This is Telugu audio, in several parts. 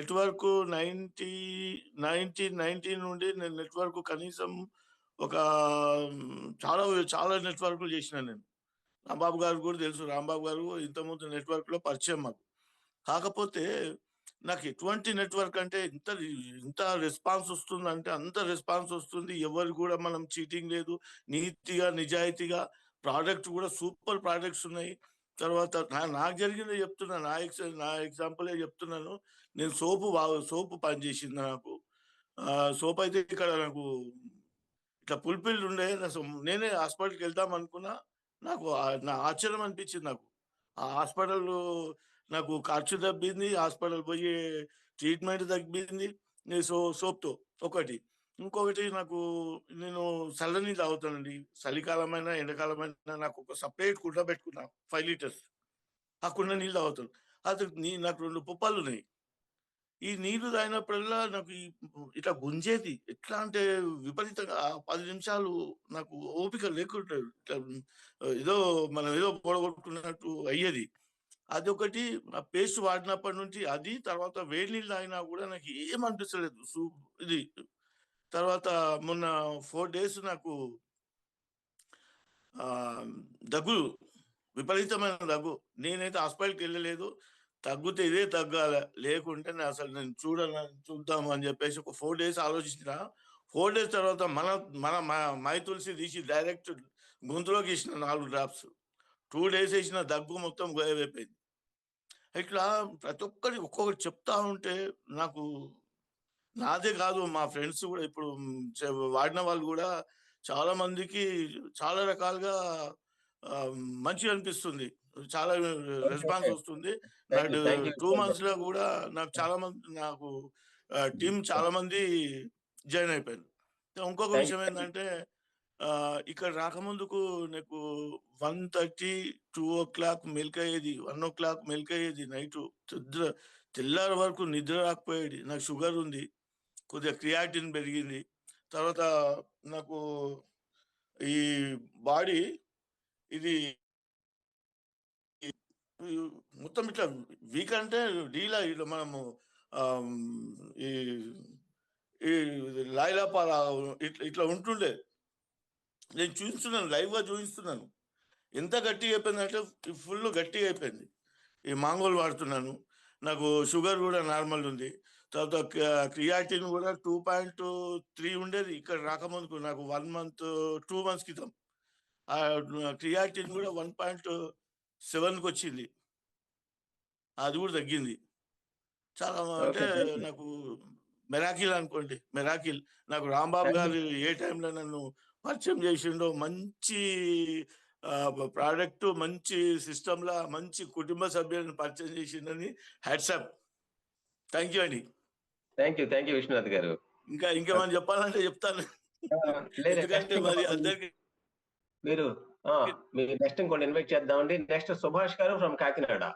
నెట్‌వర్క్ 1990 నుండి నేను నెట్‌వర్క్ కనీసం ఒక చాలా చాలా నెట్‌వర్క్‌లు చేసినా నేను. రాంబాబు గారికి కూడా తెలుసు. రాంబాబు గారు ఇంతకుముందు నెట్‌వర్క్‌లో పరిచయం మాకు. కాకపోతే నాకు ఎటువంటి నెట్‌వర్క్ అంటే ఇంత రెస్పాన్స్ వస్తుందంటే అంత రెస్పాన్స్ వస్తుంది. ఎవరు కూడా మనం చీటింగ్ లేదు. నీతిగా, నిజాయితీగా ప్రొడక్ట్ కూడా సూపర్ ప్రొడక్ట్స్ ఉన్నాయి. తర్వాత నాకు జరిగిందే చెప్తున్నా. నా ఎగ్జాంపులే చెప్తున్నాను. నేను సోపు పనిచేసింది నాకు. సోప్ అయితే ఇక్కడ నాకు ఇట్లా పుల్పిల్లు ఉండే నేనే హాస్పిటల్‌కెళ్దాం అనుకున్నా. నా ఆశ్చర్యం అనిపించింది నాకు. ఆ హాస్పిటల్‌లో నాకు ఖర్చు తగ్గింది. హాస్పిటల్ పోయి ట్రీట్‌మెంట్ తగ్గింది. ఈ సోప్‌తో ఒకటి. ఇంకొకటి నేను చల్లనీళ్ళు తాగుతానండి. చలికాలమైనా, ఎండాకాలమైనా నాకు ఒక సెపరేట్ కుండ పెట్టుకున్నా 5 లీటర్స్. ఆ కుండ నీళ్ళు తాగుతాను. నాకు 2 పుప్పాలున్నాయి. ఈ నీళ్లు తాగినప్పుడల్లా నాకు ఇట్లా గుంజేది. ఎట్లా అంటే విపరీతంగా 10 నిమిషాలు నాకు ఓపిక లేకుండా ఇట్లా ఏదో మనం ఏదో పొడగొట్టుకున్నట్టు అయ్యేది. అదొకటి ఆ పేస్ట్ వాడినప్పటి నుంచి అది తర్వాత వేడి నీళ్ళు తాగినా గూడా నాకు ఏమనిపిస్తలేదు. ఇది తర్వాత మొన్న 4 డేస్ నాకు ఆహ్, దగ్గు విపరీతమైన దగ్గు. నేనైతే హాస్పిటల్‌కెళ్ళలేదు. తగ్గితే ఇదే తగ్గాల. లేకుంటే నేను చూద్దాం అని జెప్పేసి ఒక 4 డేస్ ఆలోచించిన. 4 డేస్ తర్వాత మన మన మ మై తులసి తీసి డైరెక్ట్ గొంతులోకి ఏసిన 4 డ్రాప్స్. 2 డేస్ ఏసిన దగ్గు మొత్తం గాయమైపోయింది. ఇట్లా ప్రతి ఒక్కరికి ఒక్కొక్కటి చెప్తా ఉంటే నాకు నాదే కాదు మా ఫ్రెండ్స్ గూడా ఇప్పుడు వాడిన వాళ్ళు గూడా చాలా మందికి చాలా రకాలుగా ఆహ్, మంచిగా అనిపిస్తుంది. చాలా ఓకే. Response okay. వస్తుంది. Thank you. నాకు థాంక్ యూ 2 విష్ణు గారు. మంత్స్‌లో గూడా నాకు టీమ్ చాలా మంది జాయిన్ అయిపోయారు. ఇంకొక థాంక్ యూ. విషయం థాంక్ యూ. ఏందంటే ఇక్కడ రాకముందుకు నాకు 1:30, 2:00 మెలుకయ్యేది. 1:00 మెలుకయ్యేది నైటు. తెల్లారి వరకు నిద్ర రాకపోయేది. నాకు షుగర్ ఉంది. కొద్దిగా క్రియాటిన్ పెరిగింది. తర్వాత నాకు ఈ బాడీ ఇది ఈ మొత్తం ఇట్లా వీక్ అంటే ఇట్లా మనము ఆహ్, ఈ ఈ లైలాపాల ఇట్లా ఉంటుండే. నేను చూస్తున్నాను. లైవ్‌గా చూయిస్తున్నాను. ఎంత గట్టిగా అయిపోయిందంటే ఫుల్ గట్టిగా అయిపోయింది. ఈ మాంగోల్ వాడుతున్నాను. నాకు షుగర్ గూడా నార్మల్ ఉంది. తర్వాత క్రియాటిన్ గూడా 2.3 ఉండేది. ఇక్కడ రాకముందుకు నాకు 1 మంత్, 2 మంత్స్ క్రితం. క్రియాటిన్ గూడా 1.7కొచ్చింది. అది గూడా తగ్గింది. చాలా అంటే ఓకే. Thank you. నాకు మిరాకిల్ అనుకోండి. మిరాకిల్. నాకు రాంబాబు థాంక్ యూ. గారు ఏ టైంలో నన్ను పరిచయం చేసిండో మంచి ప్రొడక్ట్ మంచి సిస్టమ్‌లా మంచి కుటుంబ సభ్యులను పరిచయం చేసిండని హ్యాట్స్ ఆఫ్. థాంక్ యూ అండి. థాంక్ యూ విష్ణునాథ్ గారు. ఇంకేమైనా ఓకే. చెప్పాలంటే చెప్తాను. ఆ! లేదు. ఎందుకంటే నెక్స్ట్ మరి అందరికి మీరు ఆ! మీరు నెక్స్ట్ ఇంకోడిని ఇన్వైట్ చేద్దామండి. నెక్స్ట్ సుభాష్ గారు ఫ్రమ్ కాకినాడ.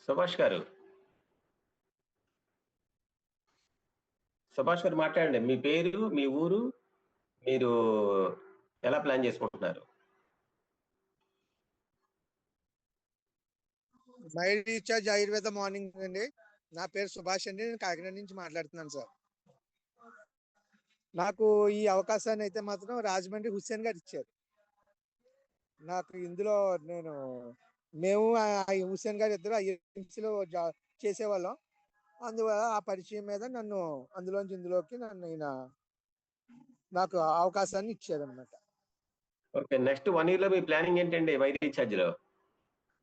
సుభాష్ గారు. సుభాష్ గారు మాట్లాడండి. మీ పేరు, మీ ఊరు, మీరు ఎలా ప్లాన్ చేసుకుంటున్నారు? మై రీచార్జ్ ఆయుర్వేద మార్నింగ్ అండి. నా పేరు సుభాష్ అండి. నేను కాకినాడ నుంచి మాట్లాడుతున్నాను సార్. నాకు ఈ అవకాశాన్ని అయితే మాత్రం రాజమండ్రి హుస్సేన్ గారు ఇచ్చారు. నాకు ఇందులో మేము హుస్సేన్ గారు ఇద్దరు ఐఎంసీలో చేసేవాళ్ళం. అందువల్ల ఆ పరిచయం మీద నన్ను ఇందులోకి నాకు అవకాశాన్ని ఇచ్చారనమాట. ఓకే. నెక్స్ట్ 1 ఇయర్‌లో మీ ప్లానింగ్ ఏంటండి మై రీచార్జ్‌లో?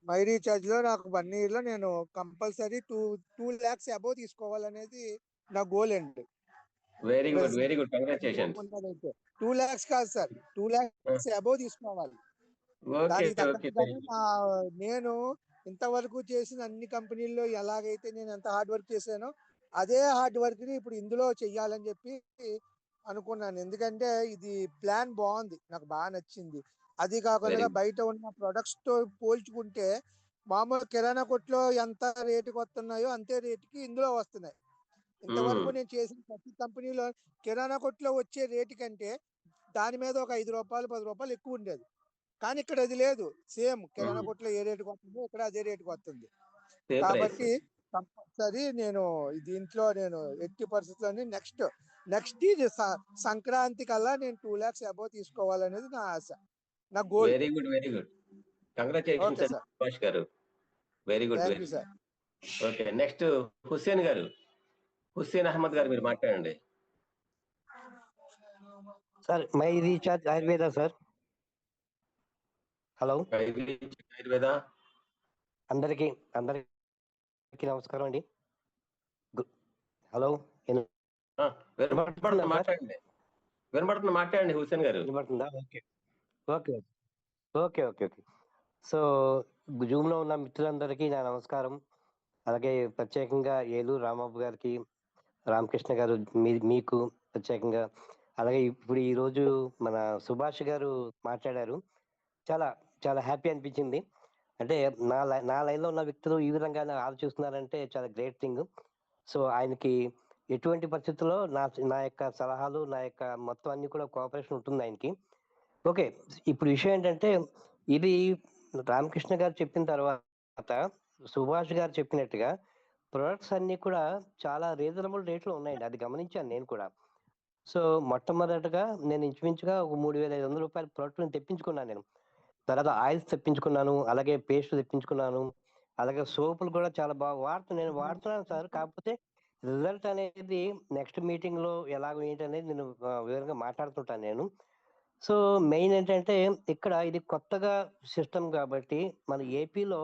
మై రీచార్జ్ లో నాకు 1 ఇయర్ లో నేను కంపల్సరీ 2 lakhs అబోవ్ తీసుకోవాలనేది నా గోల్ అండి. Very good. Present very good. Congratulations. 2 lakhs కాదు సార్, 2 ఆ! lakhs అబోవ్ తీసుకోవాలి. ఓకే. దానికి ఓకే. తగ్గట్టుగానే నేను ఇంతవరకు చేసిన అన్ని కంపెనీల్లో ఎలాగైతే నేను ఎంత హార్డ్ వర్క్ చేశానో అదే హార్డ్ వర్క్ ని ఇప్పుడు ఇందులో చెయ్యాలని చెప్పి అనుకున్నాను. ఎందుకంటే ఇది ప్లాన్ బాగుంది, నాకు బాగా నచ్చింది. అది వెరీ కాకుండా గుడ్. బయట ఉన్న ప్రొడక్ట్స్ తో పోల్చుకుంటే మామూలు కిరాణా కొట్లో ఎంత రేటుకి వస్తున్నాయో అంతే రేటుకి ఇందులో వస్తున్నాయి. హ్మ్. ఇంతవరకు నేను చేసిన ప్రతి కంపెనీలో కిరాణా కొట్లో వచ్చే రేటు కంటే దాని మీద ఒక రూ. 5, రూ. 10 ఎక్కువ ఉండేది. కానీ ఇక్కడ అది లేదు. సేమ్ కిరాణా హ్మ్. కొట్లో ఏ రేటుకి వస్తుందో ఇక్కడ అదే రేటుకి వస్తుంది. Same price. కాబట్టి కంపల్సరీ నేను దీంట్లో నేను ఎట్టి పరిస్థితుల్లోని నెక్స్ట్ ఇది సంక్రాంతి కల్లా నేను 2 lakhs అబౌవ్ తీసుకోవాలనేది నా ఆశ, నా goal. Very good, very good. Congratulations okay అండి సార్, సుభాష్ గారు. Very good, thank very you good. Sir. Okay, next Hussain గారు, హుస్సేన్ అహ్మద్ గారు, మీరు మాట్లాడండి. Sir my recharge Ayurveda sir. Hello, Ayurveda. అందరికి నమస్కారం అండి. హలో, వినపడుతుంది, మాట్లాడండి. వినపడుతుంది, మాట్లాడండి హుస్సేన్ గారు. వినపడుతుందా? Okay okay okay okay okay. So Zoom లో ఉన్న మిత్రులందరికీ నా నమస్కారం. అలాగే ప్రత్యేకంగా ఏలూరు రాంబాబు గారికి, రామకృష్ణ గారు మీకు ప్రత్యేకంగా, అలాగే ఇప్పుడు ఈ రోజు మన సుభాష్ గారు మాట్లాడారు. చాలా చాలా హ్యాపీ అనిపించింది. అంటే నా లైన్ లో ఉన్న వ్యక్తులు ఈ విధంగా ఆలోచిస్తున్నారంటే చాలా గ్రేట్ థింగ్. సో ఆయనకి ఎటువంటి పరిస్థితుల్లో నా యొక్క సలహాలు, నా యొక్క మొత్తం అన్ని కూడా కోఆపరేషన్ ఉంటుంది ఆయనకి. ఓకే, ఇప్పుడు విషయం ఏంటంటే, ఇది రామకృష్ణ గారు చెప్పిన తర్వాత సుభాష్ గారు చెప్పినట్టుగా ప్రొడక్ట్స్ అన్ని కూడా చాలా రీజనబుల్ రేట్లో ఉన్నాయండి. అది గమనించాను నేను కూడా. సో మొట్టమొదటగా నేను ఇంచుమించుగా ఒక 3,500 రూపాయల ప్రొడక్ట్ తెప్పించుకున్నాను నేను. తర్వాత ఆయిల్స్ తెప్పించుకున్నాను, అలాగే పేస్ట్ తెప్పించుకున్నాను, అలాగే సోపులు కూడా చాలా బాగా నేను వాడుతున్నాను సార్. కాకపోతే రిజల్ట్ అనేది నెక్స్ట్ మీటింగ్ లో ఎలాగో ఏంటనేది నేను వివరంగా మాట్లాడుతుంటాను నేను. సో మెయిన్ ఏంటంటే, ఇక్కడ ఇది కొత్తగా సిస్టమ్ కాబట్టి మన ఏపీలో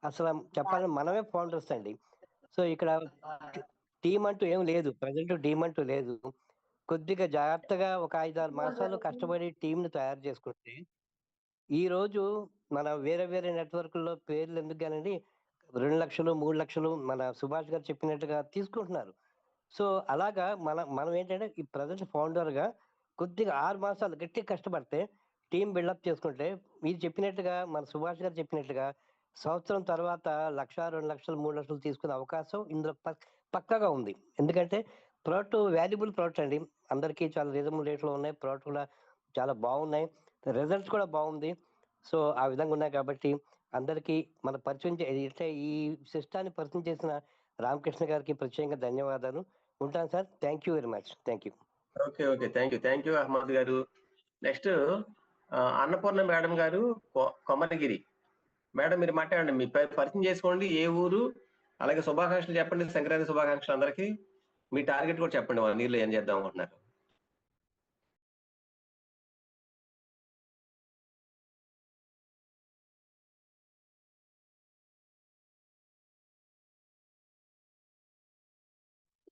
అసలు చెప్పాలంటే మనమే ఫౌండర్స్ అండి. సో ఇక్కడ టీమ్ అంటూ ఏం లేదు, ప్రజెంట్ టీమ్ అంటూ లేదు. కొద్దిగా జాగ్రత్తగా ఒక 5-6 మాసాలు కష్టపడి టీంని తయారు చేసుకుంటే ఈ రోజు మన వేరే వేరే నెట్వర్క్లో పేర్లు ఎందుకు కానండి 2 లక్షలు 3 లక్షలు మన సుభాష్ గారు చెప్పినట్టుగా తీసుకుంటున్నారు. సో అలాగా మనం ఏంటంటే ఈ ప్రజెంట్ ఫౌండర్ గా కొద్దిగా 6 మాసాలు గట్టిగా కష్టపడితే టీం బిల్డప్ చేసుకుంటే, మీరు చెప్పినట్టుగా మన సుభాష్ గారు చెప్పినట్టుగా సంవత్సరం తర్వాత 1,00,000, 2 లక్షలు, 3 లక్షలు తీసుకునే అవకాశం ఇందులో పక్కాగా ఉంది. ఎందుకంటే ప్రోడక్ట్ వాల్యుబుల్ ప్రోడక్ట్ అండి, అందరికీ చాలా రీజనబుల్ రేట్లో ఉన్నాయి, ప్రోడక్ట్ కూడా చాలా బాగున్నాయి, రిజల్ట్స్ కూడా బాగుంది. సో ఆ విధంగా ఉన్నాయి కాబట్టి అందరికీ మన పరిచయం అంటే ఈ సిస్టాన్ని పరిచయం చేసిన రామకృష్ణ గారికి ప్రత్యేకంగా ధన్యవాదాలు. ఉంటాను sir. Thank you very much. Thank you. Okay okay, thank you Ahmed గారు. నెక్స్ట్ అన్నపూర్ణ మేడం గారు, కొమరగిరి. మేడం మీరు మాట్లాడండి, మీ పరిచయం చేసుకోండి, ఏ ఊరు, అలాగే శుభాకాంక్షలు చెప్పండి, సంక్రాంతి శుభాకాంక్షలు అందరికి. మీ టార్గెట్ కూడా చెప్పండి, 1 year లో ఏం చేద్దాం అనుకుంటున్నారు.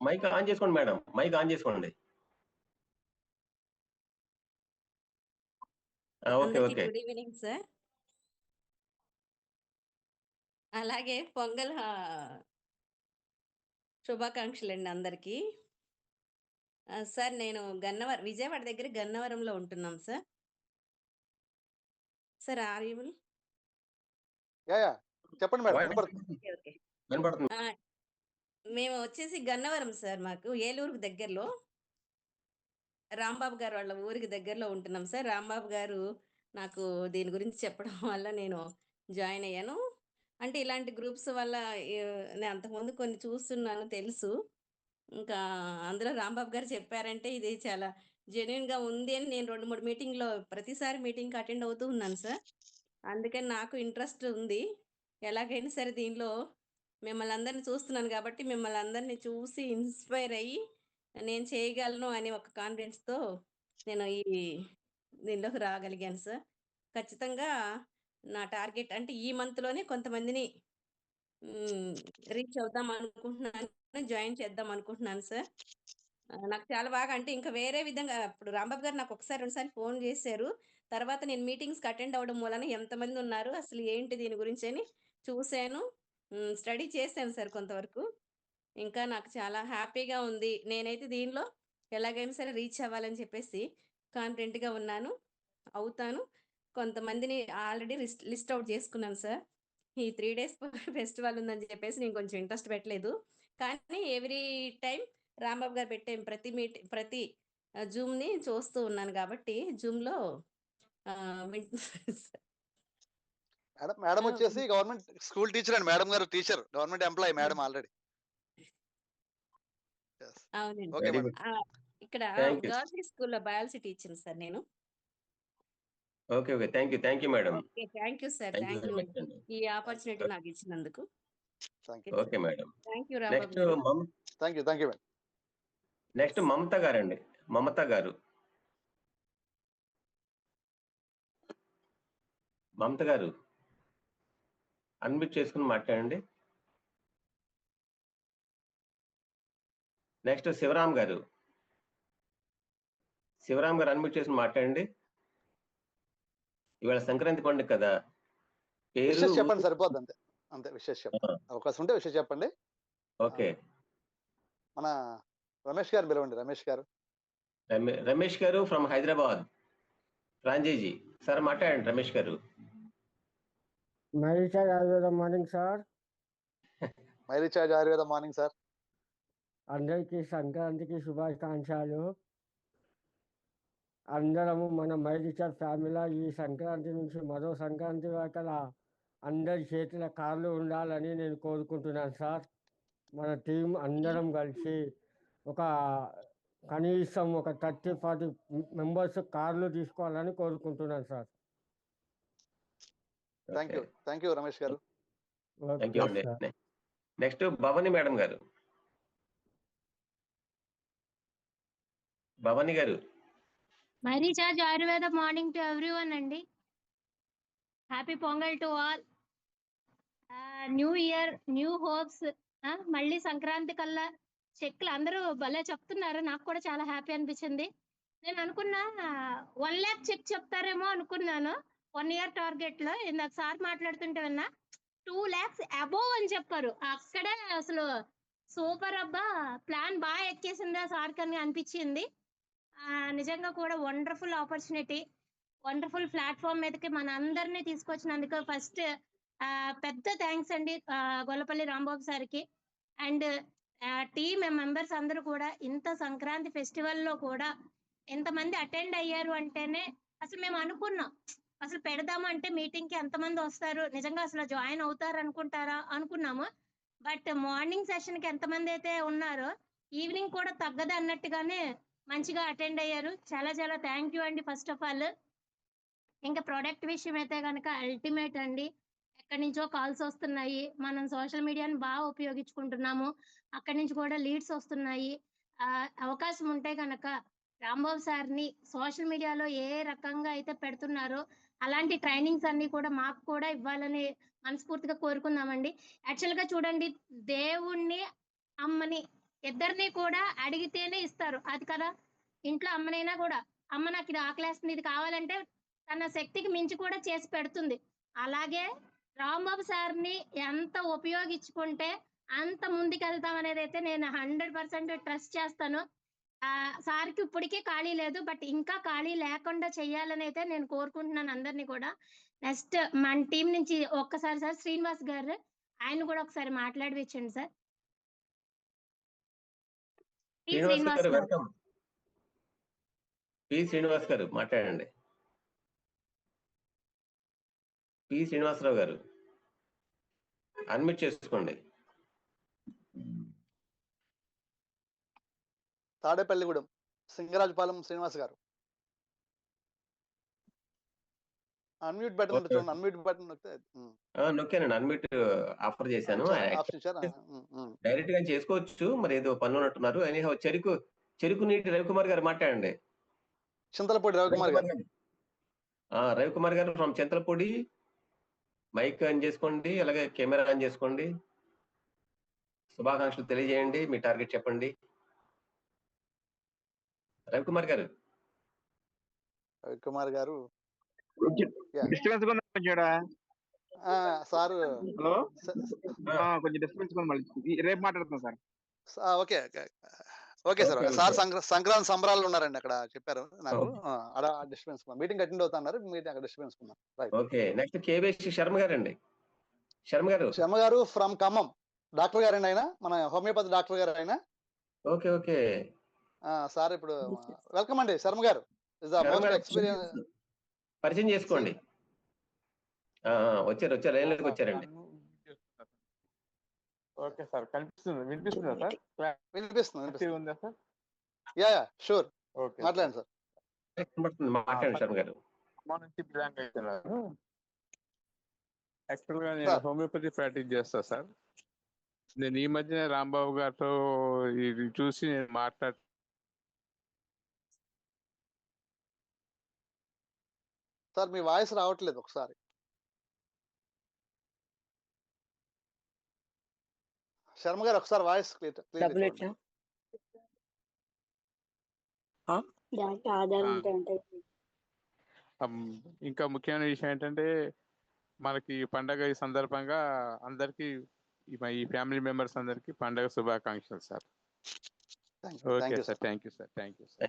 మైక్ ఆన్ చేసుకోండి మేడం, మైక్ ఆన్ చేసుకోండి. ఓకే అందరికీ ఓకే. Good evening sir. అలాగే పొంగల్ శుభాకాంక్షలండి అందరికీ. సార్ నేను విజయవాడ దగ్గర గన్నవరంలో ఉంటున్నాం సార్. సార్ ఆర్యుబుల్ చెప్పండి మేడం, ఓకే. వినపడుతుంది. మేము వచ్చేసి గన్నవరం సార్, మాకు ఏలూరుకు దగ్గరలో రాంబాబు గారు వాళ్ళ ఊరికి దగ్గరలో ఉంటున్నాం సార్. రాంబాబు గారు నాకు దీని గురించి చెప్పడం వల్ల నేను జాయిన్ అయ్యాను. అంటే ఇలాంటి గ్రూప్స్ వల్ల నేను అంతకుముందు కొన్ని చూస్తున్నాను, తెలుసు. ఇంకా అందులో రాంబాబు గారు చెప్పారంటే ఇది చాలా జెన్యున్‌గా ఉంది అని నేను 2, 3 మీటింగ్‌లో ప్రతిసారి మీటింగ్‌కి అటెండ్ అవుతూ ఉన్నాను సార్. అందుకని నాకు ఇంట్రెస్ట్ ఉంది. ఎలాగైనా సరే దీనిలో మిమ్మల్ని అందరిని చూస్తున్నాను కాబట్టి మిమ్మల్ని అందరిని చూసి ఇన్స్పైర్ అయ్యి నేను చేయగలను అనే ఒక కాన్ఫిడెన్స్‌తో నేను దీనిలోకి రాగలిగాను సార్. ఖచ్చితంగా నా టార్గెట్ అంటే ఈ మంత్‌లోనే కొంతమందిని రీచ్ అవుదాం అనుకుంటున్నాను, జాయిన్ చేద్దాం అనుకుంటున్నాను సార్. నాకు చాలా బాగా, అంటే ఇంకా వేరే విధంగా ఇప్పుడు రాంబాబు గారు నాకు ఒకసారి 2 సార్లు ఫోన్ చేశారు. తర్వాత నేను మీటింగ్స్‌కి అటెండ్ అవ్వడం మూలాన ఎంతమంది ఉన్నారు, అసలు ఏంటి దీని గురించి అని చూసాను. స్టడీ చేశాను సార్ కొంతవరకు. ఇంకా నాకు చాలా హ్యాపీగా ఉంది. నేనైతే దీనిలో ఎలాగైనా సరే రీచ్ అవ్వాలని చెప్పేసి కాన్ఫిడెంట్‌గా ఉన్నాను. అవుతాను. కొంతమందిని ఆల్రెడీ లిస్ట్ అవుట్ చేసుకున్నాను సార్. ఈ 3 డేస్ ఫెస్టివల్ ఉందని చెప్పేసి నేను కొంచెం ఇంట్రెస్ట్ పెట్టలేదు. కానీ ఎవ్రీ టైమ్ రాంబాబు గారు పెట్టే ప్రతి జూమ్‌ని చూస్తూ ఉన్నాను కాబట్టి జూమ్‌లో వింటున్నాను సార్. మేడం వచ్చేసి గవర్నమెంట్ స్కూల్ టీచర్ అండి. మేడం గారు teacher, government employee madam already. Yes. అవునండి. Okay very madam. గుడ్. ఇక్కడ థ్యాంక్ యూ. గర్ల్స్ స్కూల్‌లో బయాలజీ టీచర్‌ని సార్ నేను. Okay. Okay. Thank you madam. Okay. Thank you sir. Thank you thank very you. Much అండి. ఈ ఆపర్చునిటీ నాకు ఇచ్చినందుకు. Thank okay you. Okay madam. Thank you Rambabu next గారు. Thank you madam. Next Mamata గారండి. మమత గారు. మమత గారు అన్మ్యూట్ చేసుకుని మాట్లాడండి. నెక్స్ట్ శివరామ్ గారు. శివరామ్ గారు అన్మ్యూట్ చేసుకుని మాట్లాడండి. ఇవాళ సంక్రాంతి పండుగ కదా. పేరు విషెస్ చెప్పండి సరిపోద్ది అంతే. అంతే విషెస్ చెప్పండి. అవకాశం ఉంటే విషెస్ చెప్పండి. ఓకే. మన రమేష్ గారు పిలవండి. రమేష్ గారు. రమేష్ గారు ఫ్రమ్ హైదరాబాద్ ఫ్రాంచైజీ. సార్ మాట్లాడండి రమేష్ గారు. Marisha Ayurveda morning, sir. My recharge Ayurveda morning sir. అందరికీ సంక్రాంతికి శుభాకాంక్షలు. అందరము మన మైరిచార్ ఫ్యామిలీ ఈ సంక్రాంతి నుంచి మరో సంక్రాంతి వరకు అందరి చేతుల కార్లు ఉండాలని నేను కోరుకుంటున్నాను సార్. మన టీం అందరం కలిసి ఒక కనీసం ఒక 30-40 మెంబర్స్ కార్లు తీసుకోవాలని కోరుకుంటున్నాను సార్. థ్యాంక్ యూ రమేష్ గారు. థ్యాంక్ యూ ఓకే అండి. సార్. నెక్స్ట్ భవాని మేడం గారు. భవాని గారు. Marisha Ayurveda morning to everyone అండి. Happy pongal to all. New year new hopes. మళ్ళీ సంక్రాంతి కల్లా చెక్లు అందరూ భలే చెప్తున్నారు. నాకు కూడా చాలా హ్యాపీ అనిపించింది. నేను అనుకున్నా 1 lakh చెక్ చెప్తారేమో అనుకున్నాను 1 year టార్గెట్ లో. ఇందాక సార్ మాట్లాడుతుంటే విన్నా 2 lakhs అబోవ్ అని చెప్పారు. అక్కడే అసలు సూపర్ అబ్బా, ప్లాన్ బాగా ఎక్కేసిందా సార్ కని అనిపించింది. నిజంగా కూడా వండర్ఫుల్ ఆపర్చునిటీ, వండర్ఫుల్ ప్లాట్ఫామ్ మీదకి మన అందరినీ తీసుకొచ్చినందుకు ఫస్ట్ పెద్ద థ్యాంక్స్ అండి గొల్లపల్లి రాంబాబు సార్కి. అండ్ టీమ్ మెంబర్స్ అందరూ కూడా ఇంత సంక్రాంతి ఫెస్టివల్ లో కూడా ఎంతమంది అటెండ్ అయ్యారు అంటేనే అసలు మేము అనుకున్నాం అసలు పెడదాము అంటే మీటింగ్ కి ఎంతమంది వస్తారు, నిజంగా అసలు జాయిన్ అవుతారు అనుకుంటారా అనుకున్నాము. బట్ మార్నింగ్ సెషన్ కి ఎంతమంది అయితే ఉన్నారో ఈవినింగ్ కూడా తగ్గదు అన్నట్టుగానే మంచిగా అటెండ్ అయ్యారు. చాలా చాలా థ్యాంక్ యూ అండి ఫస్ట్ ఆఫ్ ఆల్. ఇంకా ప్రోడక్ట్ విషయం అయితే కనుక అల్టిమేట్ అండి. ఎక్కడి నుంచో కాల్స్ వస్తున్నాయి, మనం సోషల్ మీడియాని బాగా ఉపయోగించుకుంటున్నాము, అక్కడి నుంచి కూడా లీడ్స్ వస్తున్నాయి. అవకాశం ఉంటే కనుక రాంబాబు సార్ని సోషల్ మీడియాలో ఏ రకంగా అయితే పెడుతున్నారో అలాంటి ట్రైనింగ్స్ అన్ని కూడా మాకు కూడా ఇవ్వాలని మనస్ఫూర్తిగా కోరుకుందామండి. యాక్చువల్ గా చూడండి, దేవుణ్ణి అమ్మని ఇద్దరిని కూడా అడిగితేనే ఇస్తారు, అది కదా. ఇంట్లో అమ్మనైనా కూడా అమ్మ నాకు ఇది ఆకలేస్తుంది ఇది కావాలంటే తన శక్తికి మించి కూడా చేసి పెడుతుంది. అలాగే రాంబాబు సార్ని ఎంత ఉపయోగించుకుంటే అంత ముందుకు వెళ్తాం అనేది అయితే నేను 100% ట్రస్ట్ చేస్తాను. సార్కి ఇప్పటికే ఖాళీ లేదు, బట్ ఇంకా ఖాళీ లేకుండా చెయ్యాలని అయితే నేను కోరుకుంటున్నాను అందరినీ కూడా. నెక్స్ట్ మన టీం నుంచి ఒక్కసారి సార్ శ్రీనివాస్ గారు, ఆయన కూడా ఒకసారి మాట్లాడిపించండి సార్. శ్రీనివాస్ గారు వెల్కమ్. పి శ్రీనివాస్ గారు మాట్లాడండి. పి శ్రీనివాసరావు గారు అన్మ్యూట్ చేసుకోండి. తాడేపల్లిగూడెం సింగరాజపాలెం శ్రీనివాస్ గారు. అన్మ్యూట్ బటన్ ఉంటుంది చూడండి. అన్మ్యూట్ బటన్ నొక్కితే నొక్కానండి. అన్మ్యూట్ ఆఫర్ చేశాను. డైరెక్ట్ గా చేసుకోవచ్చు, మరి ఏదో పనులు ఉన్నట్టున్నారు. ఎనీహౌ చెరుకు నీటి రవికుమార్ గారు మాట్లాడండి. చింతలపూడి రవికుమార్ గారు. రవికుమార్ గారు ఫ్రమ్ చింతలపూడి. మైక్ ఆన్ చేసుకోండి, అలాగే కెమెరా ఆన్ చేసుకోండి. శుభాకాంక్షలు తెలియజేయండి, మీ టార్గెట్ చెప్పండి. రవికుమార్ గారు. రవికుమార్ గారు డిస్టర్బెన్స్ సార్. హలో, కొంచెం డిస్టర్బెన్స్ మళ్ళీ రేపు మాట్లాడుతున్నాం sir. Okay okay sir. Sir Sankranti సంబరాలు ఉన్నారండి అక్కడ చెప్పారు నాకు. అక్కడ డిస్టర్బెన్స్ మీటింగ్ అటెండ్ అవుతున్నారు, మీటింగ్ అక్కడ డిస్టర్బెన్స్ ఉన్నారు. ఓకే. నెక్స్ట్ కేబీఎస్ శర్మ గారు అండి. శర్మ గారు ఫ్రమ్ ఖమ్మం. డాక్టర్ గారండి ఆయన, మన హోమియోపతి డాక్టర్ గారు ఆయన. ఓకే ఓకే సార్ ఇప్పుడు వెల్కమ్ అండి శర్మ గారు. ఎక్స్పీరియన్స్ పరిచయం చేసుకోండి. వచ్చారు లైన్లోకి వచ్చారండి. ఓకే సార్, కనిపిస్తుంది, వినిపిస్తుందా సార్? వినిపిస్తుంది క్లారిటీ ఉందా సార్? యా షూర్ ఓకే మాట్లాడండి సార్. మాట్లాడండి శర్మ గారు. ఖమ్మం నుంచి బిలాంగ్ అవుతున్నారు. యాక్చువల్గా నేను హోమియోపతి ప్రాక్టీస్ చేస్తా సార్. నేను ఈ మధ్యనే రాంబాబు గారితో ఇది చూసి నేను సార్ మీ వాయిస్ రావట్లేదు ఒకసారి. శర్మ గారు ఒకసారి వాయిస్ క్లియర్. ఇంకా ముఖ్యమైన విషయం ఏంటంటే మనకి పండగ ఈ సందర్భంగా అందరికి ఈ ఫ్యామిలీ మెంబర్స్ అందరికి పండగ శుభాకాంక్షలు sir. Okay sir, thank you sir, thank you sir.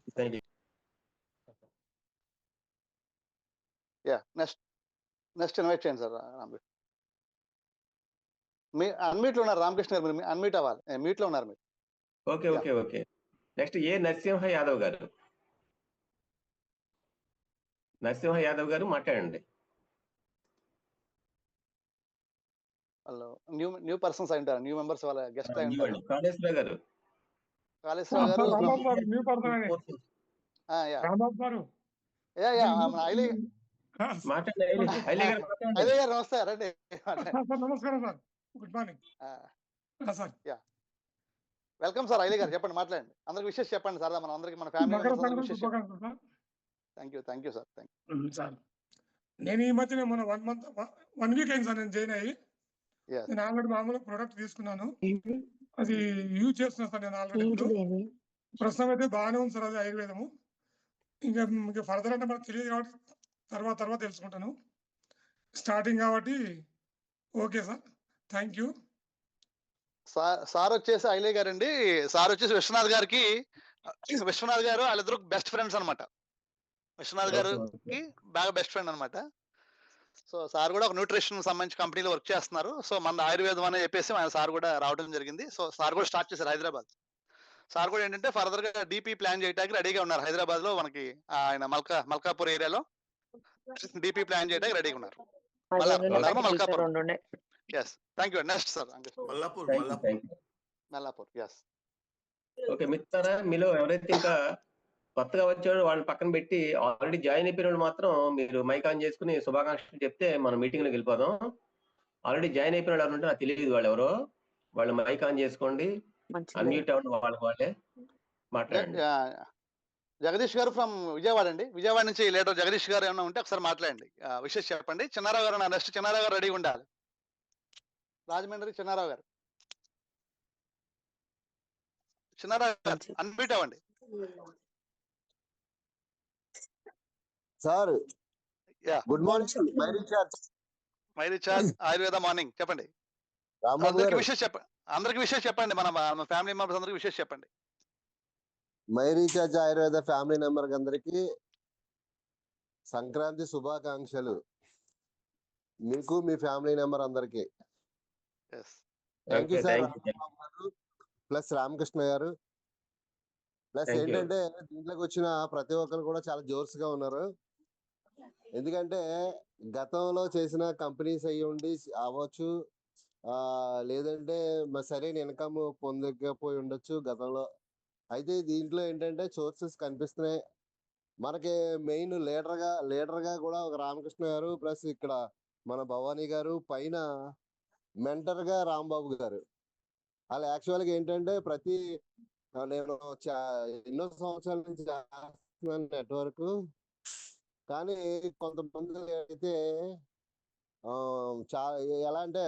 Yeah next invite చేయండి సార్. మీ అన్మ్యూట్ లో ఉన్నారు రామకృష్ణ గారు, మీరు అన్మ్యూట్ అవ్వాలి. మ్యూట్ లో ఉన్నారు మీరు. Okay okay okay. Next Narasimha Yadav గారు. నరసింహ యాదవ్ గారు మాట్లాడండి. హలో, న్యూ పర్సన్స్ అయి ఉంటారు, న్యూ మెంబర్స్ వాళ్ళ గెస్ట్ అయి ఉంటారు. కాళేశ్వరరావు గారు. కాళేశ్వరరావు గారు నమస్తే రండి. నమస్కారం sir, good morning. Welcome sir. ఐలీ గారు చెప్పండి, మాట్లాడండి. అందరికి విషెస్ చెప్పండి సార్. మన అందరికి మన family thank you sir. Sir నేను ఈ మధ్యనే మన 1 వీక్ అయింది సార్ నేను జాయిన్ అయ్యి. నేను ఆల్రెడీ మామూలు ప్రోడక్ట్ తీసుకున్నాను, అది యూజ్ చేస్తున్నా సార్. నేను ఆల్రెడీ ప్రస్తుతం అయితే బాగానే ఉంది సార్, అది ఆయుర్వేదము. ఇంకా ఫర్దర్ అంటే మనకు తెలియదు కాబట్టి తర్వాత తెలుసుకుంటాను. స్టార్టింగ్ కాబట్టి okay sir, thank you. Sir వచ్చేసి ఐలే గారు అండి. సార్ వచ్చేసి విశ్వనాథ్ గారు వాళ్ళిద్దరు బెస్ట్ ఫ్రెండ్స్ అనమాట. విశ్వనాథ్ గారికి బాగా బెస్ట్ ఫ్రెండ్ అనమాట. సో సార్ కూడా ఒక న్యూట్రిషన్ సంబంధించి కంపెనీలో వర్క్ చేస్తున్నారు. సో మన ఆయుర్వేదం అని చెప్పేసి మన సార్ కూడా రావడం జరిగింది. సో సార్ కూడా స్టార్ట్ చేశారు హైదరాబాద్. సార్ కూడా ఏంటంటే ఫర్దర్ గా డీపీ ప్లాన్ చేయడానికి రెడీగా ఉన్నారు. హైదరాబాద్ లో మనకి ఆయన మల్కాపూర్ ఏరియాలో డీపీ ప్లాన్ చేయడానికి రెడీగా ఉన్నారు. Malkapur. Thank you. Next sir Mallapur. Okay మిత్రులారా, మీలో ఎవరైతే ఇంకా కొత్తగా వచ్చారో వాళ్ళని పక్కన పెట్టి ఆల్రెడీ జాయిన్ అయిపోయిన వాళ్ళు మాత్రం మీరు మైక్ ఆన్ చేసుకుని శుభాకాంక్షలు చెప్తే మనం మీటింగ్ లోకి వెళ్ళిపోదాం. ఆల్రెడీ జాయిన్ అయిపోయిన వాళ్ళు ఎవరుంటే నాకు తెలియదు వాళ్ళు ఎవరో. వాళ్ళు మైక్ ఆన్ చేసుకోండి, అన్మ్యూట్ అవ్వండి, వాళ్ళే మాట్లాడండి. జగదీష్ గారు ఫ్రమ్ విజయవాడ అండి. విజయవాడ నుంచి లీడర్ జగదీష్ గారు ఏమైనా ఉంటే ఒకసారి మాట్లాడండి, విషయం చెప్పండి. చిన్నారావు గారు నెక్స్ట్ చిన్నారావు గారు రెడీగా ఉండాలి. రాజమండ్రి చిన్నారావు గారు అన్మ్యూట్ అవ్వండి sir. Good morning. My recharge Ayurveda morning చెప్పండి. అందరికి విషయం చెప్పండి. మన ఫ్యామిలీ మెంబర్స్ అందరికి విషయం చెప్పండి. My recharge Ayurveda family member అందరికి సంక్రాంతి శుభాకాంక్షలు. మీకు మీ ఫ్యామిలీ మెంబర్ అందరికి thank you sir. Plus Ramakrishna గారు ప్లస్ ఏంటంటే దీంట్లోకి వచ్చిన ప్రతి ఒక్కరు కూడా చాలా జోర్స్ గా ఉన్నారు. ఎందుకంటే గతంలో చేసిన కంపెనీస్ అయ్యి ఉండి అవ్వచ్చు, లేదంటే సరైన ఇన్కమ్ పొందకపోయి ఉండొచ్చు గతంలో. అయితే దీంట్లో ఏంటంటే సోర్సెస్ కనిపిస్తున్నాయి మనకి. మెయిన్ లీడర్ గా కూడా ఒక రామకృష్ణ గారు, ప్లస్ ఇక్కడ మన భవానీ గారు, పైన మెంటర్ గా రాంబాబు గారు. వాళ్ళు యాక్చువల్గా ఏంటంటే నేను ఎన్నో సంవత్సరాల నుంచి చేస్తున్నాను నెట్వర్క్. కానీ కొంతమంది అయితే ఎలా అంటే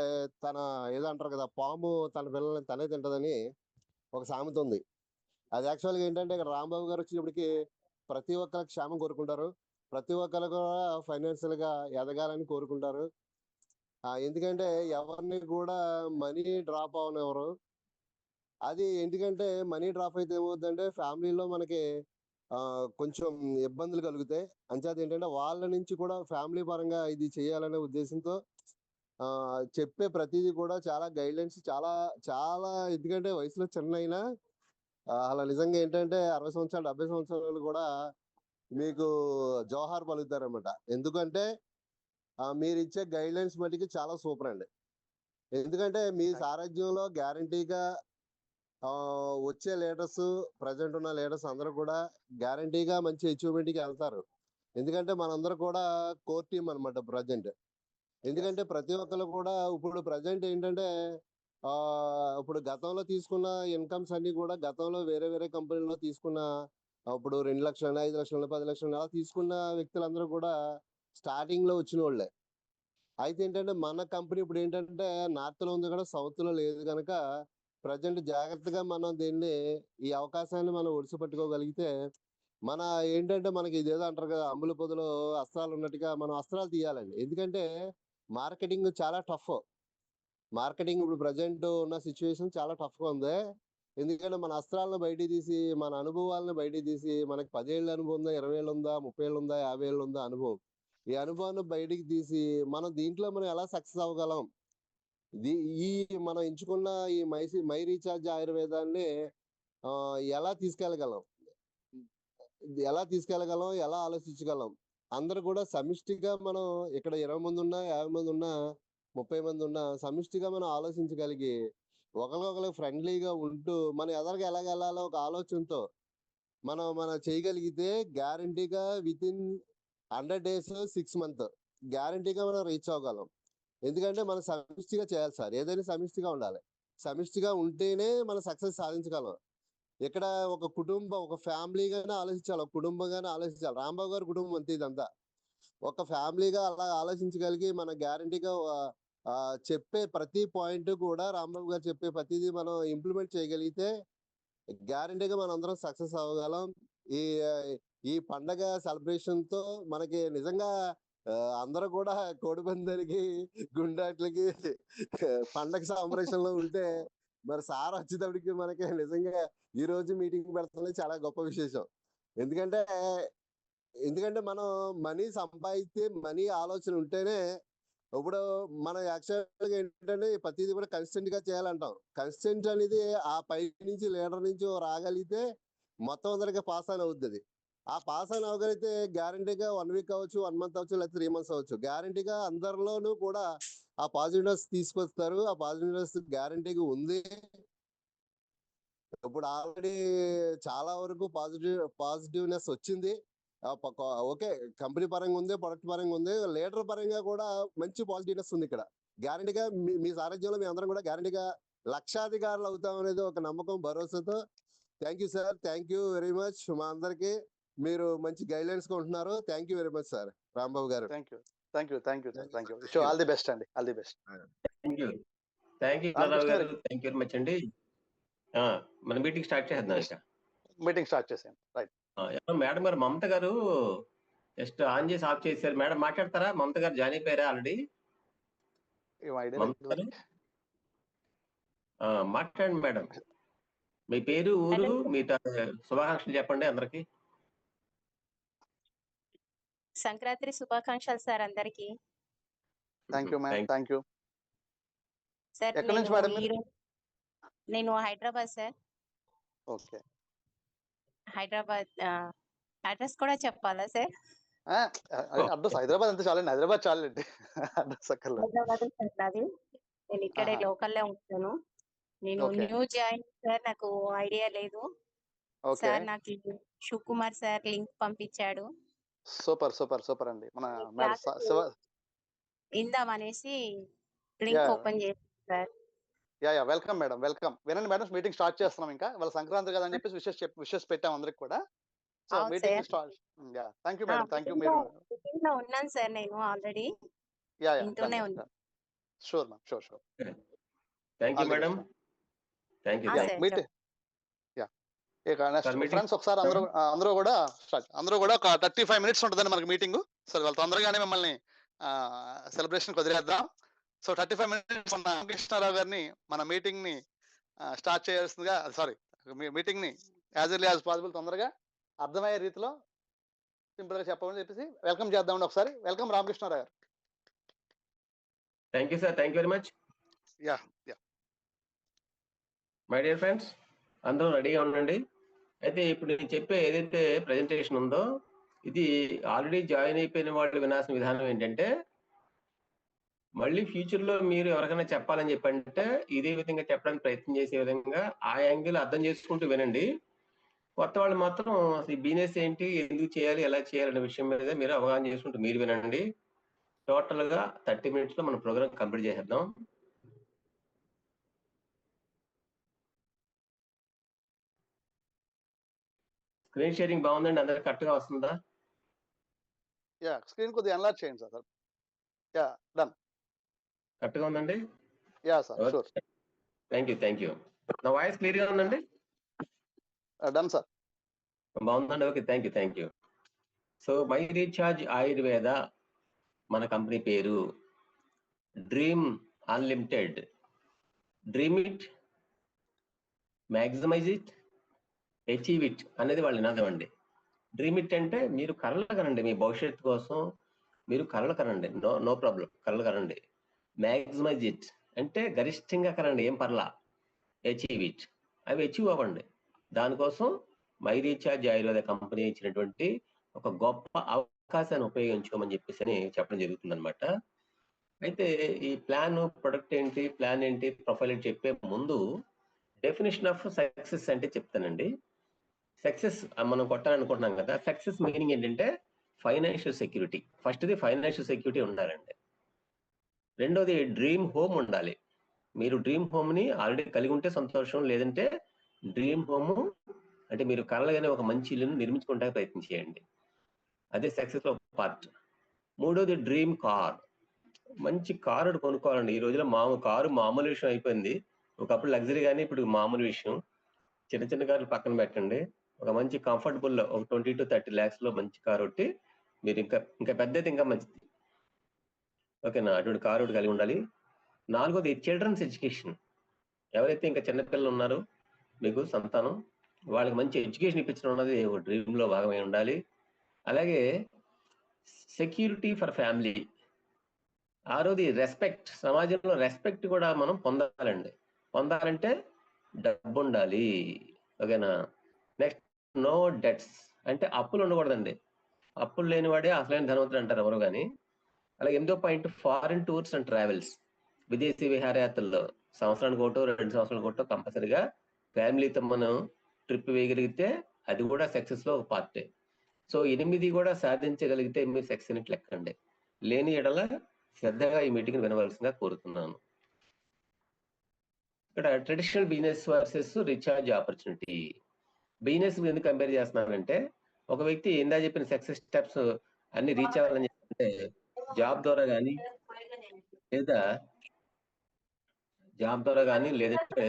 ఏదంటారు కదా, పాము తన పిల్లల్ని తనే తింటదని ఒక సామెత ఉంది. అది యాక్చువల్గా ఏంటంటే ఇక్కడ రాంబాబు గారు వచ్చినప్పటికి ప్రతి ఒక్కరికి క్షేమం కోరుకుంటారు, ప్రతి ఒక్కరు కూడా ఫైనాన్షియల్ గా ఎదగాలని కోరుకుంటారు. ఎందుకంటే ఎవరిని కూడా మనీ డ్రాప్ అవనెవరు. అది ఎందుకంటే మనీ డ్రాప్ అయితే ఏమవుతుందంటే ఫ్యామిలీలో మనకి కొంచెం ఇబ్బందులు కలుగుతాయి. అంచేత ఏంటంటే వాళ్ళ నుంచి కూడా ఫ్యామిలీ పరంగా ఇది చేయాలనే ఉద్దేశంతో చెప్పే ప్రతిదీ కూడా చాలా గైడ్లైన్స్ చాలా చాలా. ఎందుకంటే వయసులో చిన్నైనా అలా నిజంగా ఏంటంటే 60 సంవత్సరాలు 70 సంవత్సరాలు కూడా మీకు జోహార్ పలుకుతారన్నమాట. ఎందుకంటే మీరు ఇచ్చే గైడ్లైన్స్ మటుకి చాలా సూపర్ అండి. ఎందుకంటే మీ సారథ్యంలో గ్యారంటీగా వచ్చే లీడర్స్, ప్రజెంట్ ఉన్న లీడర్స్ అందరూ కూడా గ్యారంటీగా మంచి అచీవ్మెంట్కి వెళ్తారు. ఎందుకంటే మనందరూ కూడా కోర్ టీమ్ అనమాట ప్రజెంట్. ఎందుకంటే ప్రతి ఒక్కరు కూడా ఇప్పుడు ప్రజెంట్ ఏంటంటే ఇప్పుడు గతంలో తీసుకున్న ఇన్కమ్స్ అన్ని కూడా గతంలో వేరే వేరే కంపెనీలో తీసుకున్న ఇప్పుడు 2 లక్షలు, 5 లక్షలు, 10 లక్షలు అలా తీసుకున్న వ్యక్తులందరూ కూడా స్టార్టింగ్ లో వచ్చిన వాళ్ళే. అయితే ఏంటంటే మన కంపెనీ ఇప్పుడు ఏంటంటే నార్త్ లో ఉంది కూడా సౌత్ లో లేదు కనుక ప్రజెంట్ జాగ్రత్తగా మనం దీన్ని ఈ అవకాశాన్ని మనం ఒడిసి పట్టుకోగలిగితే మన ఏంటంటే మనకి ఇదేదో అంటారు కదా, అమ్ముల పొదలో అస్త్రాలు ఉన్నట్టుగా మనం అస్త్రాలు తీయాలండి. ఎందుకంటే మార్కెటింగ్ చాలా టఫ్. మార్కెటింగ్ ఇప్పుడు ప్రజెంట్ ఉన్న సిచ్యువేషన్ చాలా టఫ్ గా ఉంది. ఎందుకంటే మన అస్త్రాలను బయటికి తీసి, మన అనుభవాలను బయటికి తీసి, మనకి 10 ఏళ్ళ అనుభవం ఉందా, 20 ఏళ్ళు ఉందా, 30 ఏళ్ళు ఉందా, 50 ఏళ్ళు ఉందా అనుభవం, ఈ అనుభవాన్ని బయటికి తీసి మనం దీంట్లో మనం ఎలా సక్సెస్ అవ్వగలం, ఈ మనం ఎంచుకున్న ఈ మై రీఛార్జ్ ఆయుర్వేదాన్ని ఎలా తీసుకెళ్ళగలం, ఎలా ఆలోచించగలం, అందరు కూడా సమిష్టిగా మనం ఇక్కడ 20 మంది ఉన్నా, 50 మంది ఉన్నా, 30 మంది ఉన్నా సమిష్టిగా మనం ఆలోచించగలిగి ఒకరికొకరు ఫ్రెండ్లీగా ఉంటూ మనం ఎలా వెళ్ళాలో ఒక ఆలోచనతో మనం చేయగలిగితే గ్యారంటీగా విత్ ఇన్ 100 days 6 months గ్యారంటీగా మనం రీచ్ అవ్వగలం. ఎందుకంటే మనం సమిష్టిగా చేయాలి సార్, ఏదైనా సమిష్టిగా ఉండాలి. సమిష్టిగా ఉంటేనే మనం సక్సెస్ సాధించగలం. ఇక్కడ ఒక కుటుంబం, ఒక ఫ్యామిలీగానే ఆలోచించాలి, ఒక కుటుంబంగానే ఆలోచించాలి. రాంబాబు గారి కుటుంబం అంతే. ఇదంతా ఒక ఫ్యామిలీగా అలా ఆలోచించగలిగి మన గ్యారంటీగా చెప్పే ప్రతి పాయింట్ కూడా రాంబాబు గారు చెప్పే ప్రతిదీ మనం ఇంప్లిమెంట్ చేయగలిగితే గ్యారంటీగా మనం అందరం సక్సెస్ అవ్వగలం. ఈ పండగ సెలబ్రేషన్ తో మనకి నిజంగా అందరూ కూడా కోడిపందానికి, గుండాట్లకి, పండగ సెలబ్రేషన్ లో ఉంటే మరి సార్ వచ్చేటప్పటికి మనకి నిజంగా ఈ రోజు మీటింగ్ పెడుతుంది చాలా గొప్ప విశేషం. ఎందుకంటే మనం మనీ సంపాదిస్తే, మనీ ఆలోచన ఉంటేనే ఇప్పుడు మనం యాక్చువల్గా ఏంటంటే ప్రతిదీ కూడా కన్సిస్టెంట్ గా చేయాలంటాం. కన్సిస్టెంట్ అనేది ఆ పై నుంచి లీడర్ నుంచి రాగలిగితే మొత్తం అందరికీ పాస్ అని అవుతుంది. ఆ పాస్ అని అవ్వగలిగితే గ్యారంటీగా 1 week అవ్వచ్చు, 1 month అవ్వచ్చు, లేకపోతే 3 months అవ్వచ్చు, గ్యారంటీగా అందరిలోనూ కూడా ఆ పాజిటివ్నెస్ తీసుకొస్తారు. ఆ పాజిటివ్నెస్ గ్యారంటీగా ఉంది. ఇప్పుడు ఆల్రెడీ చాలా వరకు పాజిటివ్నెస్ వచ్చింది. ఓకే, కంపెనీ పరంగా ఉంది, ప్రొడక్ట్ పరంగా ఉంది, లీడర్ పరంగా కూడా మంచి పాజిటివ్నెస్ ఉంది. ఇక్కడ గ్యారంటీగా మీ సారథ్యంలో మీ అందరం కూడా గ్యారంటీగా లక్షాధికారులు అవుతాం అనేది ఒక నమ్మకం, భరోసాతో. Thank you sir, thank you very much. మా అందరికి మీరు మంచి గైడ్లైన్స్ ఉంటున్నారు. Thank you very much sir Rambabu గారు. Thank you. All the best అండి. All the best. Thank you very much అండి. మన మీటింగ్ స్టార్ట్ చేద్దాం. మీటింగ్ స్టార్ట్ చేసాం. రైట్. మేడం గారు, మమత గారు జస్ట్ ఆన్ చేసి ఆఫ్ చేశారు. మేడం మాట్లాడతారా? మమత గారు జాయిన్ అయిపోయారా ఆల్రెడీ? మాట్లాడండి మేడం. మీ పేరు, ఊరు, మీ శుభాకాంక్షలు చెప్పండి అందరికి. సంక్రాంతి శుభాకాంక్షలు సార్ అందరికి. Thank you ma'am. Thank you sir. ఎక్కడి నుంచి మేడం? నేను Hyderabad sir. Okay. Hyderabad address కూడా చెప్పాలా సార్? అడ్రస్ హైదరాబాద్ అంతే చాలండి. హైదరాబాద్ చాలండి. అడ్రస్ అక్కర్లేదు. హైదరాబాద్ సార్ నాది. నేను ఇక్కడే లోకల్లో ఉంటాను. నేను న్యూ జాయిన్ సార్, నాకు ఐడియా లేదు సార్. నాకు శివకుమార్ సార్ లింక్ పంపించాడు. సూపర్ అండి. మన ఇందామనేసి లింక్ ఓపెన్ చేశాను సార్. Welcome madam, welcome. వినండి మేడం, మీటింగ్ స్టార్ట్ చేస్తున్నాం. ఇంకా వాళ్ళ సంక్రాంతి కదా అని చెప్పేసి విషెస్ పెట్టాం అందరికి కూడా. So meeting start. Thank you madam. Thank you. మీరు ఉన్నాను సార్ నేను ఆల్రెడీ. ఇంట్లోనే ఉన్నాను. Sure ma'am, sure. Thank you madam. Thank you. Meeting friends ఒకసారి అందరూ కూడా ఒక 35 minutes ఉంటుందండి మనకి మీటింగ్. సో వాళ్ళు తొందరగానే మిమ్మల్ని సెలబ్రేషన్ వదిలేద్దాం. సో 35 minutes మన రామకృష్ణారావు గారిని మన మీటింగ్ ని స్టార్ట్ చేయాల్సిందిగా, మీటింగ్ ని యాజ్ ఎర్లీ యాజ్ పాసిబుల్ తొందరగా అర్థమయ్యే రీతిలో సింపుల్ గా చెప్పమని చెప్పేసి వెల్కమ్ చేద్దామండి. ఒకసారి వెల్కమ్ రామకృష్ణారావు గారు. Thank you sir. Thank you very much. My dear friends, అందరూ రెడీగా ఉండండి. అయితే ఇప్పుడు నేను చెప్పే ఏదైతే ప్రెజెంటేషన్ ఉందో ఇది ఆల్రెడీ జాయిన్ అయిపోయిన వాళ్ళు వినాల్సిన విధానం ఏంటంటే, మళ్ళీ ఫ్యూచర్ లో మీరు ఎవరికైనా చెప్పాలని చెప్పంటే ఇదే విధంగా చెప్పడానికి ప్రయత్నం చేసే విధంగా ఆ యాంగిల్ అర్థం చేసుకుంటూ వినండి. కొత్త వాళ్ళు మాత్రం అసలు ఈ బిజినెస్ ఏంటి, ఎందుకు చేయాలి, ఎలా చేయాలి అనే విషయం మీద మీరు అవగాహన చేసుకుంటూ మీరు వినండి. టోటల్ గా 30 minutes లో మన ప్రోగ్రామ్ కంప్లీట్ చేసేద్దాం. స్క్రీన్ షేరింగ్ బాగుందండి, అందరికి కరెక్ట్ గా వస్తుందా? యా, స్క్రీన్ కొద్దిగా ఎన్లార్జ్ చేయండి సార్. Yeah, done. కరెక్ట్ గా ఉందండి? Yeah sir, sure. Thank you. నా వాయిస్ క్లియర్ గా ఉందండి? Done sir. బాగుందండి. Okay, thank you. So my recharge Ayurveda మన కంపెనీ పేరు. Dream unlimited. Dream it, maximize it, achieve it అనేది వాళ్ళ నినాదం అండి. డ్రీమ్ ఇట్ అంటే మీరు కలలు కనండి, మీ భవిష్యత్తు కోసం మీరు కలలు కనండి, నో ప్రాబ్లం, కలలు కనండి. మ్యాక్సిమైజ్ ఇట్ అంటే గరిష్టంగా కనండి, ఏం పర్లా. అచీవ్ ఇట్, అవి అచీవ్ అవ్వండి. దానికోసం మై రీఛార్జ్ ఆయుర్వేద కంపెనీ ఇచ్చినటువంటి ఒక గొప్ప అవకాశాన్ని ఉపయోగించుకోమని చెప్పేసి అని చెప్పడం జరుగుతుంది అనమాట. అయితే ఈ ప్లాన్, ప్రొడక్ట్ ఏంటి, ప్లాన్ ఏంటి, ప్రొఫైల్ ఏంటి చెప్పే ముందు డెఫినేషన్ ఆఫ్ సక్సెస్ అంటే చెప్తానండి. సక్సెస్ మనం కొట్టాలనుకుంటున్నాం కదా, సక్సెస్ మీనింగ్ ఏంటంటే ఫైనాన్షియల్ సెక్యూరిటీ. ఫస్ట్ది ఫైనాన్షియల్ సెక్యూరిటీ ఉండాలండి. రెండోది డ్రీమ్ హోమ్ ఉండాలి. మీరు డ్రీమ్ హోమ్ ని ఆల్రెడీ కలిగి ఉంటే సంతోషం, లేదంటే డ్రీమ్ హోమ్ అంటే మీరు కలగానే ఒక మంచి ఇల్లును నిర్మించుకోవడానికి ప్రయత్నం చేయండి, అదే సక్సెస్ లో పార్ట్. మూడోది డ్రీమ్ కార్. మంచి కారు కొనుక్కోవాలండి. ఈ రోజులో కారు మామూలు విషయం అయిపోయింది. ఒకప్పుడు లగ్జరీ కానీ ఇప్పుడు మామూలు విషయం. చిన్న కార్లు పక్కన పెట్టండి, ఒక మంచి కంఫర్టబుల్ ఒక 20 to 30 lakhs లో మంచి కారు ఒకటి మీరు ఇంకా పెద్ద అయితే ఇంకా మంచిది. ఓకేనా, అటువంటి కారు ఒకటి కలిగి ఉండాలి. నాలుగోది చిల్డ్రన్స్ ఎడ్యుకేషన్. ఎవరైతే ఇంకా చిన్నపిల్లలు ఉన్నారో మీకు సంతానం, వాళ్ళకి మంచి ఎడ్యుకేషన్ ఇప్పించడం అన్నది ఒక డ్రీమ్ లో భాగమై ఉండాలి. అలాగే సెక్యూరిటీ ఫర్ ఫ్యామిలీ. ఆరోది రెస్పెక్ట్. సమాజంలో రెస్పెక్ట్ కూడా మనం పొందాలండి. పొందాలంటే డబ్బు ఉండాలి. ఓకేనా. నెక్స్ట్ నో డెట్స్ అంటే అప్పులు ఉండకూడదండి. అప్పులు లేనివాడే అసలైన ధనవంతుడు అంటారు ఎవరు కానీ. అలాగే 8వ point foreign tours and travels. విదేశీ విహారయాత్రల్లో సంవత్సరానికి 2 సంవత్సరాలకు కంపల్సరిగా ఫ్యామిలీతో మనం ట్రిప్ వేయగలిగితే అది కూడా సక్సెస్ లో ఒక పార్టే. సో 8 కూడా సాధించగలిగితే మీరు సక్సెస్ లెక్కండి. లేని ఎడల శ్రద్ధగా ఈ మీటింగ్ వినవలసిందిగా కోరుతున్నాను. ఇక్కడ traditional business versus recharge opportunity. Business ఎందుకు కంపేర్ చేస్తున్నానంటే, ఒక వ్యక్తి ఇందా చెప్పిన సక్సెస్ స్టెప్స్ అన్ని రీచ్ అవ్వాలని చెప్పంటే జాబ్ ద్వారా కానీ లేదంటే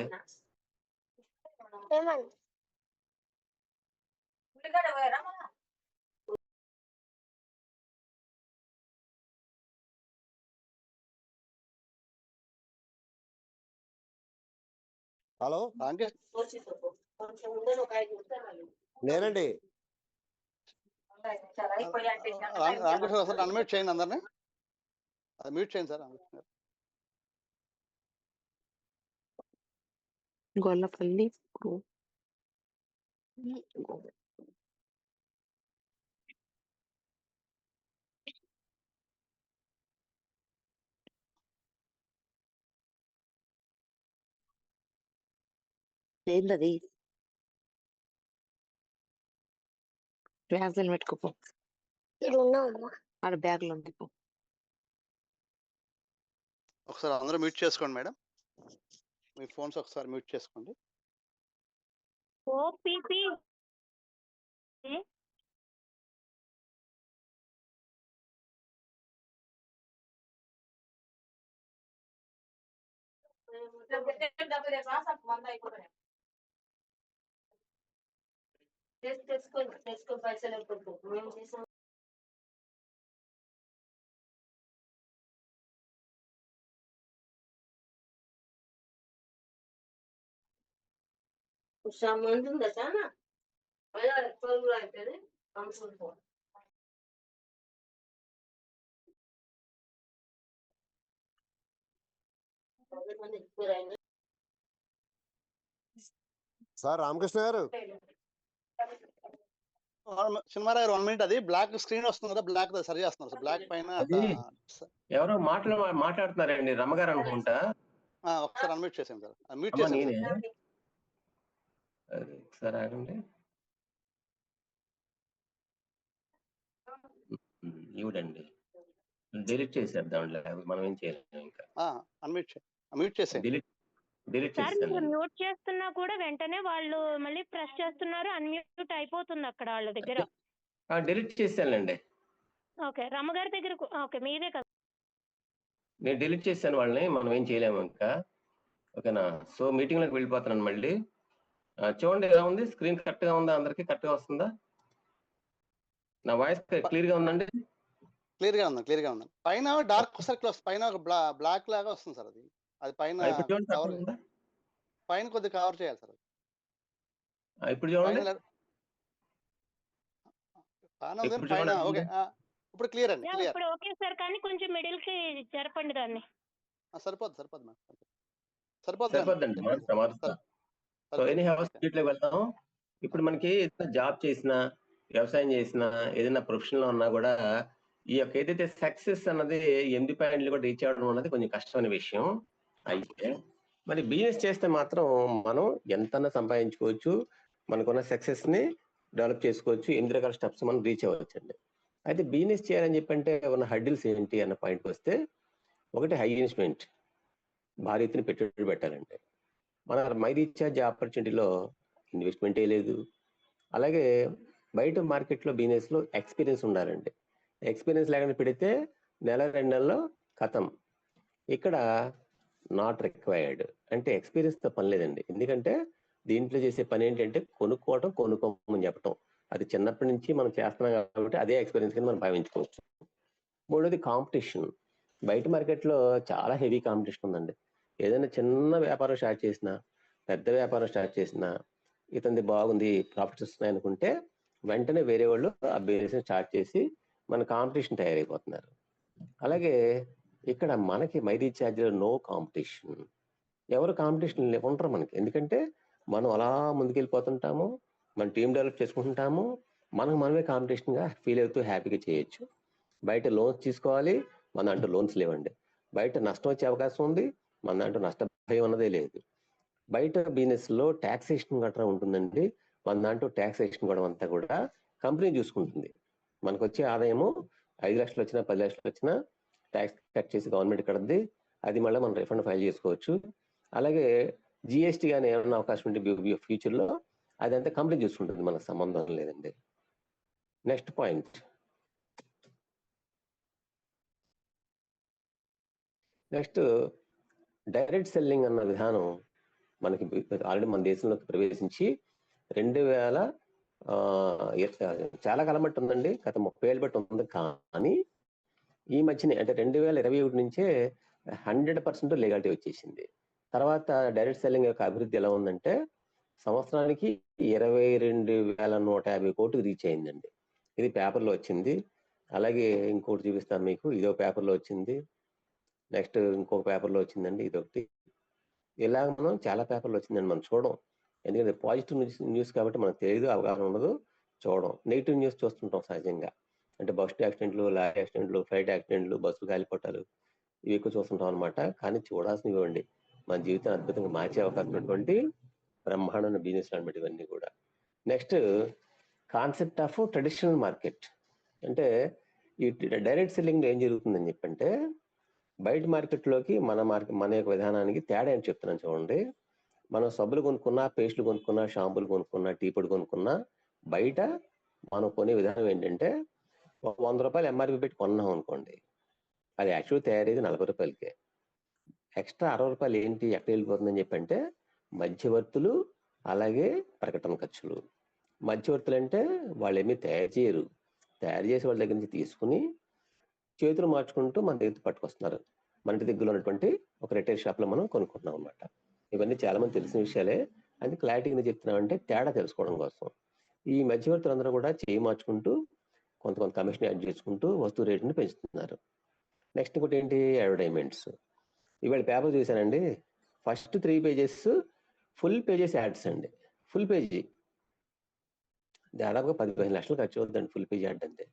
హలో, నేనండి. రామకృష్ణ సార్ అన్మ్యూట్ చేయండి, అందరినీ మ్యూట్ చేయండి సార్. గొల్లపల్లి ఏంటది? బ్యాగ్లో పెట్టుకోపో, ఆడ బ్యాగ్లో ఉంది. ఒకసారి అందరూ మ్యూట్ చేసుకోండి మేడం, మీ ఫోన్స్ ఒకసారి మ్యూట్ చేసుకోండి. చేసుకో పైసలు మేము చేసాం. మంది ఉందా చాలా కూడా అవుతుంది. సార్ రామకృష్ణ గారు, సినిమా గారు 1 మినిట్, అది బ్లాక్ స్క్రీన్ వస్తుంది కదా, బ్లాక్ సరి చేస్తున్నారు సార్. బ్లాక్ పైన అది ఎవరో మాట్లాడుతున్నారండి, రమ్మగారు అనుకుంటా. ఒకసారి అన్మ్యూట్ చేసాను సార్. మ్యూట్ అమ్మా చేసాను నేనే. సార్. అది ఒకసారి ఆగండి. ఇవిడండి డిలీట్ చేసేద్దాంలే, మనం ఏం చేయలేము ఇంకా. మ్యూట్ చేసేయండి. డిలీట్ సార్ మీరు చేసేసాను. మ్యూట్ చేస్తున్నా కూడా వెంటనే వాళ్ళు మళ్ళీ ప్రెస్ చేస్తున్నారు, అన్మ్యూట్ అయిపోతుంది అక్కడ వాళ్ళ దగ్గర. డిలీట్ చేశానులేండి. ఓకే, రమ్మగారి దగ్గర ఓకే మీదే కదా. నేను డిలీట్ చేశాను వాళ్ళని, మనం ఏం చేయలేము ఇంకా. ఓకేనా? సో మీటింగ్ లోకి వెళ్ళిపోతున్నాను మళ్ళీ. చూడండి ఎలా ఉంది, స్క్రీన్ కరెక్ట్ గా ఉందా, అందరికి కరెక్ట్ గా వస్తుందా, నా వాయిస్ క్లియర్ గా ఉందండి? క్లియర్ గా ఉంది. పైన డార్క్ సర్కిల్ వస్తుంది, పైన ఒక బ్లాక్ లాగా వస్తుంది సార్. అది పైన పైన కొద్దిగా కవర్ చేయాలి సార్. ఇప్పుడు చూడండి. పైన ఓకే, ఇప్పుడు క్లియర్ అండి. ఇప్పుడు ఓకే సార్, కానీ కొంచెం మిడిల్ కి జరపండి దాన్ని. సరిపోద్దండి. సో ఎనీ హౌస్ వెళ్తాం. ఇప్పుడు మనకి జాబ్ చేసినా, వ్యవసాయం చేసినా, ఏదైనా ప్రొఫెషన్ లో ఉన్నా కూడా ఈ యొక్క ఏదైతే సక్సెస్ అన్నది 8 పాయింట్లు కూడా రీచ్ అవ్వడం అన్నది కొంచెం కష్టమైన విషయం. అయితే మరి బిజినెస్ చేస్తే మాత్రం మనం ఎంతన్నా సంపాదించుకోవచ్చు, మనకున్న సక్సెస్ ని డెవలప్ చేసుకోవచ్చు, 8 రకాల స్టెప్స్ మనం రీచ్ అవ్వచ్చు అండి. అయితే బిజినెస్ చేయాలని చెప్పంటే ఉన్న హడ్డిల్స్ ఏంటి అన్న పాయింట్కి వస్తే, ఒకటి హై ఇన్వెస్ట్మెంట్, భారీ ఎత్తున పెట్టుబడి పెట్టాలండి. మన మై రీఛార్జ్ ఆపర్చునిటీలో ఇన్వెస్ట్మెంటే లేదు. అలాగే బయట మార్కెట్లో బిజినెస్లో ఎక్స్పీరియన్స్ ఉండాలండి. ఎక్స్పీరియన్స్ లేకుండా పెడితే 1-2 నెలల్లో ఖతం. ఇక్కడ నాట్ రిక్వైర్డ్, అంటే ఎక్స్పీరియన్స్తో పని లేదండి. ఎందుకంటే దీంట్లో చేసే పని ఏంటంటే కొనుక్కోమని చెప్పటం. అది చిన్నప్పటి నుంచి మనం చేస్తున్నాం కాబట్టి అదే ఎక్స్పీరియన్స్ కింద మనం భావించుకోవచ్చు. మూడోది కాంపిటీషన్. బయట మార్కెట్లో చాలా హెవీ కాంపిటీషన్ ఉందండి. ఏదైనా చిన్న వ్యాపారం స్టార్ట్ చేసినా, పెద్ద వ్యాపారం స్టార్ట్ చేసినా, ఇతనిది బాగుంది, ప్రాఫిట్స్ వస్తున్నాయి అనుకుంటే వెంటనే వేరే వాళ్ళు ఆ బిజినెస్ స్టార్ట్ చేసి మన కాంపిటీషన్ తయారైపోతున్నారు. అలాగే ఇక్కడ మనకి మై రీఛార్జ్లో నో కాంపిటీషన్. ఎవరు కాంపిటీషన్ ఉండరు మనకి, ఎందుకంటే మనం అలా ముందుకెళ్ళిపోతుంటాము, మన టీం డెవలప్ చేసుకుంటుంటాము, మనమే కాంపిటీషన్గా ఫీల్ అవుతూ హ్యాపీగా చేయొచ్చు. బయట లోన్స్ తీసుకోవాలి, మన దాంట్లో లోన్స్ లేవండి. బయట నష్టం వచ్చే అవకాశం ఉంది, మన దాంట్లో నష్ట భయం అన్నదే లేదు. బయట బిజినెస్లో ట్యాక్సేషన్ గట్రా ఉంటుందండి, మన దాంట్లో ట్యాక్సేషన్ కూడా అంతా కూడా కంపెనీ చూసుకుంటుంది. మనకు వచ్చే ఆదాయము 5 లక్షలు వచ్చినా 10 లక్షలు వచ్చినా ట్యాక్స్ కట్ చేసి గవర్నమెంట్ కడద్ది, అది మళ్ళీ మనం రిఫండ్ ఫైల్ చేసుకోవచ్చు. అలాగే జిఎస్టీ కానీ ఏమన్నా అవకాశం ఉంటే ఫ్యూచర్లో అదంతా కంపెనీ చూసుకుంటుంది, మనకు సంబంధం లేదండి. Next point, next direct selling అన్న విధానం మనకి ఆల్రెడీ మన దేశంలోకి ప్రవేశించి 2000 చాలా కాలం బట్టి ఉందండి, గత 30 ఏళ్ళు బట్టి ఉంది. కానీ ఈ మధ్యనే అంటే 2021 నుంచే 100% లీగాలిటీ వచ్చేసింది. తర్వాత డైరెక్ట్ సెల్లింగ్ యొక్క అభివృద్ధి ఎలా ఉందంటే, సంవత్సరానికి 22,150 కోట్లు రీచ్ అయిందండి. ఇది పేపర్లో వచ్చింది. అలాగే ఇంకోటి చూపిస్తాను మీకు, ఇదో పేపర్లో వచ్చింది. నెక్స్ట్ ఇంకొక పేపర్లో వచ్చిందండి, ఇదొకటి. ఇలా మనం చాలా పేపర్లు వచ్చిందండి, మనం చూడం. ఎందుకంటే పాజిటివ్ న్యూస్ కాబట్టి మనకు తెలియదు, అవగాహన ఉండదు, చూడడం. నెగిటివ్ న్యూస్ చూస్తుంటాం సహజంగా. అంటే బస్ యాక్సిడెంట్లు, లారీ యాక్సిడెంట్లు, ఫ్లైట్ యాక్సిడెంట్లు, బస్సులు కాలిపోవటాలు, ఇవి ఎక్కువ చూస్తుంటాం అనమాట. కానీ చూడాల్సినవి ఇవ్వండి, మన జీవితాన్ని అద్భుతంగా మార్చే అవకాశం ఉన్నటువంటి బ్రహ్మాండమైన బిజినెస్ అనమాట ఇవన్నీ కూడా. Next concept of traditional market. అంటే ఈ డైరెక్ట్ సెల్లింగ్లో ఏం జరుగుతుందని చెప్పంటే, బయట మార్కెట్లోకి మన యొక్క విధానానికి తేడా అని చెప్తున్నాను చూడండి. మనం సబ్బులు కొనుక్కున్నా, పేస్టులు కొనుక్కున్నా, షాంపూలు కొనుక్కున్నా, టీ పొడి కొనుక్కున్నా, బయట మనం కొనే విధానం ఏంటంటే, 100 రూపాయలు ఎంఆర్పి పెట్టి కొన్నాం అనుకోండి, అది యాక్చువల్ తయారయ్యేది 40 రూపాయలకే. ఎక్స్ట్రా 60 రూపాయలు ఏంటి, ఎక్కడ వెళ్ళిపోతుందని చెప్పంటే మధ్యవర్తులు, అలాగే ప్రకటన ఖర్చులు. మధ్యవర్తులు అంటే వాళ్ళు ఏమీ తయారు చేయరు, తయారు చేసే వాళ్ళ దగ్గర నుంచి తీసుకుని చేతులు మార్చుకుంటూ మన దగ్గర పట్టుకొస్తున్నారు. మన ఇంటి దగ్గర ఉన్నటువంటి ఒక రిటైల్ షాప్ లో మనం కొనుక్కుంటున్నాం అనమాట. ఇవన్నీ చాలా మంది తెలిసిన విషయాలే, అది క్లారిటీగా చెప్తున్నామంటే తేడా తెలుసుకోవడం కోసం. ఈ మధ్యవర్తులు అందరూ కూడా చేయి మార్చుకుంటూ కొంత కమిషన్ యాడ్ చేసుకుంటూ వస్తువు రేటుని పెంచుతున్నారు. నెక్స్ట్ ఇంకోటి ఏంటి, అడ్వర్టైజ్మెంట్స్. ఇవాళ పేపర్ చూశానండి, first 3 pages full pages ads అండి, ఫుల్ పేజీ. దాదాపుగా 15 లక్షలు ఖర్చు అవుతుందండి ఫుల్ పేజ్ యాడ్ అంటే.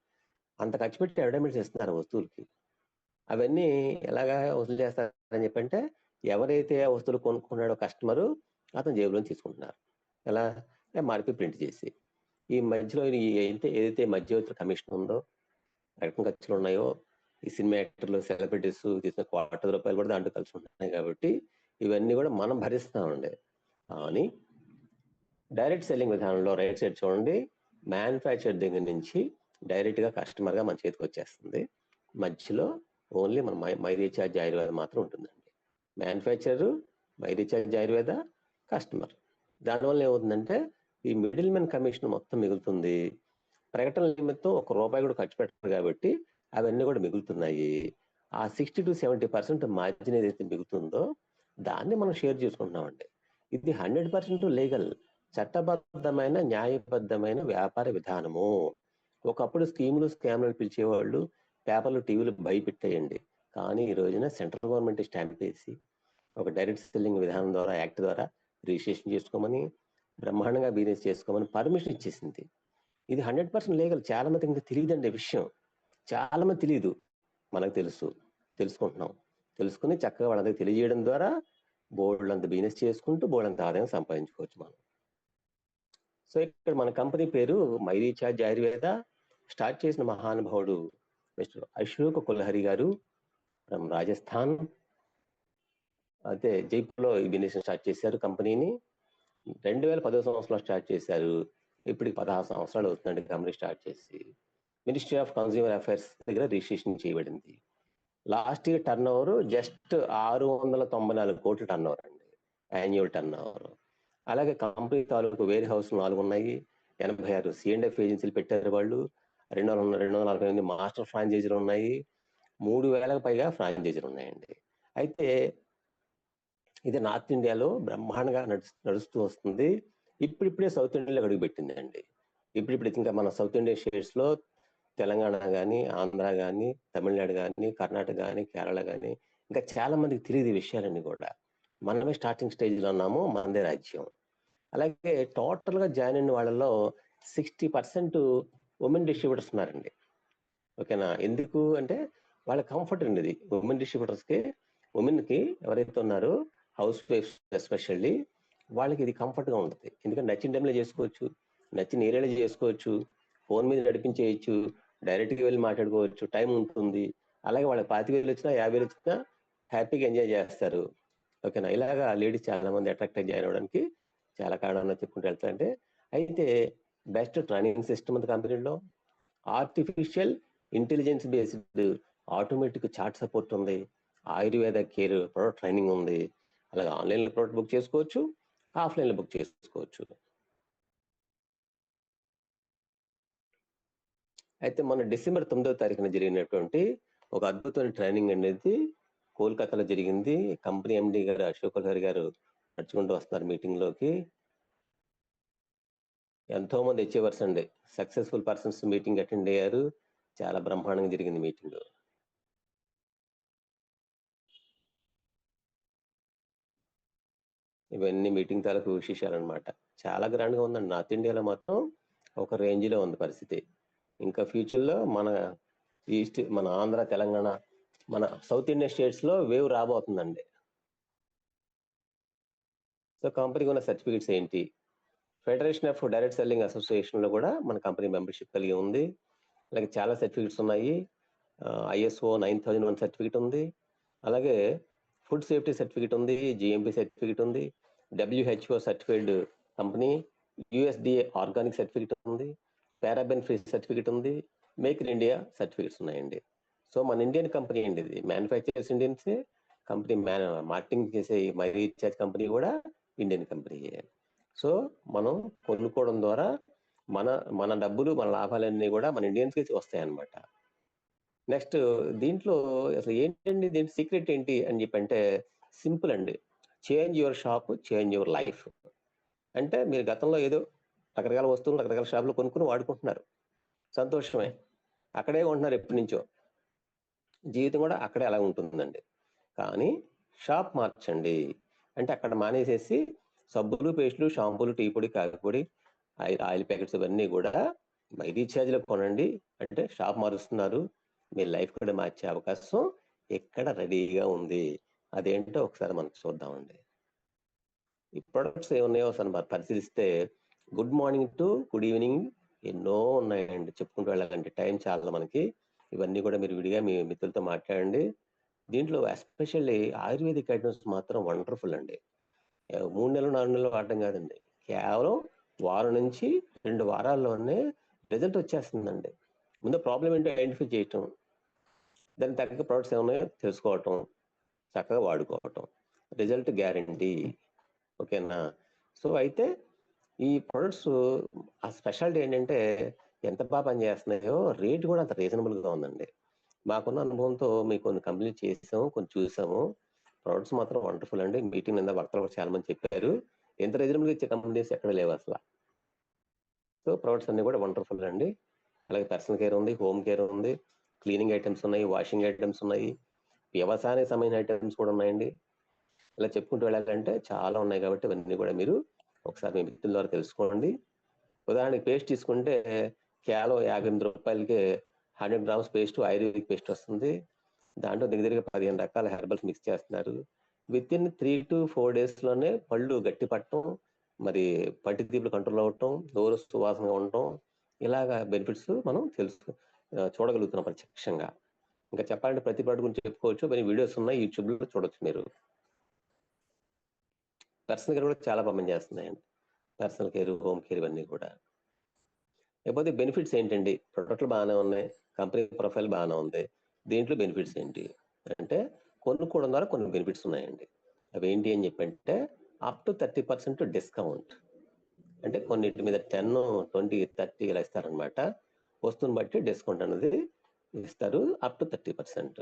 అంత ఖర్చు పెట్టి అడ్వర్టైజ్మెంట్స్ ఇస్తున్నారు వస్తువులకి. అవన్నీ ఎలాగా వసూలు చేస్తారని చెప్పంటే, ఎవరైతే ఆ వస్తువులు కొనుక్కున్నాడో కస్టమరు అతని జేబులోంచి తీసుకుంటున్నారు. ఎలా? మార్పి ప్రింట్ చేసి. ఈ మధ్యలో ఏదైతే మధ్యవర్తుల కమిషన్ ఉందో, ప్రకటన ఖర్చులు ఉన్నాయో, ఈ సినిమా యాక్టర్లు, సెలబ్రిటీస్ తీసిన ₹2,00,00,000 కూడా దాంట్లో కలిసి ఉంటున్నాయి కాబట్టి ఇవన్నీ కూడా మనం భరిస్తామండి. కానీ డైరెక్ట్ సెల్లింగ్ విధానంలో రైట్ సైడ్ చూడండి, మ్యానుఫ్యాక్చర్ దగ్గర నుంచి డైరెక్ట్గా కస్టమర్గా మన చేతికి వచ్చేస్తుంది. మధ్యలో ఓన్లీ మన మై రీఛార్జ్ ఆయుర్వేద మాత్రం ఉంటుందండి. Manufacturer, my recharge Ayurveda, customer. దానివల్ల ఏమవుతుందంటే ఈ మిడిల్ మెన్ కమిషన్ మొత్తం మిగులుతుంది. ప్రకటన నిమిత్తం ₹1 కూడా ఖర్చు పెట్టారు కాబట్టి అవన్నీ కూడా మిగులుతున్నాయి. ఆ 60 to 70% మార్జిన్ ఏదైతే మిగులుతుందో దాన్ని మనం షేర్ చేసుకుంటున్నామండి. ఇది 100% లీగల్, చట్టబద్ధమైన న్యాయబద్ధమైన వ్యాపార విధానము. ఒకప్పుడు స్కీములు, స్కామ్లు పిలిచేవాళ్ళు, పేపర్లు, టీవీలు భయపెట్టేయండి. కానీ ఈ రోజున సెంట్రల్ గవర్నమెంట్ స్టాంప్ వేసి ఒక డైరెక్ట్ సెల్లింగ్ విధానం ద్వారా, యాక్ట్ ద్వారా రిజిస్ట్రేషన్ చేసుకోమని, బ్రహ్మాండంగా బిజినెస్ చేసుకోమని పర్మిషన్ ఇచ్చేసింది. ఇది 100% లీగల్. చాలా మందికి ఇంకా తెలియదండి విషయం. చాలా మంది తెలియదు, మనకు తెలుసు, తెలుసుకుంటున్నాం. తెలుసుకుని చక్కగా వాళ్ళందరికీ తెలియజేయడం ద్వారా బోర్డులంత బిజినెస్ చేసుకుంటూ బోర్డంత ఆదాయం సంపాదించుకోవచ్చు మనం. సో ఇక్కడ మన కంపెనీ పేరు మై రీఛార్జ్ ఆయుర్వేద. స్టార్ట్ చేసిన మహానుభావుడు మిస్టర్ అశోక్ కుల్హరి గారు ఫ్రమ్ రాజస్థాన్. అయితే జైపూర్లో ఈ బిజినెస్ స్టార్ట్ చేశారు కంపెనీని. 2010 సంవత్సరంలో స్టార్ట్ చేశారు. ఇప్పటికి 16 సంవత్సరాలు అవుతుందండి కంపెనీ స్టార్ట్ చేసి. మినిస్ట్రీ ఆఫ్ కన్స్యూమర్ అఫైర్స్ దగ్గర రిజిస్ట్రేషన్ చేయబడింది. Last year turn over just 694 కోట్ల టర్న్ ఓవర్ అండి, యాన్యువల్ టర్న్ ఓవర్. అలాగే కంపెనీ తాలూకు వేర్ హౌస్ 4 ఉన్నాయి, 86 C&F ఏజెన్సీలు పెట్టారు వాళ్ళు, 248 మాస్టర్ ఫ్రాంచైజీలు ఉన్నాయి, 3000కు పైగా ఫ్రాంచైజీలు ఉన్నాయండి. అయితే ఇది నార్త్ ఇండియాలో బ్రహ్మాండంగా నడుస్తూ వస్తుంది. ఇప్పుడిప్పుడే సౌత్ ఇండియాలో అడుగు పెట్టిందండి. ఇప్పుడు ఇంకా మన సౌత్ ఇండియన్ స్టేట్స్ లో తెలంగాణ కానీ, ఆంధ్ర కానీ, తమిళనాడు కానీ, కర్ణాటక కానీ, కేరళ కానీ, ఇంకా చాలా మందికి తెలియదు ఈ విషయాలన్నీ కూడా. మనమే స్టార్టింగ్ స్టేజ్లో ఉన్నాము, మనదే రాజ్యం. అలాగే టోటల్గా జాయిన్ అయిన వాళ్ళలో 60% ఉమెన్ డిస్ట్రిబ్యూటర్స్ ఉన్నారండి. ఓకేనా? ఎందుకు అంటే వాళ్ళ కంఫర్ట్ అండి ఇది. ఉమెన్ డిస్ట్రిబ్యూటర్స్కి, ఉమెన్కి ఎవరైతే ఉన్నారో హౌస్ వైఫ్స్ ఎస్పెషల్లీ, వాళ్ళకి ఇది కంఫర్ట్గా ఉంటుంది. ఎందుకంటే నచ్చిన టైంలో చేసుకోవచ్చు, నచ్చిన ఏరియాలో చేసుకోవచ్చు, ఫోన్ మీద నడిపించేయచ్చు, డైరెక్ట్గా వెళ్ళి మాట్లాడుకోవచ్చు, టైం ఉంటుంది. అలాగే వాళ్ళకి 25,000 వచ్చినా 50,000 వచ్చినా హ్యాపీగా ఎంజాయ్ చేస్తారు. ఓకేనా? ఇలాగా లేడీస్ చాలా మంది అట్రాక్ట్ అయ్యి జాయిన్ అవ్వడానికి చాలా కారణాలు చెప్పుకుంటూ వెళ్తారంటే, అయితే బెస్ట్ ట్రైనింగ్ సిస్టమ్ ఉంది కంపెనీలో, artificial intelligence based automatic chart support ఉంది, ఆయుర్వేద కేర్ ప్రొడక్ట్ ట్రైనింగ్ ఉంది. అలాగే ఆన్లైన్లో ప్రొడక్ట్ బుక్ చేసుకోవచ్చు, ఆఫ్లైన్లో బుక్ చేసుకోవచ్చు. అయితే మన డిసెంబర్ 9వ తారీఖున జరిగినటువంటి ఒక అద్భుతమైన ట్రైనింగ్ అనేది కోల్కతాలో జరిగింది. కంపెనీ ఎండి గారు అశోక్ కుల్హరి గారు నడుచుకుంటూ వస్తున్నారు మీటింగ్ లోకి. ఎంతో మంది అచీవర్స్ అండి, సక్సెస్ఫుల్ పర్సన్స్ మీటింగ్ అటెండ్ అయ్యారు. చాలా బ్రహ్మాండంగా జరిగింది మీటింగ్. ఇవన్నీ మీటింగ్ తాలూకు విశేషాలు అనమాట. చాలా గ్రాండ్ గా ఉందండి. నార్త్ ఇండియాలో మాత్రం ఒక రేంజ్ లో ఉంది పరిస్థితి. ఇంకా ఫ్యూచర్ లో మన ఈస్ట్, మన ఆంధ్ర, తెలంగాణ, మన సౌత్ ఇండియన్ స్టేట్స్ లో వేవ్ రాబోతుందండి. సో కంపెనీకి ఉన్న సర్టిఫికేట్స్ ఏంటి? Federation of direct selling association లో కూడా మన కంపెనీ మెంబర్షిప్ కలిగి ఉంది. అలాగే చాలా సర్టిఫికేట్స్ ఉన్నాయి. ISO 9001 సర్టిఫికేట్ ఉంది, అలాగే ఫుడ్ సేఫ్టీ సర్టిఫికేట్ ఉంది, GMP సర్టిఫికేట్ ఉంది, WHO certified company, USDA organic certificate ఉంది, పారాబెన్ ఫ్రీ సర్టిఫికేట్ ఉంది, మేక్ ఇన్ ఇండియా సర్టిఫికేట్స్ ఉన్నాయండి. సో మన ఇండియన్ కంపెనీ అండి, ఇది మ్యానుఫ్యాక్చరర్స్ ఇండియన్స్, కంపెనీ మార్కెటింగ్ చేసే మై రీఛార్జ్ కంపెనీ కూడా ఇండియన్ కంపెనీ. సో మనం కొనుక్కోవడం ద్వారా మన డబ్బులు, మన లాభాలన్నీ కూడా మన ఇండియన్స్కి వస్తాయి అన్నమాట. నెక్స్ట్ దీంట్లో అసలు ఏంటండి, దీని సీక్రెట్ ఏంటి అని చెప్పంటే సింపుల్ అండి. Change your shop, change your life. అంటే మీరు గతంలో ఏదో రకరకాల వస్తువులు రకరకాల షాపులు కొనుక్కుని వాడుకుంటున్నారు, సంతోషమే, అక్కడే ఉంటున్నారు ఎప్పటి నుంచో, జీవితం కూడా అక్కడే అలా ఉంటుందండి. కానీ షాప్ మార్చండి. అంటే అక్కడ మానేసేసి సబ్బులు, పేస్టులు, షాంపూలు, టీ పొడి, కాఫీ పొడి, ఆయిల్ ప్యాకెట్స్ ఇవన్నీ కూడా బై రీఛార్జ్లో కొనండి. అంటే షాప్ మారుస్తున్నారు, మీ లైఫ్ కూడా మార్చే అవకాశం ఇక్కడ రెడీగా ఉంది. అదేంటో ఒకసారి మనం చూద్దామండి. ఈ ప్రొడక్ట్స్ ఏమున్నాయో ఒకసారి మనం పరిశీలిస్తే good morning to good evening ఎన్నో ఉన్నాయండి, చెప్పుకుంటూ వెళ్ళాలంటే టైం చాలా మనకి. ఇవన్నీ కూడా మీరు విడిగా మీ మిత్రులతో మాట్లాడండి. దీంట్లో ఎస్పెషల్లీ ఆయుర్వేదిక్ ఐటమ్స్ మాత్రం వండర్ఫుల్ అండి. 3 నెలలు 4 నెలలు వాడటం కాదండి, కేవలం వారం నుంచి 2 వారాల్లోనే రిజల్ట్ వచ్చేస్తుందండి. ముందు ప్రాబ్లం ఏంటో ఐడెంటిఫై చేయటం, దానికి తగ్గ ప్రొడక్ట్స్ ఏమున్నాయో తెలుసుకోవటం, చక్కగా వాడుకోవటం, రిజల్ట్ గ్యారంటీ. ఓకేనా? సో అయితే ఈ ప్రొడక్ట్స్ ఆ స్పెషాలిటీ ఏంటంటే ఎంత బాగా పనిచేస్తున్నాయో రేట్ కూడా అంత రీజనబుల్గా ఉందండి. మాకున్న అనుభవంతో మీకు కొన్ని కంపెనీలు చేసాము, కొన్ని చూసాము. ప్రొడక్ట్స్ మాత్రం వండర్ఫుల్ అండి. మీటింగ్ నిందా వర్తలు కూడా చాలా మంది చెప్పారు, ఎంత రీజనబుల్గా ఇచ్చే కంపెనీస్ ఎక్కడ లేవు అసలు. సో ప్రొడక్ట్స్ అన్ని కూడా వండర్ఫుల్ అండి. అలాగే పర్సనల్ కేర్ ఉంది, హోమ్ కేర్ ఉంది, క్లీనింగ్ ఐటమ్స్ ఉన్నాయి, వాషింగ్ ఐటమ్స్ ఉన్నాయి, వ్యవసాయానికి సంబంధించిన ఐటమ్స్ కూడా ఉన్నాయండి. ఇలా చెప్పుకుంటూ వెళ్ళాలంటే చాలా ఉన్నాయి. కాబట్టి ఇవన్నీ కూడా మీరు ఒకసారి మీ మిత్రుల ద్వారా తెలుసుకోండి. ఉదాహరణకి పేస్ట్ తీసుకుంటే కేవలం 58 రూపాయలకి 100 గ్రామ్స్ పేస్ట్, ఆయుర్వేదిక్ పేస్ట్ వస్తుంది. దాంట్లో దగ్గరగా 15 రకాల హెర్బల్స్ మిక్స్ చేస్తున్నారు. విత్ ఇన్ 3 to 4 డేస్లోనే పళ్ళు గట్టి పట్టడం, మరి పంటి తీపులు కంట్రోల్ అవ్వటం, నోరు సువాసనగా ఉండటం, ఇలాగా బెనిఫిట్స్ మనం చూడగలుగుతున్నాం ప్రత్యక్షంగా. ఇంకా చెప్పాలంటే ప్రతి ప్రోడక్ట్ గురించి చెప్పుకోవచ్చు, మరి వీడియోస్ ఉన్నాయి, యూట్యూబ్లో చూడొచ్చు మీరు. పర్సనల్ కేర్ కూడా చాలా బాగా చేస్తున్నాయండి. పర్సనల్ కేర్, హోమ్ కేర్ ఇవన్నీ కూడా. లేకపోతే బెనిఫిట్స్ ఏంటండి? ప్రొడక్ట్లు బాగానే ఉన్నాయి, కంపెనీ ప్రొఫైల్ బాగానే ఉంది. దీంట్లో బెనిఫిట్స్ ఏంటి అంటే కొనుక్కోవడం ద్వారా కొన్ని బెనిఫిట్స్ ఉన్నాయండి. అవి ఏంటి అని చెప్పంటే అప్ టు 30% డిస్కౌంట్. అంటే కొన్నింటి మీద 10, 20, 30 ఇలా ఇస్తారనమాట. వస్తువుని బట్టి డిస్కౌంట్ అనేది ఇస్తారు, అప్ టు 30%.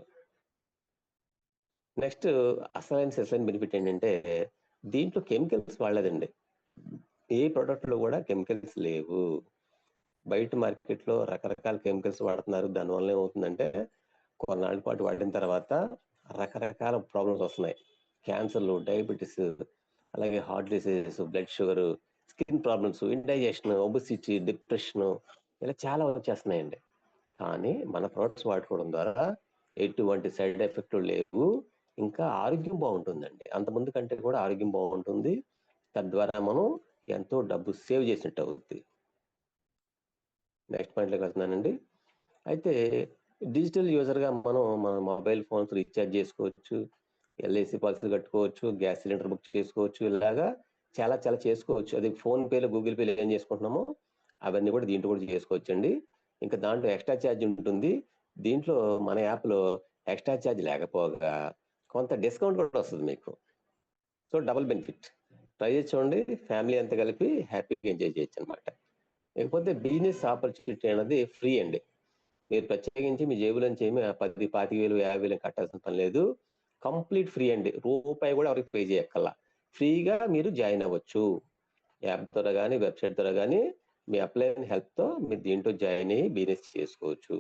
నెక్స్ట్ అసలైన బెనిఫిట్ ఏంటంటే దీంట్లో కెమికల్స్ వాడలేదండి. ఏ ప్రోడక్ట్లో కూడా కెమికల్స్ లేవు. బయట మార్కెట్లో రకరకాల కెమికల్స్ వాడుతున్నారు. దానివల్ల ఏమవుతుందంటే కొన్నాళ్ళ పాటు వాడిన తర్వాత రకరకాల ప్రాబ్లమ్స్ వస్తున్నాయి. క్యాన్సర్లు, డయాబెటీస్, అలాగే heart diseases, blood sugar, skin problems, indigestion, obesity, depression, ఇలా చాలా వచ్చేస్తున్నాయండి. కానీ మన ప్రొడక్ట్స్ వాడుకోవడం ద్వారా ఎటువంటి సైడ్ ఎఫెక్ట్ లేవు, ఇంకా ఆరోగ్యం బాగుంటుందండి. అంతకుముందు కంటే కూడా ఆరోగ్యం బాగుంటుంది. తద్వారా మనం ఎంతో డబ్బు సేవ్ చేసినట్టు అవుతుంది. నెక్స్ట్ పాయింట్లోకి వెళ్తున్నానండి. అయితే డిజిటల్ యూజర్గా మనం మన మొబైల్ ఫోన్స్ రీఛార్జ్ చేసుకోవచ్చు, ఎల్ఐసి పాలసీలు కట్టుకోవచ్చు, గ్యాస్ సిలిండర్ బుక్ చేసుకోవచ్చు, ఇలాగా చాలా చాలా చేసుకోవచ్చు. అది ఫోన్పేలో, గూగుల్ పేలో ఏం చేసుకుంటున్నామో అవన్నీ కూడా దీంట్లో కూడా చేసుకోవచ్చు అండి. ఇంకా దాంట్లో ఎక్స్ట్రా ఛార్జ్ ఉంటుంది. దీంట్లో మన యాప్లో ఎక్స్ట్రా ఛార్జ్ లేకపోగా కొంత డిస్కౌంట్ కూడా వస్తుంది మీకు. So double benefit. ట్రై చేసి చూడండి, ఫ్యామిలీ అంతా కలిపి హ్యాపీగా ఎంజాయ్ చేయొచ్చు అనమాట. లేకపోతే బిజినెస్ ఆపర్చునిటీ అనేది ఫ్రీ అండి. మీరు ప్రత్యేకించి మీ జేబులోంచి ఏమి 10, 25,000, 50,000 కట్టాల్సిన పని లేదు. కంప్లీట్ ఫ్రీ అండి. రూపాయి కూడా ఎవరికి పే చేయక్కర్లా. ఫ్రీగా మీరు జాయిన్ అవ్వచ్చు. యాప్ ద్వారా కానీ, వెబ్సైట్ ద్వారా కానీ మీ అప్లైన్ హెల్ప్తో మీరు దీంట్లో జాయిన్ అయ్యి బిజినెస్ చేసుకోవచ్చు.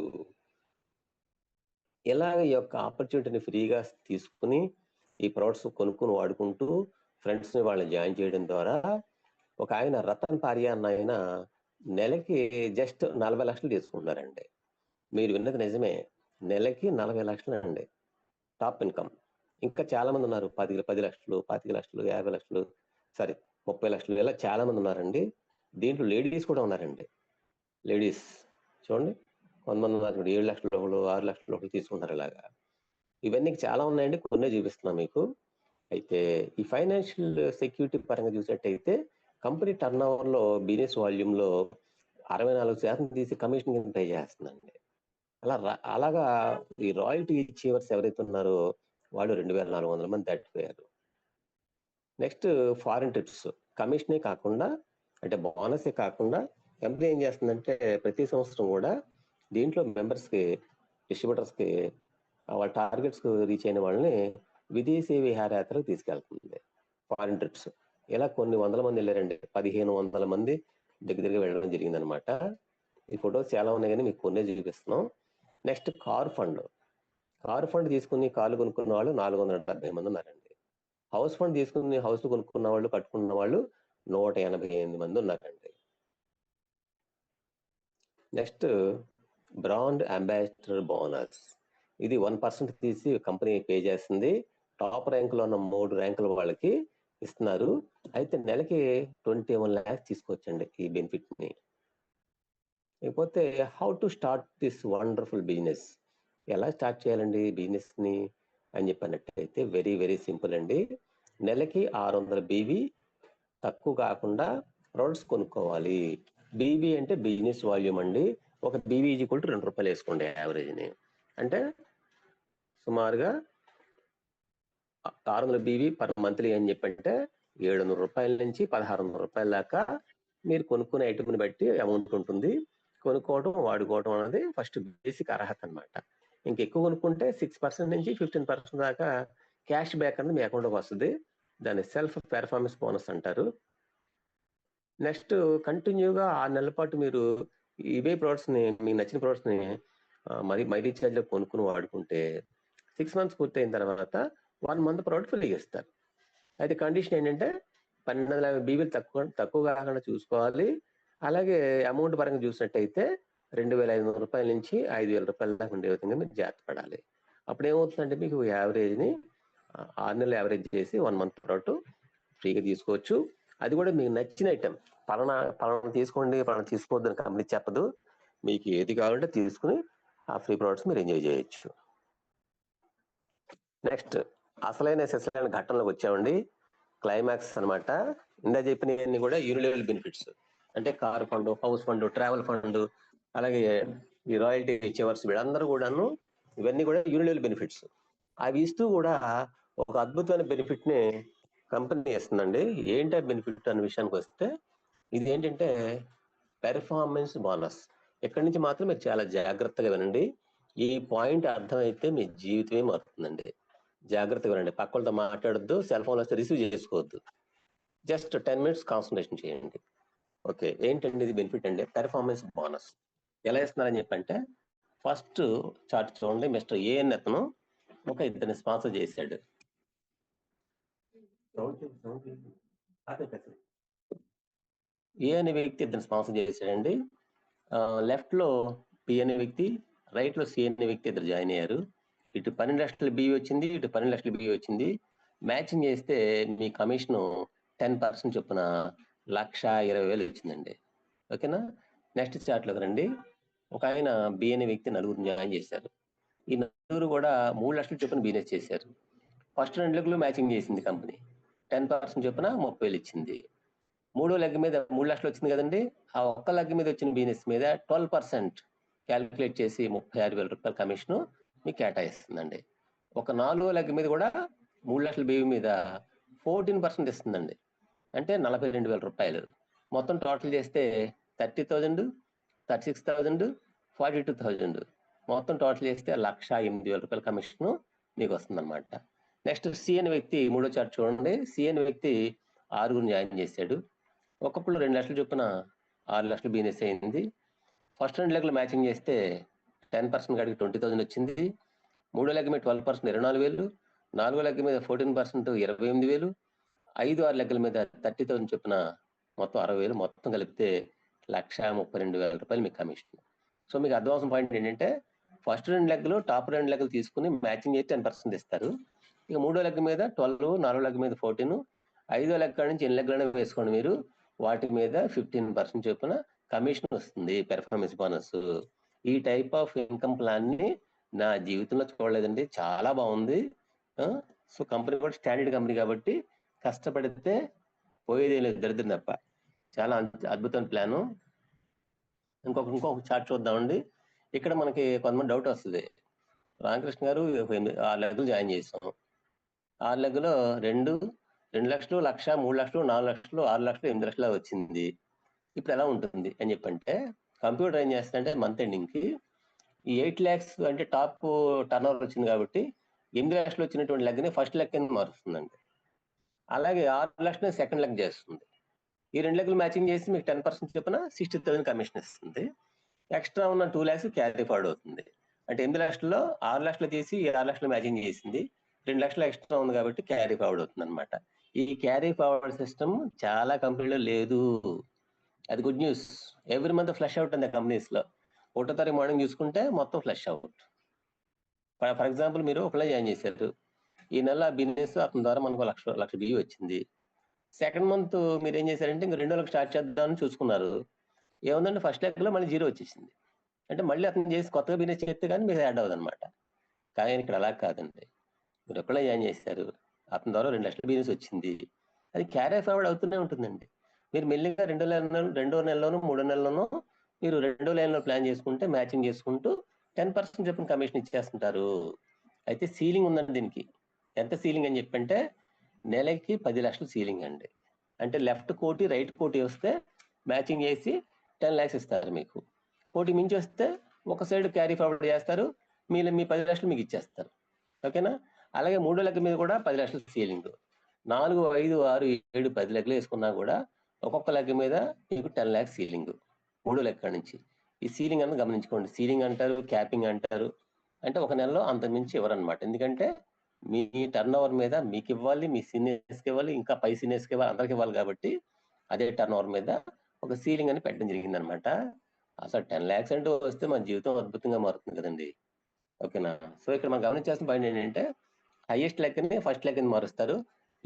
ఇలాగ ఈ యొక్క ఆపర్చునిటీని ఫ్రీగా తీసుకుని ఈ ప్రొడక్ట్స్ కొనుక్కుని వాడుకుంటూ ఫ్రెండ్స్ని వాళ్ళని జాయిన్ చేయడం ద్వారా ఒక ఆయన రతన్ పారియా అన్న ఆయన నెలకి జస్ట్ 40 లక్షలు తీసుకుంటున్నారండి. మీరు విన్నది నిజమే, నెలకి 40 లక్షలు అండి టాప్ ఇన్కమ్. ఇంకా చాలా మంది ఉన్నారు, 10 లక్షలు, 25 లక్షలు, 50 లక్షలు, 30 లక్షలు, ఇలా చాలా మంది ఉన్నారండి. దీంట్లో లేడీస్ కూడా ఉన్నారండి. లేడీస్ చూడండి, కొంతమంది ఉన్నారు 7 లక్షల ఒకళ్ళు, 6 లక్షల ఒకళ్ళు తీసుకుంటారు. ఇలాగా ఇవన్నీ చాలా ఉన్నాయండి, కొన్నే చూపిస్తున్నాం మీకు. అయితే ఈ ఫైనాన్షియల్ సెక్యూరిటీ పరంగా చూసినట్టయితే కంపెనీ టర్న్ ఓవర్లో బిజినెస్ వాల్యూమ్లో 64% తీసి కమిషన్ కింద పే చేస్తుందండి. అలాగా ఈ రాయల్టీ ఇచ్చేవర్స్ ఎవరైతే ఉన్నారో వాళ్ళు 2,400 మంది దాటిపోయారు. నెక్స్ట్ ఫారిన్ ట్రిప్స్ కమిషనే కాకుండా, అంటే బోనసే కాకుండా కంపెనీ ఏం చేస్తుందంటే ప్రతి సంవత్సరం కూడా దీంట్లో మెంబర్స్కి, డిస్ట్రిబ్యూటర్స్కి వాళ్ళ టార్గెట్స్ రీచ్ అయిన వాళ్ళని విదేశీ విహారయాత్రకు తీసుకెళ్తుంది. ఫారిన్ ట్రిప్స్ ఇలా కొన్ని వందల మంది వెళ్ళారండి. 1,500 మంది దగ్గరగా వెళ్ళడం జరిగిందనమాట. ఈ ఫొటోస్ చాలా ఉన్నాయి కానీ మీకు కొన్నే చూపిస్తున్నాం. నెక్స్ట్ కార్ ఫండ్ తీసుకుని కార్లు కొనుక్కున్న వాళ్ళు 470 మంది ఉన్నారండి. హౌస్ ఫండ్ తీసుకుని హౌస్ కొనుక్కున్న వాళ్ళు, కట్టుకున్న వాళ్ళు 188 మంది ఉన్నారండి. Next brand ambassador bonus. ఇది 1% తీసి కంపెనీ పే చేస్తుంది. టాప్ ర్యాంకులో ఉన్న 3 ర్యాంకుల వాళ్ళకి ఇస్తున్నారు. అయితే నెలకి 21 lakhs తీసుకోవచ్చండి ఈ బెనిఫిట్ ని. లేకపోతే how to start this wonderful business, ఎలా స్టార్ట్ చేయాలండి బిజినెస్ ని అని చెప్పినట్టయితే వెరీ వెరీ సింపుల్ అండి. నెలకి 600 BV తక్కువ కాకుండా ప్రొడక్ట్స్ కొనుక్కోవాలి. BV అంటే బిజినెస్ వాల్యూమ్ అండి. ఒక BV = 2 రూపాయలు వేసుకోండి యావరేజ్ని. అంటే సుమారుగా 600 BV పర్ మంత్లీ అని చెప్పంటే 700 రూపాయల నుంచి 1600 రూపాయల దాకా మీరు కొనుక్కునే ఐటమ్ని బట్టి అమౌంట్ ఉంటుంది. కొనుక్కోవడం వాడుకోవడం అనేది ఫస్ట్ బేసిక్ అర్హత అనమాట. ఇంకెక్కువ కొనుక్కుంటే 6% నుంచి 15% దాకా క్యాష్ బ్యాక్ అనేది మీ అకౌంట్కి వస్తుంది. దాన్ని సెల్ఫ్ పెర్ఫార్మెన్స్ బోనస్ అంటారు. నెక్స్ట్ కంటిన్యూగా 6 నెలల పాటు మీరు ఇవే ప్రోడక్ట్స్ని, మీకు నచ్చిన ప్రోడక్ట్స్ని మై రీఛార్జ్లో కొనుక్కుని వాడుకుంటే 6 months పూర్తయిన తర్వాత 1 month ప్రోడక్ట్ ఫ్రీగా ఇస్తారు. అయితే కండిషన్ ఏంటంటే 1250 BV తక్కువ కాకుండా చూసుకోవాలి. అలాగే అమౌంట్ పరంగా చూసినట్టయితే 2500 రూపాయల నుంచి 5000 రూపాయల దాకా ఉండే విధంగా మీరు జాగ్రత్త పడాలి. అప్పుడు ఏమవుతుందంటే మీకు యావరేజ్ని 6 నెలలు యావరేజ్ చేసి 1 month ప్రోడక్ట్ ఫ్రీగా తీసుకోవచ్చు. అది కూడా మీకు నచ్చిన ఐటమ్. పలానా తీసుకోండి, పలానా తీసుకోవద్దని కంపెనీ చెప్పదు. మీకు ఏది కావాలంటే తీసుకుని ఆ ఫ్రీ ప్రోడక్ట్స్ మీరు ఎంజాయ్ చేయొచ్చు. నెక్స్ట్ అసలైన ఘట్టంలోకి వచ్చామండి. క్లైమాక్స్ అనమాట. ఇందా చెప్పినవన్నీ కూడా యూనిలెవెల్ బెనిఫిట్స్. అంటే car fund, house fund, travel fund, అలాగే ఈ రాయల్టీ ఇచ్చేవర్స్ వీళ్ళందరూ కూడాను ఇవన్నీ కూడా యూనిలెవెల్ బెనిఫిట్స్. అవి ఇస్తూ కూడా ఒక అద్భుతమైన బెనిఫిట్ ని కంపెనీ ఇస్తుందండి. ఏంటి ఆ బెనిఫిట్ అనే విషయానికి వస్తే ఇది ఏంటంటే పెర్ఫార్మెన్స్ బోనస్. ఇక్కడి నుంచి మాత్రం మీరు చాలా జాగ్రత్తగా వినండి. ఈ పాయింట్ అర్థమైతే మీ జీవితమే మారుతుందండి. జాగ్రత్తగా వినండి. పక్కలతో మాట్లాడొద్దు, సెల్ ఫోన్ వస్తే రిసీవ్ చేసుకోవద్దు. జస్ట్ 10 minutes కాన్సన్ట్రేషన్ చేయండి. ఓకే, ఏంటండి ఇది బెనిఫిట్ అండి? పెర్ఫార్మెన్స్ బోనస్ ఎలా ఇస్తున్నారని చెప్పంటే ఫస్ట్ చార్ట్ చూడండి. మిస్టర్ ఏఎన్ అతను ఒక ఇద్దరిని స్పాన్సర్ చేశాడు. ఏ అనే వ్యక్తి ఇద్దరిని స్పాన్సర్ చేశాడండి. లెఫ్ట్ లో పి అనే వ్యక్తి, రైట్ లో సి అనే వ్యక్తి ఇద్దరు జాయిన్ అయ్యారు. ఇటు 12 లక్షల BV వచ్చింది, ఇటు 12 లక్షల BV వచ్చింది. మ్యాచింగ్ చేస్తే మీ కమిషన్ 10% చొప్పున 1,20,000 వచ్చిందండి. ఓకేనా? నెక్స్ట్ చార్ట్లోకి రండి. ఒక ఆయన బి అనే వ్యక్తి 4 జాయిన్ చేశారు. ఈ 4 కూడా 3 లక్షల చొప్పున బిజినెస్ చేశారు. ఫస్ట్ 2 లెగ్లు మ్యాచింగ్ చేసింది కంపెనీ. 10% చొప్పున 30,000 ఇచ్చింది. 3వ లెగ్ మీద 3 లక్షలు వచ్చింది కదండి. ఆ ఒక్క లెగ్ మీద వచ్చిన బిజినెస్ మీద 12% క్యాలిక్యులేట్ చేసి 36,000 రూపాయల కమిషన్ మీకు కేటాయిస్తుందండి. ఒక 4వ లెగ్ మీద కూడా 3 లక్షల BV మీద 14% ఇస్తుందండి. అంటే 42,000 రూపాయలు. మొత్తం టోటల్ చేస్తే 30,000, 36,000, 42,000. మొత్తం టోటల్ చేస్తే 1,08,000 రూపాయల కమిషన్ మీకు వస్తుందన్నమాట. నెక్స్ట్ సి అనే వ్యక్తి 3వ చార్ట్ చూడండి. సి అనే వ్యక్తి 6 జాయిన్ చేశాడు. ఒక్కొక్కరు 2 లక్షలు చొప్పున 6 లక్షలు బిజినెస్ అయింది. ఫస్ట్ 2 లెగ్లు మ్యాచింగ్ చేస్తే 10% కాడికి 20,000 వచ్చింది. 3వ లెగ్ మీద 12% 24,000, 4వ లెగ్ మీద 14% 28,000, 5-6 లెగ్ల మీద 30,000 చొప్పున మొత్తం 60,000. మొత్తం కలిపితే 1,32,000 రూపాయలు మీకు కమిషన్. సో మీకు అర్థమవుతున్న పాయింట్ ఏంటంటే ఫస్ట్ 2 లెగ్లు, టాప్ 2 లెగ్లు తీసుకుని మ్యాచింగ్ చేసి 10% ఇస్తారు. ఇక 3వ లెగ్ మీద 12, 4వ లెగ్ మీద 14, 5వ లెగ్ కాడి నుంచి 8 లెగ్లైనా వేసుకోండి మీరు. వాటి మీద 15% చొప్పున కమిషన్ వస్తుంది, పెర్ఫార్మెన్స్ బోనస్. ఈ టైప్ ఆఫ్ ఇన్కమ్ ప్లాన్ ని నా జీవితంలో చూడలేదండి. చాలా బాగుంది. సో కంపెనీ కూడా స్టాండర్డ్ కంపెనీ కాబట్టి కష్టపడితే పోయేదే లేదు, దరిద్రం తప్ప. చాలా అద్భుతమైన ప్లాను. ఇంకొక చార్ట్ చూద్దామండి. ఇక్కడ మనకి కొంతమంది డౌట్ వస్తుంది. రామకృష్ణ గారు 6 లెగ్లు జాయిన్ చేసాం. 6 లెగ్లో 2 లక్షలు, 1,00,000, 3 లక్షలు, 4 లక్షలు, 6 లక్షలు, 8 లక్షలు వచ్చింది. ఇప్పుడు ఎలా ఉంటుంది అని చెప్పంటే కంప్యూటర్ ఏం చేస్తుందంటే మంత్ ఎండింగ్ కి ఈ 8 lakhs అంటే టాప్ టర్న్ ఓవర్ వచ్చింది కాబట్టి 8 లక్షలు వచ్చినటువంటి లెగ్ని ఫస్ట్ లెగ్ కింద మారుస్తుందండి. అలాగే 6 లక్షలు సెకండ్ లెగ్ చేస్తుంది. ఈ 2 లెగ్లు మ్యాచింగ్ చేసి మీకు 10% చొప్పున 60,000 కమిషన్ ఇస్తుంది. ఎక్స్ట్రా ఉన్న 2 lakhs క్యారీ ఫార్వర్డ్ అవుతుంది. అంటే 8 లక్షల్లో 6 లక్షలు తీసి 6 లక్షలు మ్యాచింగ్ చేసింది. 2 లక్షలు ఎక్స్ట్రా ఉంది కాబట్టి క్యారీ ఫార్వర్డ్ అవుతుంది అనమాట. ఈ క్యారీ ఫార్వర్డ్ సిస్టమ్ చాలా కంపెనీలో లేదు. అది good news. Every month flush out ఉంది కంపెనీస్ లో. ఒకటో తారీఖు మార్నింగ్ చూసుకుంటే మొత్తం ఫ్లష్ అవుట్. ఫర్ ఎగ్జాంపుల్ మీరు ఒకలా జాయిన్ చేశారు, ఈ నెల బిజినెస్ అతని ద్వారా మనకు లక్ష బియ్యం వచ్చింది. సెకండ్ మంత్ మీరు ఏం చేశారంటే ఇంక 2 నెలలకు స్టార్ట్ చేద్దామని చూసుకున్నారు. ఏముందంటే ఫస్ట్ లెక్కలో మళ్ళీ 0 వచ్చేసింది. అంటే మళ్ళీ అతను చేసి కొత్తగా బిజినెస్ చేస్తే కానీ మీకు యాడ్ అవ్వదు అనమాట. కానీ ఇక్కడ అలా కాదండి, మీరు ఎప్పుడైనా జాయిన్ చేశారు, అతని ద్వారా 2 లక్షల బిజినెస్ వచ్చింది, అది క్యారీ ఫార్వర్డ్ అవుతూనే ఉంటుందండి. మీరు మెల్లిగా 2వ నెలలోనూ 3వ నెలలోనూ మీరు 2వ లైన్లో ప్లాన్ చేసుకుంటే మ్యాచింగ్ చేసుకుంటూ 10% చెప్పిన కమిషన్ ఇచ్చేస్తుంటారు. అయితే సీలింగ్ ఉందండి దీనికి. ఎంత సీలింగ్ అని చెప్పంటే నెలకి 10 లక్షలు సీలింగ్ అండి. అంటే లెఫ్ట్ కోటి రైట్ కోటి వస్తే మ్యాచింగ్ చేసి 10 lakhs ఇస్తారు మీకు. కోటి మించి వస్తే ఒక సైడ్ క్యారీ ఫార్వర్డ్ చేస్తారు, మీ 10 లక్షలు మీకు ఇచ్చేస్తారు. ఓకేనా? అలాగే 3వ లెక్క మీద కూడా 10 లక్షలు సీలింగ్. 4, 5, 6, 7, 10 లెక్కలు వేసుకున్నా కూడా ఒక్కొక్క లెక్క మీద మీకు 10 lakhs సీలింగ్ 3వ లెక్క నుంచి. ఈ సీలింగ్ అన్నది గమనించుకోండి. సీలింగ్ అంటారు, క్యాపింగ్ అంటారు. అంటే ఒక నెలలో అంతకుమించి ఇవ్వరనమాట. ఎందుకంటే మీ టర్న్ ఓవర్ మీద మీకు ఇవ్వాలి, మీ సీనియర్స్కి ఇవ్వాలి, ఇంకా పై సీనియర్స్కి ఇవ్వాలి, అందరికి ఇవ్వాలి. కాబట్టి అదే టర్న్ ఓవర్ మీద ఒక సీలింగ్ అని పెట్టడం జరిగింది అనమాట. అసలు 10 lakhs అంటూ వస్తే మన జీవితం అద్భుతంగా మారుతుంది కదండి. ఓకేనా? సో ఇక్కడ మనం గమనించాల్సిన పాయింట్ ఏంటంటే హైయెస్ట్ లెక్కని ఫస్ట్ లెక్కని మారుస్తారు,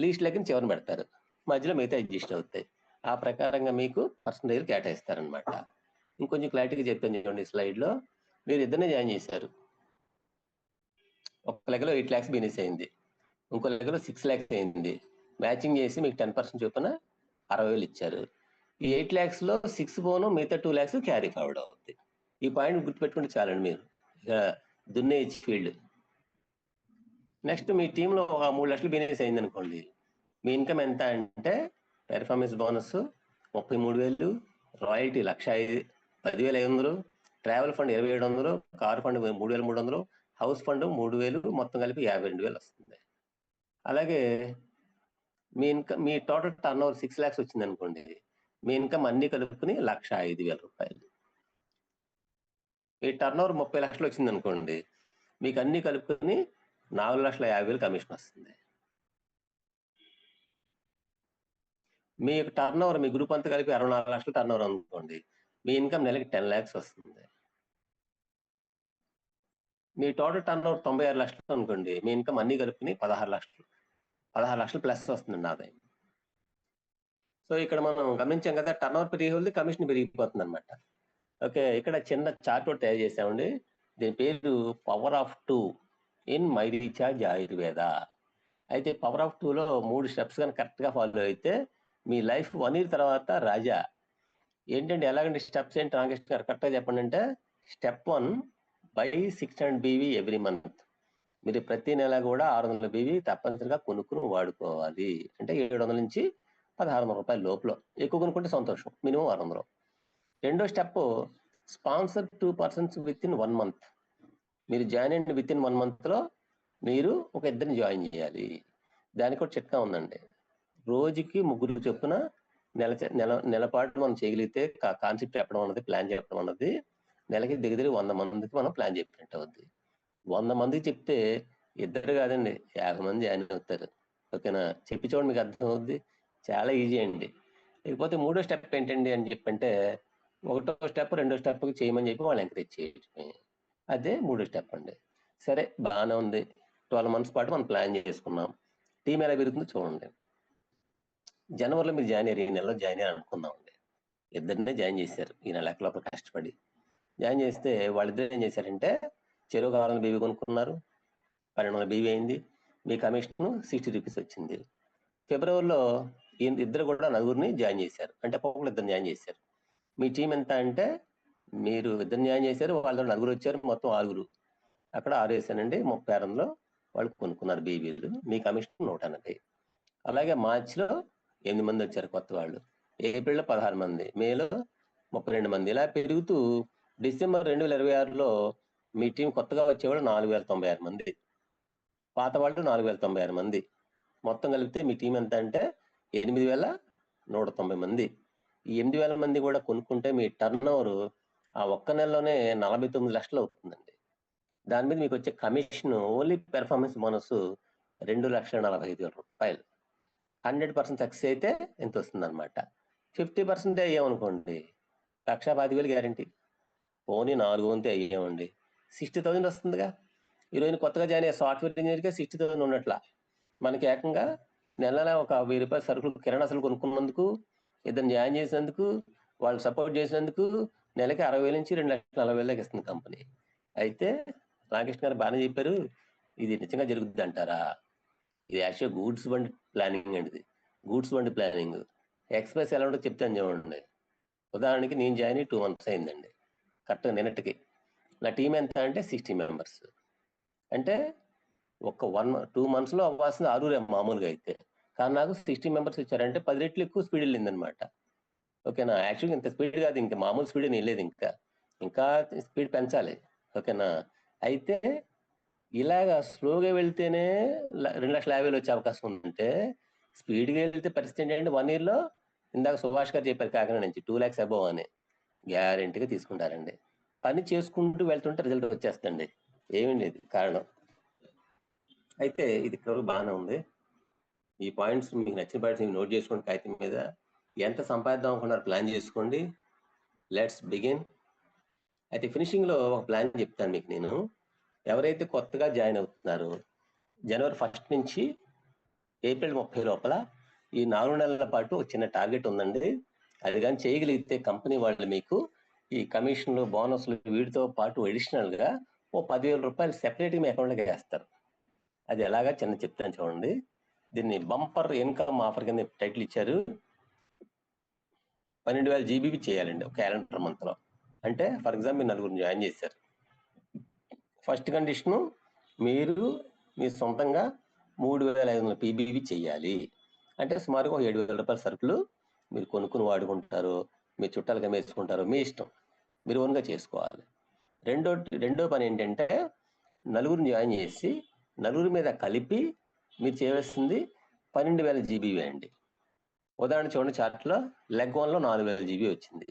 లీస్ట్ లెక్కని చివరిని పెడతారు, మధ్యలో మిగతా అడ్జస్ట్ అవుతాయి. ఆ ప్రకారంగా మీకు పర్సంటేజ్ కేటాయిస్తారనమాట. ఇంకొంచెం క్లారిటీగా చెప్తాను చూడండి. స్లైడ్లో మీరు ఇద్దరినే జాయిన్ చేశారు. ఒక లెక్కలో 8 lakhs బిజినెస్ అయింది, ఇంకో లెక్కలో 6 lakhs అయింది. మ్యాచింగ్ చేసి మీకు 10% చొప్పున 60,000 ఇచ్చారు. ఈ 8 lakhsలో 6 పోను, మిగతా 2 lakhs క్యారీ ఫార్వర్డ్ అవుతుంది. ఈ పాయింట్ గుర్తుపెట్టుకుంటే చాలండి. మీరు దున్నే ఫీల్డ్. నెక్స్ట్ మీ టీంలో ఒక 3 లక్షలు బిజినెస్ అయింది అనుకోండి, మీ ఇన్కమ్ ఎంత అంటే performance bonus 33,000, royalty 10,500, travel fund 2,700, car fund 3,300, house fund 3,000, మొత్తం కలిపి 52,000 వస్తుంది. అలాగే మీ టోటల్ టర్న్ ఓవర్ 6 lakhs వచ్చింది అనుకోండి, మీ ఇన్కమ్ అన్ని కలుపుకుని 1,05,000 రూపాయలు. మీ టర్న్ ఓవర్ 30 లక్షలు వచ్చింది అనుకోండి, మీకు అన్ని కలుపుకుని 4,50,000 కమిషన్ వస్తుంది. మీ టర్న్ ఓవర్ మీ గ్రూప్ అంతా కలిపి 64 లక్షలు టర్న్ ఓవర్ అనుకోండి, మీ ఇన్కమ్ నెలకి 10 lakhs వస్తుంది. మీ టోటల్ టర్న్ ఓవర్ 96 లక్షలు అనుకోండి, మీ ఇన్కమ్ అన్ని కలుపుకుని 16 లక్షలు ప్లస్ వస్తుందండి ఆదాయం. సో ఇక్కడ మనం గమనించాం కదా, టర్న్ ఓవర్ పెరిగే కమిషన్ పెరిగిపోతుంది అనమాట. ఓకే, ఇక్కడ చిన్న చార్ట్ ఒకటి తయారు చేసామండి. దీని పేరు power of 2 in my recharge Ayurveda. అయితే పవర్ ఆఫ్ 2లో 3 స్టెప్స్ కానీ కరెక్ట్గా ఫాలో అయితే మీ లైఫ్ 1 year తర్వాత రాజా. ఏంటంటే ఎలాగంటే స్టెప్స్ ఏంటి రామకృష్ణ గారు కరెక్ట్గా చెప్పండి అంటే, step 1 by 600 BV every month. మీరు ప్రతి నెల కూడా 600 BV తప్పనిసరిగా కొనుక్కుని వాడుకోవాలి. అంటే 700 నుంచి 1,600 రూపాయల లోపల. ఎక్కువ కొనుక్కుంటే సంతోషం, మినిమం 600. రెండో step sponsor 2 persons with in 1 month. మీరు జాయిన్ అయిన విత్ ఇన్ 1 monthలో మీరు ఒక ఇద్దరిని జాయిన్ చేయాలి. దానికి ఒక చిట్కా ఉందండి. రోజుకి 3 చొప్పున నెలపాటు మనం చేయగలిగితే కాన్సెప్ట్ చెప్పడం అన్నది, ప్లాన్ చెప్పడం అన్నది నెలకి దగ్గర 100 మందికి మనం ప్లాన్ చెప్పినట్టు అవుద్ది. 100 మందికి చెప్తే ఇద్దరు కాదండి, 50 మంది జాయిన్ అవుతారు. ఓకేనా? చెప్పి చూడండి, మీకు అర్థం అవుద్ది. చాలా ఈజీ అండి. లేకపోతే మూడో స్టెప్ ఏంటండి అని చెప్పంటే, ఒకటో స్టెప్ రెండో స్టెప్కి చేయమని చెప్పి వాళ్ళు ఎంకరేజ్ చేయటమే. అదే మూడో స్టెప్ అండి. సరే, బాగానే ఉంది. 12 months పాటు మనం ప్లాన్ చేసుకున్నాం. టీం ఎలా పెరుగుతుందో చూడండి. జనవరిలో మీరు జాయిన్ అయ్యారు, ఈ నెలలో జాయిన్ అయ్యారు అనుకుందామండి. ఇద్దరినే జాయిన్ చేశారు ఈ నెల లోపల కష్టపడి. జాయిన్ చేస్తే వాళ్ళిద్దరు ఏం చేశారంటే, చెరువు 600 BV కొనుక్కున్నారు, 1200 BV అయింది. మీ కమిషన్ 60 rupees వచ్చింది. ఫిబ్రవరిలో ఇద్దరు కూడా 9 జాయిన్ చేశారు. అంటే ఒక్కొక్కరు 2 జాయిన్ చేశారు. మీ టీం ఎంత అంటే, మీరు 2 జాయిన్ చేశారు, వాళ్ళ 9 వచ్చారు, మొత్తం 6. అక్కడ 6 వేసానండి, 36లో వాళ్ళు కొనుక్కున్నారు బీవీలు. మీ కమిషన్ 180. అలాగే మార్చిలో 8 మంది వచ్చారు కొత్త వాళ్ళు, ఏప్రిల్లో 16 మంది, మేలో 32 మంది. ఇలా పెరుగుతూ డిసెంబర్ 2026లో మీ టీం కొత్తగా వచ్చేవాళ్ళు 4,096 మంది, పాత వాళ్ళు 4,096 మంది. మొత్తం కలిపితే మీ టీం ఎంత అంటే 8,190 మంది. ఈ 8,000 మంది కూడా కొనుక్కుంటే మీ టర్న్ ఓవర్ ఆ ఒక్క నెలలోనే 49 లక్షలు అవుతుందండి. దాని మీద మీకు వచ్చే కమిషన్ ఓన్లీ పెర్ఫార్మెన్స్ బోనస్ 2,45,000 రూపాయలు. 100% సక్సెస్ అయితే ఎంత వస్తుంది అనమాట. 50% అయ్యామనుకోండి 1,25,000 గ్యారంటీ. పోనీ 4 వంతు అయ్యామండి, 60,000 వస్తుందిగా. ఈరోజు కొత్తగా జాయిన్ అయ్యే సాఫ్ట్వేర్ ఇంజనీర్కే 60,000 ఉన్నట్లా. మనకి ఏకంగా నెల ఒక 1000 రూపాయల సరుకులు కిరాణా కొనుక్కున్నందుకు, ఇద్దరు జాయిన్ చేసినందుకు, వాళ్ళు సపోర్ట్ చేసినందుకు నెలకి 60,000 నుంచి 2,40,000 దాకా ఇస్తుంది కంపెనీ. అయితే రామకృష్ణ గారు బాగానే చెప్పారు, ఇది నిజంగా జరుగుద్ది అంటారా? ఇది యాక్చువల్ గూడ్స్ బండి ప్లానింగ్ అండి. ఇది గూడ్స్ బండి ప్లానింగ్. ఎక్స్ప్రెస్ ఎలా ఉంటుందో చెప్తాను చూడండి. ఉదాహరణకి నేను జాయిన్ అయ్యి 2 months అయిందండి, కరెక్ట్గా నిన్నటికి. నా టీం ఎంత అంటే 60 members. అంటే ఒక 2 months అవ్వాల్సింది 6 మామూలుగా అయితే, కానీ నాకు 60 members ఇచ్చారంటే 10 రెట్లు ఎక్కువ స్పీడ్ వెళ్ళిందనమాట. ఓకేనా? యాక్చువల్గా ఇంత స్పీడ్ కాదు, ఇంకా మామూలు స్పీడ్ వెళ్ళలేదు, ఇంకా స్పీడ్ పెంచాలి. ఓకేనా? అయితే ఇలాగా స్లోగా వెళ్తేనే 2,50,000 వచ్చే అవకాశం ఉందంటే, స్పీడ్గా వెళ్తే పరిస్థితి ఏంటంటే 1 year ఇందాక సుభాష్ గారు చెప్పారు కాకినాడ నుంచి 2 lakhs అబోవ్ అని, గ్యారెంటీగా తీసుకుంటారండి. పని చేసుకుంటూ వెళ్తుంటే రిజల్ట్ వచ్చేస్తండి, ఏమీ లేదు కారణం. అయితే ఇది బాగానే ఉంది. ఈ పాయింట్స్ మీకు నచ్చిన పాయింట్స్ నోట్ చేసుకోండి కాగితం మీద. ఎంత సంపాదిద్దాం అనుకున్నారు ప్లాన్ చేసుకోండి. Let's begin. అయితే ఫినిషింగ్లో ఒక ప్లాన్ చెప్తాను మీకు నేను. ఎవరైతే కొత్తగా జాయిన్ అవుతున్నారో January 1st నుంచి April 30 లోపల ఈ 4 నెలల పాటు ఒక చిన్న టార్గెట్ ఉందండి. అది కానీ చేయగలిగితే కంపెనీ వాళ్ళు మీకు ఈ కమిషన్లు, బోనస్లు వీటితో పాటు అడిషనల్గా ఓ 10,000 రూపాయలు సెపరేట్గా మీ అకౌంట్లోకి వేస్తారు. అది ఎలాగా చిన్న చెప్తాను చూడండి. దీన్ని బంపర్ ఇన్కమ్ ఆఫర్ కింద టైటిల్ ఇచ్చారు. 12,000 GB చేయాలండి ఒక క్యాలెండర్ మంత్లో. అంటే ఫర్ ఎగ్జాంపుల్ మీరు 4 జాయిన్ చేశారు. ఫస్ట్ కండిషను మీరు మీ సొంతంగా 3,500 PBV చేయాలి. అంటే సుమారుగా 7,000 రూపాయల సరుకులు మీరు కొనుక్కుని వాడుకుంటారు, మీ చుట్టాలుగా మేర్చుకుంటారు, మీ ఇష్టం, మీరు ఓన్గా చేసుకోవాలి. రెండో పని ఏంటంటే 4 జాయిన్ చేసి 4 మీద కలిపి మీరు చేయవలసింది 12,000 GB అండి. ఉదాహరణ చూడండి, చార్ట్లో లెగ్ 1లో 4,000 GB వచ్చింది,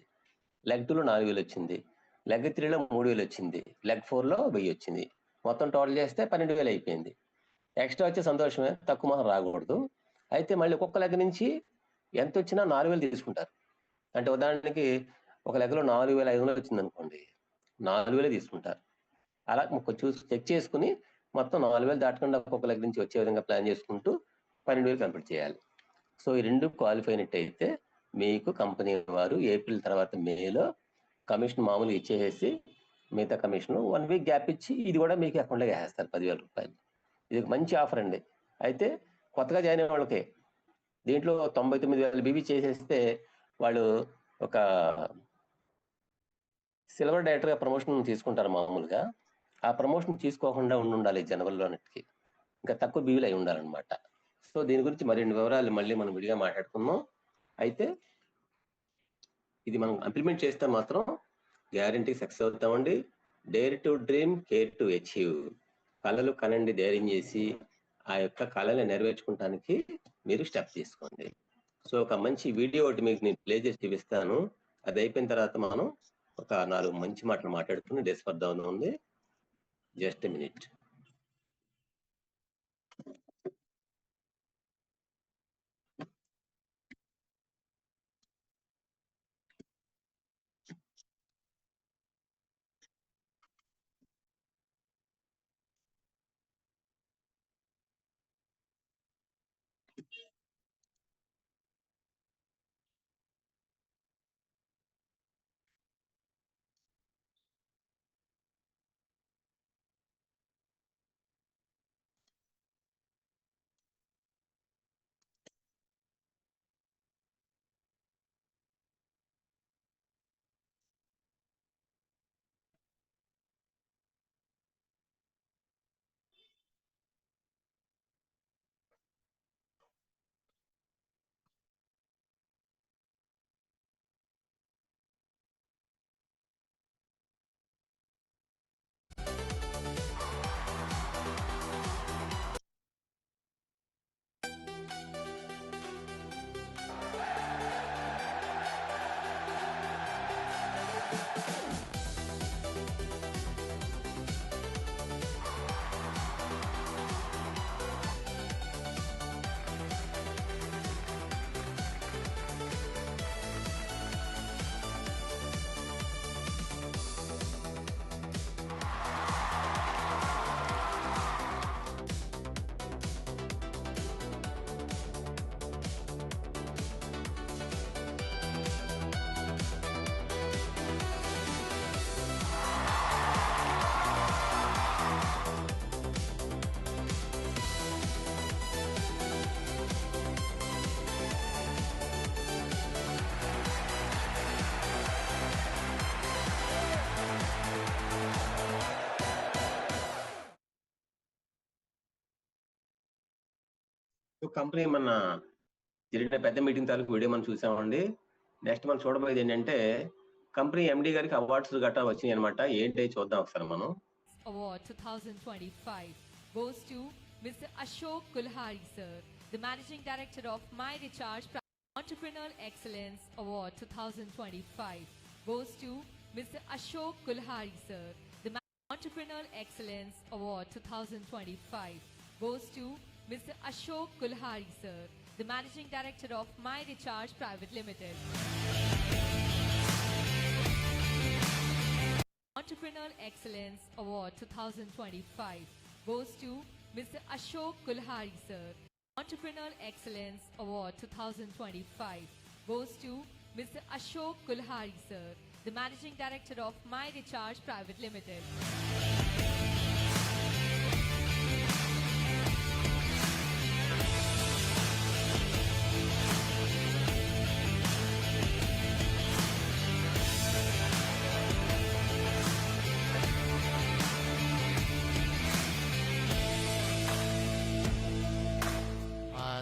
లెగ్ 2లో 4,000 వచ్చింది, లెగ్ 3లో 3,000 వచ్చింది, లెగ్ 4లో 1,000 వచ్చింది. మొత్తం టోటల్ చేస్తే 12,000 అయిపోయింది. ఎక్స్ట్రా వచ్చే సంతోషమే, తక్కువ మాత్రం రాకూడదు. అయితే మళ్ళీ ఒక్కొక్క లెగ్ నుంచి ఎంత వచ్చినా 4,000 తీసుకుంటారు. అంటే ఉదాహరణకి ఒక లెగ్లో 4,500 వచ్చింది అనుకోండి, 4,000 తీసుకుంటారు. అలా చూసి చెక్ చేసుకుని మొత్తం 4,000 దాటకుండా ఒక్కొక్క లెగ్ నుంచి వచ్చే విధంగా ప్లాన్ చేసుకుంటూ 12,000 కంప్లీట్ చేయాలి. సో ఈ 2 క్వాలిఫై అయినట్టయితే మీకు కంపెనీ వారు ఏప్రిల్ తర్వాత మేలో కమిషన్ మామూలుగా ఇచ్చేసి మిగతా కమిషన్ 1 week గ్యాప్ ఇచ్చి ఇది కూడా మీకు అకౌంట్లోకి వేస్తారు 10,000 రూపాయలు. ఇది ఒక మంచి ఆఫర్ అండి. అయితే కొత్తగా జాయిన్ అయిన వాళ్ళకి దీంట్లో 99,000 BB చేసేస్తే వాళ్ళు ఒక సిల్వర్ డైరెక్టర్గా ప్రమోషన్ తీసుకుంటారు మామూలుగా. ఆ ప్రమోషన్ తీసుకోకుండా ఉండాలి జనవరిలోనికి, ఇంకా తక్కువ బీవీలు అయి ఉండాలన్నమాట. సో దీని గురించి మరిన్ని వివరాలు మళ్ళీ మనం విడిగా మాట్లాడుకుందాం. అయితే ఇది మనం ఇంప్లిమెంట్ చేస్తే మాత్రం గ్యారంటీ సక్సెస్ అవుతామండి. Dare to dream, care to achieve. కళలు కనండి, ధైర్యం చేసి ఆ యొక్క కళని నెరవేర్చుకోవడానికి మీరు స్టెప్ తీసుకోండి. సో ఒక మంచి వీడియో ఒకటి మీకు నేను ప్లే చేసి చూపిస్తాను. అది అయిపోయిన తర్వాత మనం ఒక 4 మంచి మాటలు మాట్లాడుకుని డిస్పర్దాం ఉంది. Just minute. కంపెనీ మన జరిగిన పెద్ద మీటింగ్ తాలూకు వీడియో మనం చూసామండి. నెక్స్ట్ మనం చూడబోయేది ఏంటంటే కంపెనీ ఎండి గారికి అవార్డ్స్ గట్రా వచ్చినాయి అనమాట. ఏంటి చూద్దాం ఒకసారి మనం. Award 2025 goes to Mr. Ashok Kulhari sir, the Managing Director of My Recharge Entrepreneurial Excellence Award 2025 goes to Mr. Ashok Kulhari sir, the Entrepreneurial Excellence Award 2025 goes to Mr. Ashok Kulhari sir, the Managing Director of My Recharge Private Limited. Entrepreneurial Excellence Award 2025 goes to Mr. Ashok Kulhari sir. Entrepreneurial Excellence Award 2025 goes to Mr. Ashok Kulhari sir, the Managing Director of My Recharge Private Limited.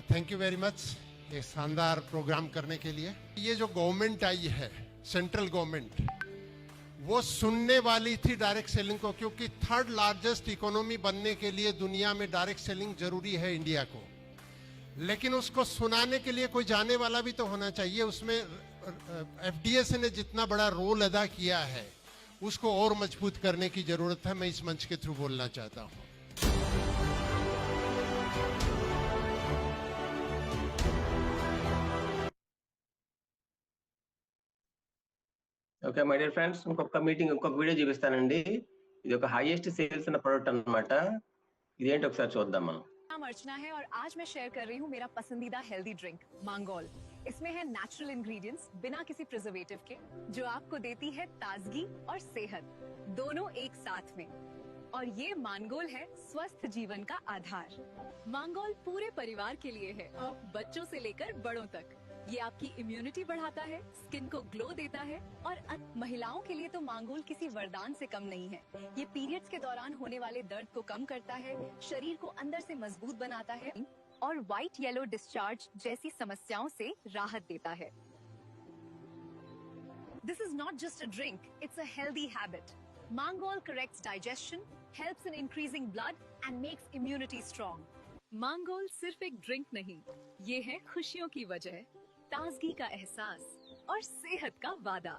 Thank you very much ये शानदार प्रोग्राम करने के लिए। ये जो गवर्नमेंट आई है, सेंट्रल गवर्नमेंट, वो सुनने वाली थी डायरेक्ट सेलिंग को, क्योंकि थर्ड लार्जेस्ट इकोनॉमी बनने के लिए दुनिया में डायरेक्ट सेलिंग जरूरी है इंडिया को। लेकिन उसको सुनाने के लिए कोई जाने वाला भी तो होना चाहिए। उसमें एफडीएस ने जितना बड़ा रोल अदा किया है उसको और मजबूत करने की जरूरत है। मैं इस मंच के थ्रू बोलना चाहता हूँ। ఓకే మై డియర్ ఫ్రెండ్స్, ఇంకొక వీడియో చూపిస్తానండి. ఇది ఒక హైయెస్ట్ సేల్స్ ఉన్న ప్రోడక్ట్ అన్నమాట. ఇదేంటి ఒకసారి చూద్దాం మనం. नाम अर्चना है और आज मैं शेयर कर रही हूँ मेरा पसंदीदा हेल्दी ड्रिंक मांगोल। इसमें है नेचुरल इंग्रेडिएंट्स बिना किसी प्रिजर्वेटिव के, जो आपको देती है ताजगी और सेहत, दोनों एक साथ में। और ये मांगोल है स्वस्थ जीवन का आधार। मांगोल पूरे परिवार के लिए है, बच्चों से लेकर बड़ों तक। ये आपकी इम्यूनिटी बढ़ाता है, स्किन को ग्लो देता है और महिलाओं के लिए तो मांगोल किसी वरदान से कम नहीं है। ये पीरियड्स के दौरान होने वाले दर्द को कम करता है, शरीर को अंदर से मजबूत बनाता है और व्हाइट येलो डिस्चार्ज जैसी समस्याओं से राहत देता है। This is not just a drink, it's a healthy habit. Mangol corrects digestion, helps in increasing blood and makes immunity strong. Mangol सिर्फ एक ड्रिंक नहीं, ये है खुशियों की वजह, ताजगी का एहसास और सेहत का वादा।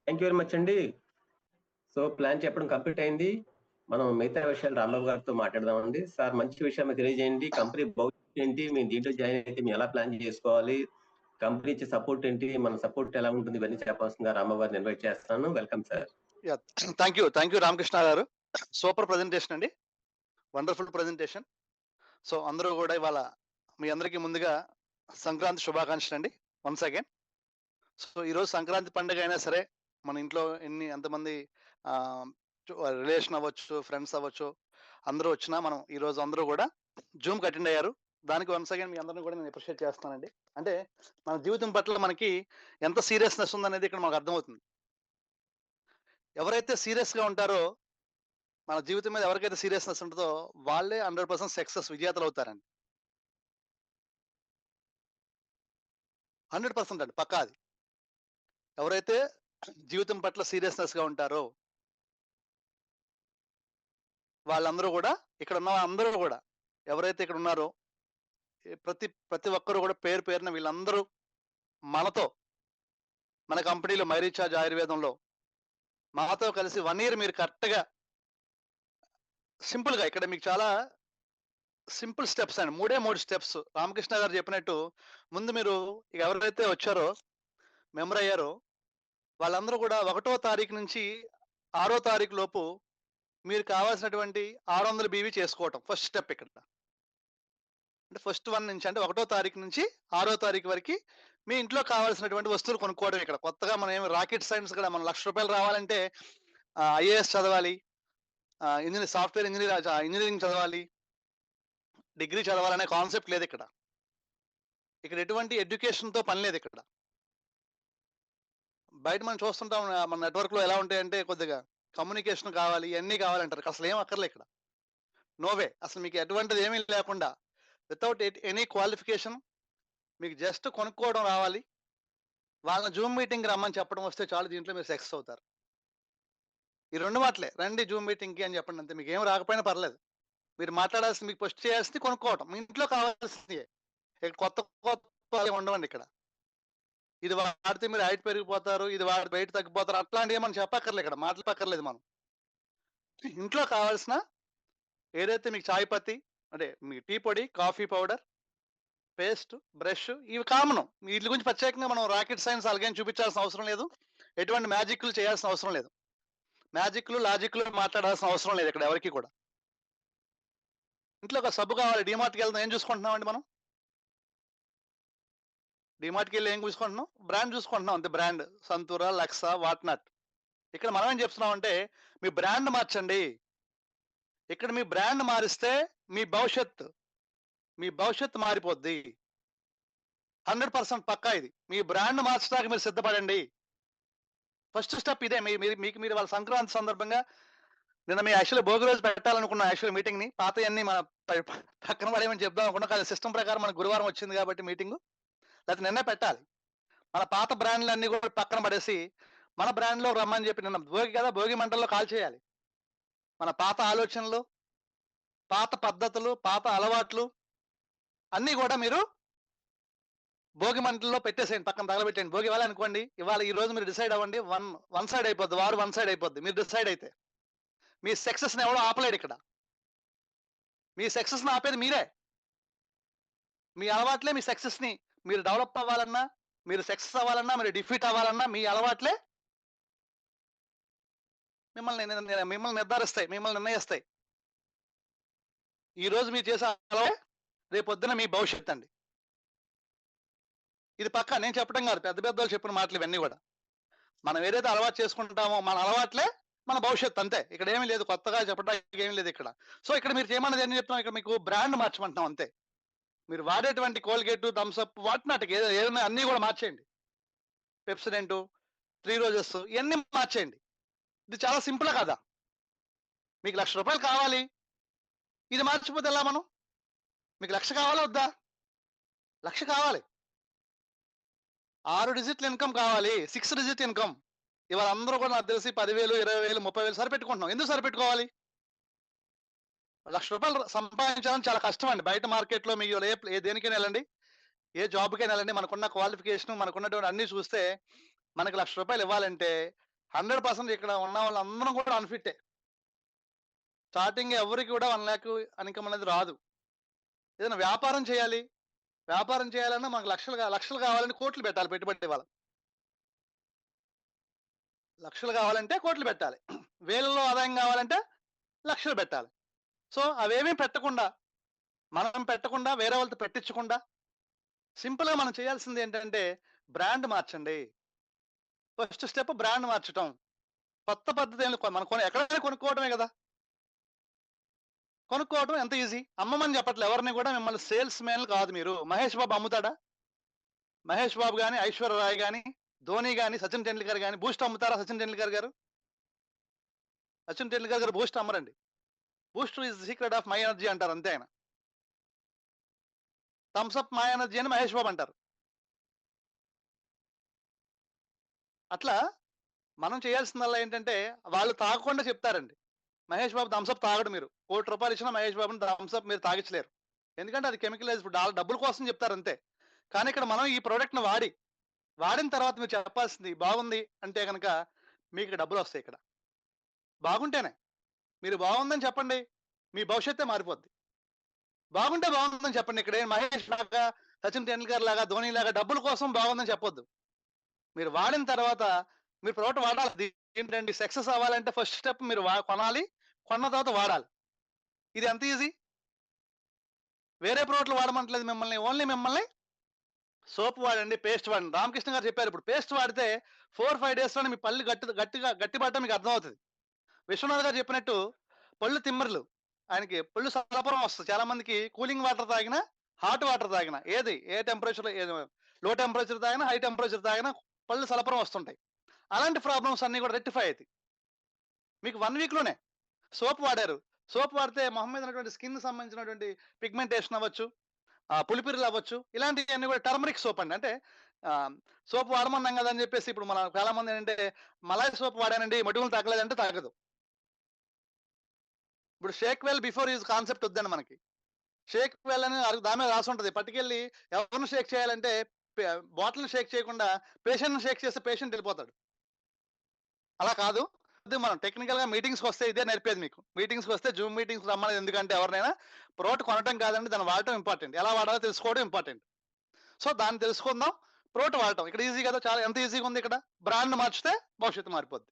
థ్యాంక్ యూ వెరీ మచ్ అండి. సో ప్లాన్ చెప్పడం కంప్లీట్ అయింది. మనం మిగతా విషయాలు రాంబాబు గారితో మాట్లాడదామండి. సార్, మంచి విషయం తెలియజేయండి. కంపెనీ భవిష్యత్తు ఏంటి, మేము దీంట్లో జాయిన్ అయితే మేము ఎలా ప్లాన్ చేసుకోవాలి, కంపెనీ ఇచ్చే సపోర్ట్ ఏంటి, మన సపోర్ట్ ఎలా ఉంటుంది, ఇవన్నీ చెప్పాల్సిందిగా రాంబాబు గారిని ఇన్వైట్ చేస్తాను. Welcome sir. Thank you Ramakrishna గారు. సూపర్ ప్రెజెంటేషన్ అండి, వండర్ఫుల్ ప్రెజెంటేషన్. సో అందరూ కూడా ఇవాళ మీ అందరికీ ముందుగా సంక్రాంతి శుభాకాంక్షలు అండి వన్స్ అగైన్. సో ఈరోజు సంక్రాంతి పండుగ అయినా సరే మన ఇంట్లో ఎంతమంది రిలేషన్ అవ్వచ్చు, ఫ్రెండ్స్ అవ్వచ్చు, అందరూ వచ్చినా మనం ఈరోజు అందరూ కూడా జూమ్కి అటెండ్ అయ్యారు. దానికి వన్స్ అగైన్ మీ అందరిని కూడా నేను అప్రిషియేట్ చేస్తానండి. అంటే మన జీవితం పట్ల మనకి ఎంత సీరియస్నెస్ ఉందనేది ఇక్కడ మనకు అర్థమవుతుంది. ఎవరైతే సీరియస్గా ఉంటారో, మన జీవితం మీద ఎవరికైతే సీరియస్నెస్ ఉంటుందో వాళ్ళే 100% సక్సెస్ విజేతలు అవుతారండి. 100% అండి, పక్కా. అది ఎవరైతే జీవితం పట్ల సీరియస్నెస్ గా ఉంటారో వాళ్ళందరూ కూడా, ఇక్కడ ఉన్న అందరూ కూడా, ఎవరైతే ఇక్కడ ఉన్నారో ప్రతి ఒక్కరు కూడా పేరు పేరున వీళ్ళందరూ మనతో, మన కంపెనీలో మై రీఛార్జ్ ఆయుర్వేదంలో మాతో కలిసి 1 year మీరు కరెక్ట్గా సింపుల్గా, ఇక్కడ మీకు చాలా సింపుల్ స్టెప్స్ అండి, 3 స్టెప్స్ రామకృష్ణ గారు చెప్పినట్టు. ముందు మీరు ఎవరైతే వచ్చారో, మెంబర్ అయ్యారో, వాళ్ళందరూ కూడా 1వ తారీఖు నుంచి 6వ తారీఖు లోపు మీరు కావాల్సినటువంటి 600 BV చేసుకోవటం ఫస్ట్ స్టెప్. ఇక్కడ అంటే ఫస్ట్ 1 నుంచి, అంటే 1వ తారీఖు నుంచి 6వ తారీఖు వరకు మీ ఇంట్లో కావాల్సినటువంటి వస్తువులు కొనుక్కోవడం. ఇక్కడ కొత్తగా మనం ఏమి రాకెట్ సైన్స్ కూడా, మనం ₹1,00,000 రావాలంటే IAS చదవాలి, సాఫ్ట్వేర్ ఇంజనీరింగ్ చదవాలి, డిగ్రీ చదవాలనే కాన్సెప్ట్ లేదు ఇక్కడ. ఇక్కడ ఎటువంటి ఎడ్యుకేషన్తో పని లేదు. ఇక్కడ బయట మనం చూస్తుంటాం, మన నెట్వర్క్లో ఎలా ఉంటాయంటే కొద్దిగా కమ్యూనికేషన్ కావాలి, ఇవన్నీ కావాలంటారు. అసలు ఏం అక్కర్లే ఇక్కడ. నోవే. అసలు మీకు ఎటువంటిది ఏమీ లేకుండా వితౌట్ ఎనీ క్వాలిఫికేషన్ మీకు జస్ట్ కొనుక్కోవడం రావాలి. వాళ్ళని జూమ్ మీటింగ్ రమ్మని చెప్పడం వస్తే చాలు, దీంట్లో మీరు సక్సెస్ అవుతారు. ఈ 2 మాటలే, రండి జూమ్ మీటింగ్కి అని చెప్పండి అంతే. మీకు ఏం రాకపోయినా పర్లేదు. మీరు మాట్లాడాల్సింది, మీకు ఫస్ట్ చేయాల్సింది కొనుక్కోవటం. మీ ఇంట్లో కావాల్సింది. ఇక్కడ కొత్త కొత్త ఉండవండి ఇక్కడ. ఇది వాడితే మీరు హైట్ పెరిగిపోతారు, ఇది వాడి బయట తగ్గిపోతారు, అట్లాంటివి మనం చెప్పక్కర్లేదు ఇక్కడ, మాట్లాడక్కర్లేదు మనం. ఇంట్లో కావాల్సిన ఏదైతే మీకు చాయ్ పత్తి అంటే మీ టీ పొడి, కాఫీ పౌడర్, పేస్ట్, బ్రష్, ఇవి కామన్. వీటి గురించి ప్రత్యేకంగా మనం రాకెట్ సైన్స్ అలాగే చూపించాల్సిన అవసరం లేదు. ఎటువంటి మ్యాజిక్లు చేయాల్సిన అవసరం లేదు. మ్యాజిక్లు లాజిక్లు మాట్లాడాల్సిన అవసరం లేదు ఇక్కడ ఎవరికి కూడా. ఇంట్లో ఒక సబ్బు కావాలి, డిమార్ట్కి వెళ్దాం, ఏం చూసుకుంటున్నామండి మనం? డిమార్ట్కి వెళ్ళి ఏం చూసుకుంటున్నాం? బ్రాండ్ చూసుకుంటున్నాం అంతే. బ్రాండ్ సంతూరా, లక్సా, వాట్ నాట్. ఇక్కడ మనం ఏం చెప్తున్నాం అంటే మీ బ్రాండ్ మార్చండి. ఇక్కడ మీ బ్రాండ్ మారిస్తే మీ భవిష్యత్తు మారిపోద్ది. 100% పక్కా ఇది. మీ బ్రాండ్ మార్చడానికి మీరు సిద్ధపడండి. ఫస్ట్ స్టెప్ ఇదే. మీరు వాళ్ళ సంక్రాంతి సందర్భంగా నిన్న మీ యాక్చువల్లీ భోగి రోజు పెట్టాలనుకున్నాం యాక్చువల్ మీటింగ్ ని. పాతయన్నీ మన పక్కన పడేమని చెప్దాం అనుకున్నాం, కానీ సిస్టమ్ ప్రకారం మనకు గురువారం వచ్చింది కాబట్టి మీటింగ్, లేకపోతే నిన్నే పెట్టాలి. మన పాత బ్రాండ్లు అన్ని కూడా పక్కన పడేసి మన బ్రాండ్లో రమ్మని చెప్పి, నిన్న భోగి కదా, భోగి మంటల్లో కాల్ చేయాలి. మన పాత ఆలోచనలు, పాత పద్ధతులు, పాత అలవాట్లు అన్నీ కూడా మీరు భోగి మంటల్లో పెట్టేసేయండి, పక్కన తగలబెట్టండి. భోగి ఇవ్వాలి అనుకోండి, ఇవాళ ఈ రోజు మీరు డిసైడ్ అవ్వండి. వన్ సైడ్ అయిపోద్ది, వారు వన్ సైడ్ అయిపోద్ది. మీరు డిసైడ్ అయితే మీ సక్సెస్ని ఎవడో ఆపలేడు ఇక్కడ. మీ సక్సెస్ని ఆపేది మీరే. మీ అలవాట్లే మీ సక్సెస్ని. మీరు డెవలప్ అవ్వాలన్నా, మీరు సక్సెస్ అవ్వాలన్నా, మీరు డిఫీట్ అవ్వాలన్నా మీ అలవాట్లే మిమ్మల్ని నిర్ధారిస్తాయి, మిమ్మల్ని నిర్ణయిస్తాయి. ఈ రోజు మీరు చేసే అలవాటే రేపొద్దున మీ భవిష్యత్తు అండి. ఇది పక్కా, నేను చెప్పడం కాదు, పెద్ద పెద్దలు చెప్పిన మాటలు ఇవన్నీ కూడా. మనం ఏదైతే అలవాటు చేసుకుంటామో మన అలవాట్లే మన భవిష్యత్తు అంతే. ఇక్కడ ఏమీ లేదు, కొత్తగా చెప్పడానికి ఏమీ లేదు ఇక్కడ. సో ఇక్కడ మీరు చేయమన్నది ఏం చెప్తున్నాం, ఇక్కడ మీకు బ్రాండ్ మార్చమంటున్నాం అంతే. మీరు వాడేటువంటి కోల్గేట్, థమ్స్అప్, వాటినాటికి ఏదైనా అన్నీ కూడా మార్చేయండి. పెప్సిడెంట్, 3 రోజెస్ ఇవన్నీ మార్చేయండి. ఇది చాలా సింపుల్ కదా. మీకు ₹1,00,000 కావాలి, ఇది మార్చిపోతే ఎలా మనం? మీకు 1,00,000 కావాలా వద్దా? 1,00,000 కావాలి, 6 డిజిట్ల ఇన్కమ్ కావాలి, 6 డిజిట్ ఇన్కమ్. ఇవాళ అందరూ కూడా నాకు తెలిసి 10,000, 20,000, 30,000 సరిపెట్టుకుంటున్నాం. ఎందుకు సరిపెట్టుకోవాలి? ₹1,00,000 సంపాదించాలని చాలా కష్టం అండి. బయట మార్కెట్లో మీకు ఏ దేనికైనా వెళ్ళండి, ఏ జాబ్కైనా వెళ్ళండి, మనకున్న క్వాలిఫికేషన్, మనకున్నటువంటి అన్ని చూస్తే మనకి ₹1,00,000 ఇవ్వాలంటే 100% ఇక్కడ ఉన్న వాళ్ళందరం కూడా అన్ఫిట్టే. స్టార్టింగ్ ఎవరికి కూడా 1 lakh ఇన్కమ్ అనేది రాదు. ఏదైనా వ్యాపారం చేయాలి, వ్యాపారం చేయాలన్నా మనకు లక్షలు కావాలంటే కోట్లు పెట్టాలి పెట్టుబడి. ఇవ్వాలి లక్షలు కావాలంటే కోట్లు పెట్టాలి, వేలలో ఆదాయం కావాలంటే లక్షలు పెట్టాలి. సో అవేమీ పెట్టకుండా, మనం పెట్టకుండా, వేరే వాళ్ళతో పెట్టించకుండా సింపుల్గా మనం చేయాల్సింది ఏంటంటే బ్రాండ్ మార్చండి. ఫస్ట్ స్టెప్ బ్రాండ్ మార్చడం. కొత్త పద్ధతి మనం ఎక్కడైనా కొనుక్కోవడమే కదా. కొనుక్కోవడం ఎంత ఈజీ. అమ్మమని చెప్పట్లే ఎవరిని కూడా, మిమ్మల్ని సేల్స్ మ్యాన్లు కాదు మీరు. మహేష్ బాబు అమ్ముతాడా? మహేష్ బాబు కానీ, ఐశ్వర్య రాయ్ కానీ, ధోని కానీ, సచిన్ టెండూల్కర్ కానీ బూస్ట్ అమ్ముతారా? సచిన్ టెండూల్కర్ గారు బూస్ట్ అమ్మరండి. Boost is secret of my energy అంటారు అంతే ఆయన. థమ్స్అప్ మై ఎనర్జీ అని మహేష్ బాబు అంటారు. అట్లా మనం చేయాల్సిందల్లా ఏంటంటే వాళ్ళు తాగకుండా చెప్తారండి. మహేష్ బాబు థమ్స్అప్ తాగడు. మీరు ₹1,00,000 ఇచ్చినా మహేష్ బాబుని థమ్స్అప్ మీరు తాగించలేరు, ఎందుకంటే అది కెమికలైజ్ ఫుడ్. డబ్బుల కోసం చెప్తారు అంతే. కానీ ఇక్కడ మనం ఈ ప్రోడక్ట్ని వాడిన తర్వాత మీరు చెప్పాల్సింది బాగుంది అంటే కనుక మీకు డబ్బులు వస్తాయి. ఇక్కడ బాగుంటేనే, మీరు బాగుందని చెప్పండి, మీ భవిష్యత్తే మారిపోద్ది. బాగుంటే బాగుందని చెప్పండి. ఇక్కడ మహేష్ లాగా, సచిన్ టెండూల్కర్ లాగా, ధోని లాగా డబ్బుల కోసం బాగుందని చెప్పొద్దు. మీరు వాడిన తర్వాత మీరు ప్రోడక్ట్ వాడాలి. ఏంటంటే సక్సెస్ అవ్వాలంటే ఫస్ట్ స్టెప్ మీరు కొనాలి, కొన్న తర్వాత వాడాలి. ఇది ఎంత ఈజీ. వేరే ప్రోడక్ట్లు వాడమంటలేదు మిమ్మల్ని, ఓన్లీ మిమ్మల్ని సోప్ వాడండి, పేస్ట్ వాడండి. రామకృష్ణ గారు చెప్పారు, ఇప్పుడు పేస్ట్ వాడితే 4-5 డేస్లోనే మీ పళ్ళు గట్టి పడ్డ మీకు అర్థమవుతుంది. విశ్వనాథ్ గారు చెప్పినట్టు పళ్ళు తిమ్మర్లు, ఆయనకి పళ్ళు సలపరం వస్తుంది. చాలా మందికి కూలింగ్ వాటర్ తాగినా, హాట్ వాటర్ తాగినా, ఏ టెంపరేచర్, లో టెంపరేచర్ తాగినా, హై టెంపరేచర్ తాగినా పళ్ళు సలపరం వస్తుంటాయి. అలాంటి ప్రాబ్లమ్స్ అన్ని కూడా రెక్టిఫై అవుతాయి. మీకు 1 వీక్లోనే. సోప్ వాడారు, సోప్ వాడితే మొహం మీద ఉన్నటువంటి స్కిన్ సంబంధించినటువంటి పిగ్మెంటేషన్ అవ్వచ్చు, పులిపిరులు అవ్వచ్చు, ఇలాంటివన్నీ కూడా టర్మరిక్ సోప్ అండి. అంటే సోప్ వాడమన్నాం కదా అని చెప్పేసి ఇప్పుడు మన చాలా మంది ఏంటంటే మలాయ్ సోప్ వాడానండి మొటిమలు తగ్గలేదంటే తగ్గదు. ఇప్పుడు shake well before use concept వద్దండి మనకి. షేక్ వెల్ అని దాని మీద రాసి ఉంటుంది. పట్టుకెళ్ళి ఎవరిని షేక్ చేయాలంటే బాటిల్ని షేక్ చేయకుండా పేషెంట్ని షేక్ చేస్తే పేషెంట్ వెళ్ళిపోతాడు. అలా కాదు, మనం టెక్నికల్ గా మీటింగ్స్కి వస్తే ఇదే నేర్పేది మీకు. మీటింగ్స్కి వస్తే జూమ్ మీటింగ్స్ రమ్మనేది ఎందుకంటే ఎవరినైనా ప్రోడక్ట్ కొనడం కాదండి, దాన్ని వాడటం ఇంపార్టెంట్, ఎలా వాడాలో తెలుసుకోవడం ఇంపార్టెంట్. సో దాన్ని తెలుసుకుందాం, ప్రోడక్ట్ వాడటం ఇక్కడ ఈజీ కదా, చాలా ఎంత ఈజీగా ఉంది. ఇక్కడ బ్రాండ్ మార్చితే భవిష్యత్తు మారిపోద్ది.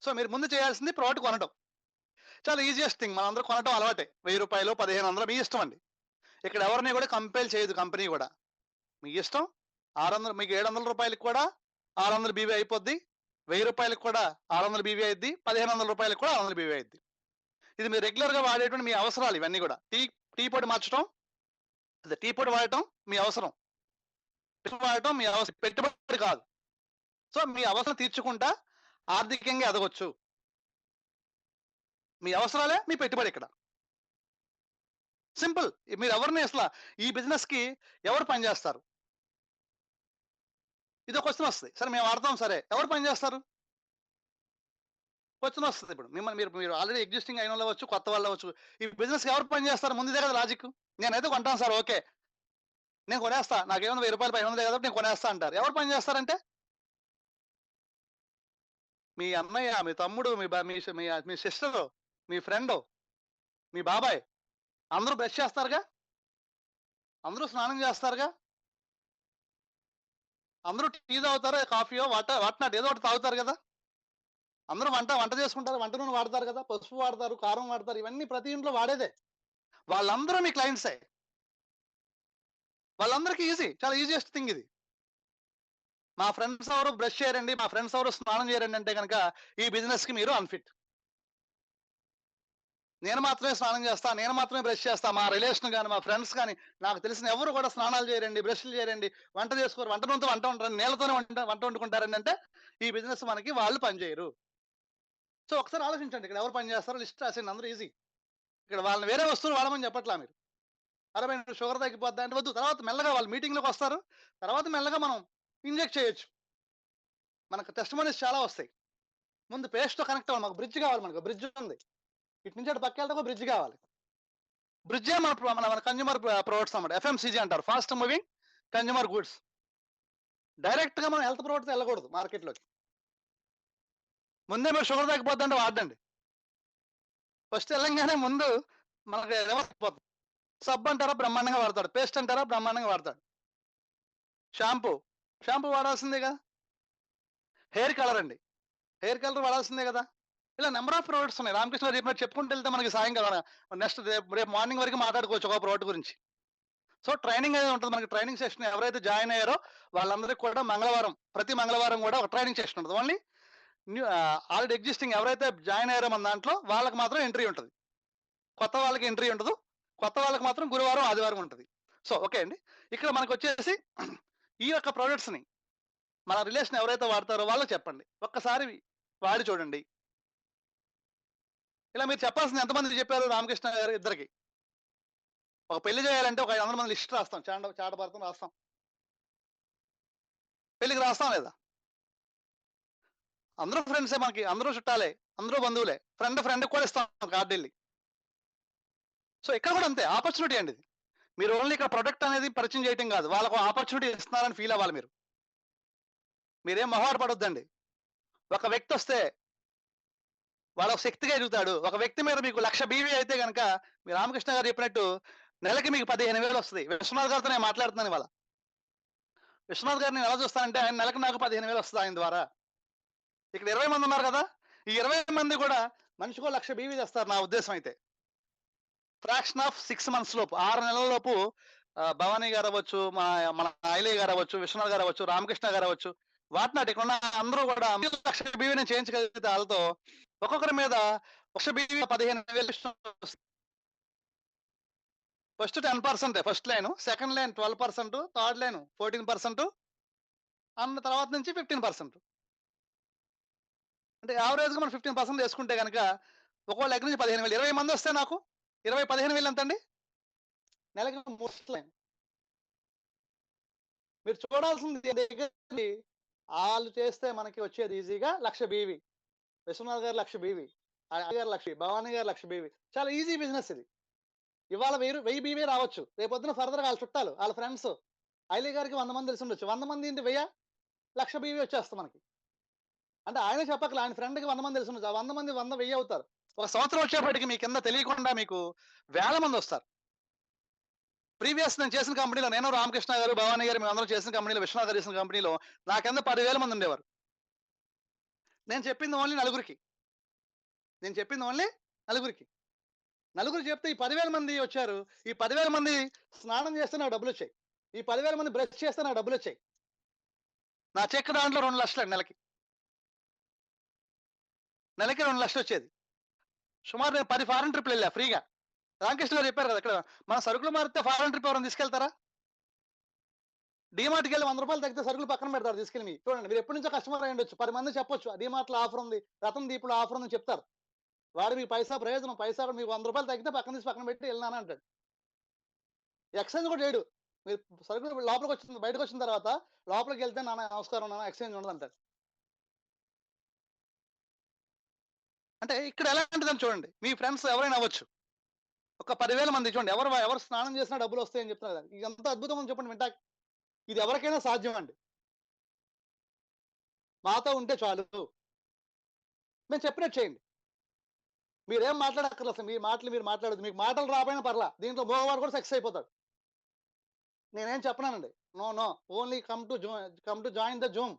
సో మీరు ముందు చేయాల్సింది ప్రోడక్ట్ కొనడం, చాలా ఈజియెస్ట్ థింగ్. మనం అందరూ కొనడం అలవాటే. 1000 రూపాయలు 1500 మీ ఇష్టం అండి. ఇక్కడ ఎవరిని కూడా కంపేల్ చేయదు కంపెనీ కూడా, మీ ఇష్టం. 600 మీకు 700 రూపాయలకి కూడా 600 బీవీ అయిపోద్ది, 1000 రూపాయలకు కూడా 600 బీవీ అయింది, 1500 రూపాయలకు కూడా 600 బీవీ అయింది. ఇది మీరు రెగ్యులర్ గా వాడేటువంటి మీ అవసరాలు ఇవన్నీ కూడా. టీ పొడి మార్చడం, టీ పొడి వాడటం మీ అవసరం, వాడటం మీ అవసరం, పెట్టుబడి కాదు. సో మీ అవసరం తీర్చుకుంటా ఆర్థికంగా ఎదగొచ్చు. మీ అవసరాలే మీ పెట్టుబడి ఇక్కడ. సింపుల్. మీరు ఎవరిని అసలు ఈ బిజినెస్ కి ఎవరు పనిచేస్తారు, ఇదో క్వశ్చన్ వస్తుంది. సరే మేము వాడతాం, సరే ఎవరు పనిచేస్తారు క్వశ్చన్ వస్తుంది. ఇప్పుడు మిమ్మల్ని మీరు ఆల్రెడీ ఎగ్జిస్టింగ్ అయిన వాళ్ళు అవ్వచ్చు, కొత్త వాళ్ళు అవ్వచ్చు, ఈ బిజినెస్కి ఎవరు పనిచేస్తారు ముందే కదా లాజిక్. నేనైతే కొంటాను సార్, ఓకే నేను కొనేస్తా, నాకేమన్నా 1000 రూపాయలు 500 కదా నేను కొనేస్తా అంటారు. ఎవరు పని చేస్తారంటే మీ అన్నయ్య, మీ తమ్ముడు, మీ సిస్టర్, మీ ఫ్రెండ్, మీ బాబాయ్, అందరూ బ్రష్ చేస్తారుగా, అందరూ స్నానం చేస్తారుగా, అందరూ టీ తాగుతారు, కాఫీయో వాటినాట్ ఏదో ఒకటి తాగుతారు కదా, అందరూ వంట చేసుకుంటారు, వంట నూనె వాడతారు కదా, పసుపు వాడతారు, కారం వాడతారు, ఇవన్నీ ప్రతి ఇంట్లో వాడేదే. వాళ్ళందరూ మీ క్లయింట్సే, వాళ్ళందరికీ ఈజీ, చాలా ఈజియెస్ట్ థింగ్ ఇది. మా ఫ్రెండ్స్ ఎవరు బ్రష్ చేయరండి, మా ఫ్రెండ్స్ ఎవరు స్నానం చేయరండి అంటే కనుక ఈ బిజినెస్ కి మీరు అన్ఫిట్. నేను మాత్రమే స్నానం చేస్తా, నేను మాత్రమే బ్రష్ చేస్తా, మా రిలేషన్ కానీ మా ఫ్రెండ్స్ కానీ నాకు తెలిసిన ఎవరు కూడా స్నానాలు చేయరండి, బ్రష్లు చేయరండి, వంట చేసుకోరు, వంట ఉంటారు, నీళ్ళతోనే వంట వండుకుంటారండి అంటే ఈ బిజినెస్ మనకి వాళ్ళు పనిచేయరు. సో ఒకసారి ఆలోచించండి, ఇక్కడ ఎవరు పని చేస్తారో లిస్ట్ రాసేయండి, అందరూ ఈజీ. ఇక్కడ వాళ్ళని వేరే వస్తువులు వాడమని చెప్పట్లా మీరు. 60 షుగర్ తగ్గిపోద్దా అంటే వద్దు, తర్వాత మెల్లగా వాళ్ళు మీటింగ్లోకి వస్తారు, తర్వాత మెల్లగా మనం ఇంజెక్ట్ చేయొచ్చు. మనకు టెస్టిమోనీస్ చాలా వస్తాయి. ముందు పేస్ట్తో కనెక్ట్ అవ్వాలి, మాకు బ్రిడ్జ్ కావాలి, మనకు బ్రిడ్జ్ ఉంది, ఇటు నుంచి అటు పక్క వెళ్తే బ్రిడ్జ్ కావాలి. బ్రిడ్జే మన కన్జ్యూమర్ ప్రొడక్ట్స్ అన్నమాట, FMCG అంటారు, fast moving consumer goods. Direct గా మనం హెల్త్ ప్రొడక్ట్స్ వెళ్ళకూడదు మార్కెట్లోకి. ముందే మీరు షుగర్ తగ్గిపోద్దంటే వాడండి, ఫస్ట్ వెళ్ళంగానే ముందు మనకి రివర్స్ అయిపోతుంది. సబ్బు అంటారా బ్రహ్మాండంగా వాడతాడు, పేస్ట్ అంటారా బ్రహ్మాండంగా వాడతాడు, షాంపూ వాడాల్సిందే కదా, హెయిర్ కలర్ అండి, హెయిర్ కలర్ వాడాల్సిందే కదా. ఇలా నెంబర్ ఆఫ్ ప్రోడక్ట్స్ ఉన్నాయి. రామకృష్ణ చెప్పినట్టు చెప్పుకుంటూ వెళ్తే మనకి సాయంకాలం నెక్స్ట్ రేపు మార్నింగ్ వరకు మాట్లాడుకోవచ్చు ఒక ప్రోడక్ట్ గురించి. సో ట్రైనింగ్ అనేది ఉంటుంది మనకి. ట్రైనింగ్ సెషన్ ఎవరైతే జాయిన్ అయ్యారో వాళ్ళందరికీ కూడా ప్రతి మంగళవారం కూడా ఒక ట్రైనింగ్ సెషన్ ఉంటుంది. ఓన్లీ ఆల్రెడీ ఎగ్జిస్టింగ్ ఎవరైతే జాయిన్ అయ్యారో మన దాంట్లో వాళ్ళకి మాత్రం ఎంట్రీ ఉంటుంది, కొత్త వాళ్ళకి ఎంట్రీ ఉండదు. కొత్త వాళ్ళకి మాత్రం గురువారం ఆదివారం ఉంటుంది. సో ఓకే అండి, ఇక్కడ మనకు వచ్చేసి ఈ యొక్క ప్రోడక్ట్స్ని మన రిలేషన్ ఎవరైతే వాడతారో వాళ్ళకి చెప్పండి, ఒక్కసారి వాడి చూడండి. ఇలా మీరు చెప్పాల్సింది ఎంతమంది చెప్పారు రామకృష్ణ గారు ఇద్దరికి. ఒక పెళ్లి చేయాలంటే ఒక 500 మంది లిస్ట్ రాస్తాం, చాటభారతం రాస్తాం, పెళ్లికి రాస్తాం లేదా? అందరూ ఫ్రెండ్సే, మనకి అందరూ చుట్టాలే, అందరూ బంధువులే, ఫ్రెండ్ కూడా ఇస్తాం కార్డు వెళ్ళి. సో ఇక్కడ కూడా అంతే, ఆపర్చునిటీ అండి ఇది. మీరు ఓన్లీ ఇక్కడ ప్రొడక్ట్ అనేది పరిచయం చేయటం కాదు, వాళ్ళకు ఆపర్చునిటీ ఇస్తున్నారని ఫీల్ అవ్వాలి మీరు. మీరేం మొహమాట పడొద్దండి. ఒక వ్యక్తి వస్తే వాళ్ళ శక్తిగా ఎదుగుతాడు. ఒక వ్యక్తి మీద మీకు 1,00,000 బీవీ అయితే కనుక మీ రామకృష్ణ గారు చెప్పినట్టు నెలకి మీకు 15,000 వస్తుంది. విశ్వనాథ్ గారితో నేను మాట్లాడుతున్నాను ఇవాళ. విశ్వనాథ్ గారిని ఎలా చూస్తానంటే ఆయన నెలకు నాకు 15,000 వస్తుంది ఆయన ద్వారా. ఇక్కడ 20 మంది ఉన్నారు కదా, ఈ 20 మంది కూడా మనిషికో 1,00,000 బీవీ తెస్తారు నా ఉద్దేశం అయితే. ఫ్రాక్షన్ ఆఫ్ 6 months లోపు, 6 నెలల లోపు భవానీ గారు అవ్వచ్చు, మన ఐలయ్య గారు అవ్వచ్చు, విశ్వనాథ్ గారు అవ్వచ్చు, రామకృష్ణ గారు అవ్వచ్చు, వాటినాటి ఇక్కడ అందరూ కూడా 1,00,000 బీవీ నేను చేయించగలిగితే వాళ్ళతో ఒక్కొక్కరి మీద 1,00,000 BV 15,000. First 10%, first line, second line 12%, third line 14%, అన్న తర్వాత నుంచి 15%. అంటే యావరేజ్గా మనం 15% వేసుకుంటే కనుక ఒక్కో లెక్క నుంచి 15,000, 20 మంది వస్తే నాకు 15,000 ఎంత అండి? నెలకి 3 లక్షలు. మీరు చూడాల్సింది దగ్గరికి వాళ్ళు చేస్తే మనకి వచ్చేది ఈజీగా 1,00,000 బీవీ, విశ్వనాథ్ గారు 1,00,000 బీవీ, గారు 1,00,000, భవానీ గారు 1,00,000 బీవీ. చాలా ఈజీ బిజినెస్ ఇది. ఇవాళ 1000 బీవీ రావచ్చు, రేపొద్దున ఫర్దర్ వాళ్ళ చుట్టాలు, వాళ్ళ ఫ్రెండ్స్, ఐలీ గారికి 100 మంది తెలిసి ఉండొచ్చు, 100 మంది ఇంటి 1000, 1,00,000 బీవీ వచ్చేస్తాం మనకి. అంటే ఆయన చెప్పకలే, ఆయన ఫ్రెండ్కి 100 మంది తెలిసి ఉండొచ్చు, 100 మంది 100, 1000 అవుతారు. ఒక సంవత్సరం వచ్చేప్పటికి మీ కింద తెలియకుండా మీకు వేల మంది వస్తారు. ప్రీవియస్ నేను చేసిన కంపెనీలో, నేను రామకృష్ణ గారు, భవానీ గారు, మేము అందరం చేసిన కంపెనీలో, విశ్వనాథ్ గారు చేసిన కంపెనీలో నా కింద 10,000 మంది ఉండేవారు. నేను చెప్పింది ఓన్లీ నలుగురికి. నలుగురు చెప్తే ఈ 10,000 మంది వచ్చారు. ఈ 10,000 మంది స్నానం చేస్తే నాకు డబ్బులు వచ్చాయి. ఈ 10,000 మంది బ్రష్ చేస్తే నాకు డబ్బులు వచ్చాయి. నా చెక్ దాంట్లో 2 లక్షలు నెలకి 2 లక్షలు వచ్చేది. సుమారు నేను 10 ఫారెన్ ట్రిప్లు వెళ్ళా ఫ్రీగా. రామకృష్ణ గారు చెప్పారు కదా, ఇక్కడ మన సరుకులు మారితే ఫారెన్ ట్రిప్ ఎవరైనా తీసుకెళ్తారా? డిమార్ట్కి వెళ్ళి 100 రూపాయలు తగ్గితే సరుకులు పక్కన పెడతారు తీసుకెళ్ళి. చూడండి, మీరు ఎప్పటి నుంచో కస్టమర్ అయ్యి ఉండొచ్చు, 10 మంది చెప్పొచ్చు డిమార్ట్లో ఆఫర్ ఉంది, రతన్ దీపులో ఆఫర్ ఉందని చెప్తారు. వాడు మీకు ప్రయోజనం, పైసా మీకు 100 రూపాయలు తగ్గితే పక్కన పెట్టి వెళ్ళినాను అంటాడు. ఎక్స్చేంజ్ కూడా చేయడు. మీరు సరుకులు లోపలికి వచ్చిన బయటకు వచ్చిన తర్వాత లోపలికి వెళ్తే నాన్న నమస్కారం, నాన్న ఎక్స్చేంజ్ ఉండదు అంటాడు. అంటే ఇక్కడ ఎలాంటిదని చూడండి, మీ ఫ్రెండ్స్ ఎవరైనా అవ్వచ్చు, ఒక 10,000 మంది చూడండి, ఎవరు స్నానం చేసినా డబ్బులు వస్తాయని చెప్తున్నారు కదా. ఇది ఎంత అద్భుతం అని చెప్పండి వింటాకి. ఇది ఎవరికైనా సాధ్యం అండి, మాతో ఉంటే చాలు. మేము చెప్పినట్టు చేయండి. మీరేం మాట్లాడక్కర్లేదు, అసలు మీ మాటలు మీరు మాట్లాడదు. మీకు మాటలు రాపోయినా పర్లా, దీంట్లో మోగవాడు కూడా సక్సెస్ అయిపోతాడు. నేనేం చెప్పనానండి, no, only come to join the Zoom,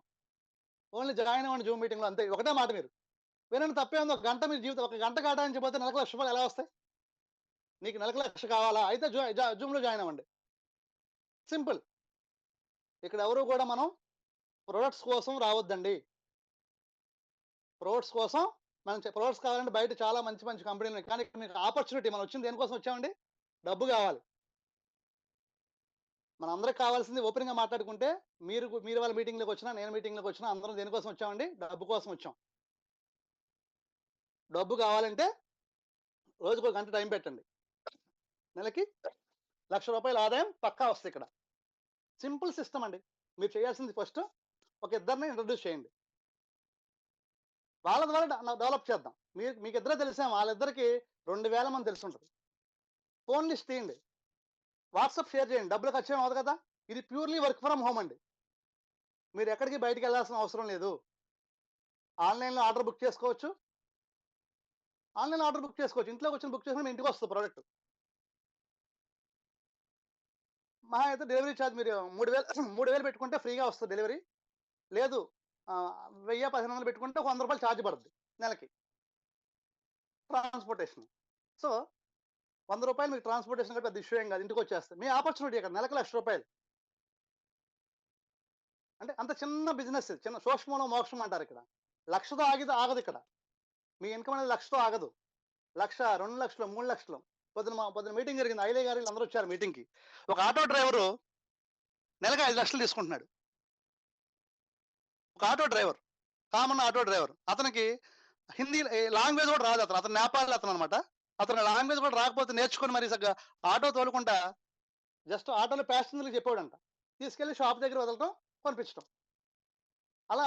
only join అవ్వండి జూమ్ మీటింగ్లో, అంతే. ఒకటే మాట మీరు వినండి, తప్పే ఉంది. 1 గంట మీ జీవితం, 1 గంట కేటాయించబోతే నెలకు 1,00,000 రూపాయలు ఎలా వస్తాయి? నీకు నెలకు 1,00,000 కావాలా? అయితే జూమ్లో జాయిన్ అవ్వండి, సింపుల్. ఇక్కడ ఎవరు కూడా మనం ప్రొడక్ట్స్ కోసం రావద్దండి. ప్రొడక్ట్స్ కోసం మనం ప్రొడక్ట్స్ కావాలంటే బయట చాలా మంచి కంపెనీలు ఉన్నాయి, కానీ మీకు ఆపర్చునిటీ. మనం వచ్చింది దేనికోసం వచ్చామండి? డబ్బు కావాలి. మన అందరికి కావాల్సింది ఓపెన్గా మాట్లాడుకుంటే, మీరు వాళ్ళ మీటింగ్లోకి వచ్చినా, నేను మీటింగ్లోకి వచ్చినా, అందరం దేనికోసం వచ్చామండి? డబ్బు కోసం వచ్చాం. డబ్బు కావాలంటే రోజుకు 1 గంట టైం పెట్టండి, నెలకి 1,00,000 రూపాయల ఆదాయం పక్కా వస్తుంది. ఇక్కడ సింపుల్ సిస్టమ్ అండి. మీరు చేయాల్సింది ఫస్ట్ ఒక ఇద్దరిని ఇంట్రడ్యూస్ చేయండి, వాళ్ళ ద్వారా డెవలప్ చేద్దాం. మీకు ఇద్దరే తెలిసాం, వాళ్ళిద్దరికి 2,000 మంది తెలిసి ఉంటుంది. ఫోన్ లిస్ట్ తీయండి, వాట్సాప్ షేర్ చేయండి, డబ్బులు ఖర్చు ఏం అవ్వదు కదా. ఇది ప్యూర్లీ వర్క్ ఫ్రమ్ హోమ్ అండి. మీరు ఎక్కడికి బయటికి వెళ్ళాల్సిన అవసరం లేదు. ఆన్లైన్లో ఆర్డర్ బుక్ చేసుకోవచ్చు, ఇంట్లోకి వచ్చి బుక్ చేసుకుని మీ ఇంటికి వస్తుంది ప్రోడక్ట్. మహా అయితే డెలివరీ ఛార్జ్ మీరు 3,000 పెట్టుకుంటే ఫ్రీగా వస్తుంది డెలివరీ. లేదు 1,000-1,500 పెట్టుకుంటే 100 రూపాయలు ఛార్జ్ పడుతుంది నెలకి ట్రాన్స్పోర్టేషన్. సో 100 రూపాయలు మీకు ట్రాన్స్పోర్టేషన్ కంటే పెద్ద ఇష్యూ ఏం కాదు, ఇంటికి వచ్చేస్తుంది. మీ ఆపర్చునిటీ అక్కడ నెలకు 1,00,000 రూపాయలు. అంటే అంత చిన్న బిజినెస్, చిన్న సూక్ష్మంలో మోక్షం అంటారు. ఇక్కడ 1,00,000తో ఆగదు. ఇక్కడ మీ ఇన్కమ్ అనేది 1,00,000తో ఆగదు. 1,00,000, 2 లక్షలు, 3 లక్షలు. పొద్దున మీటింగ్ జరిగింది, ఐలే గారు అందరూ వచ్చారు మీటింగ్కి. ఒక ఆటో డ్రైవరు నెలకి 5 లక్షలు తీసుకుంటున్నాడు. ఒక auto driver, common auto driver. అతనికి హిందీ లాంగ్వేజ్ కూడా రాదు. అతను నేపాల్ అతను అనమాట. అతను లాంగ్వేజ్ కూడా రాకపోతే నేర్చుకుని మరి ఆటో తోలుకుంటా జస్ట్ ఆటోలో ప్యాసింజర్లకు చెప్పాడంట, తీసుకెళ్లి షాప్ దగ్గర వదలటం, పంపించడం. అలా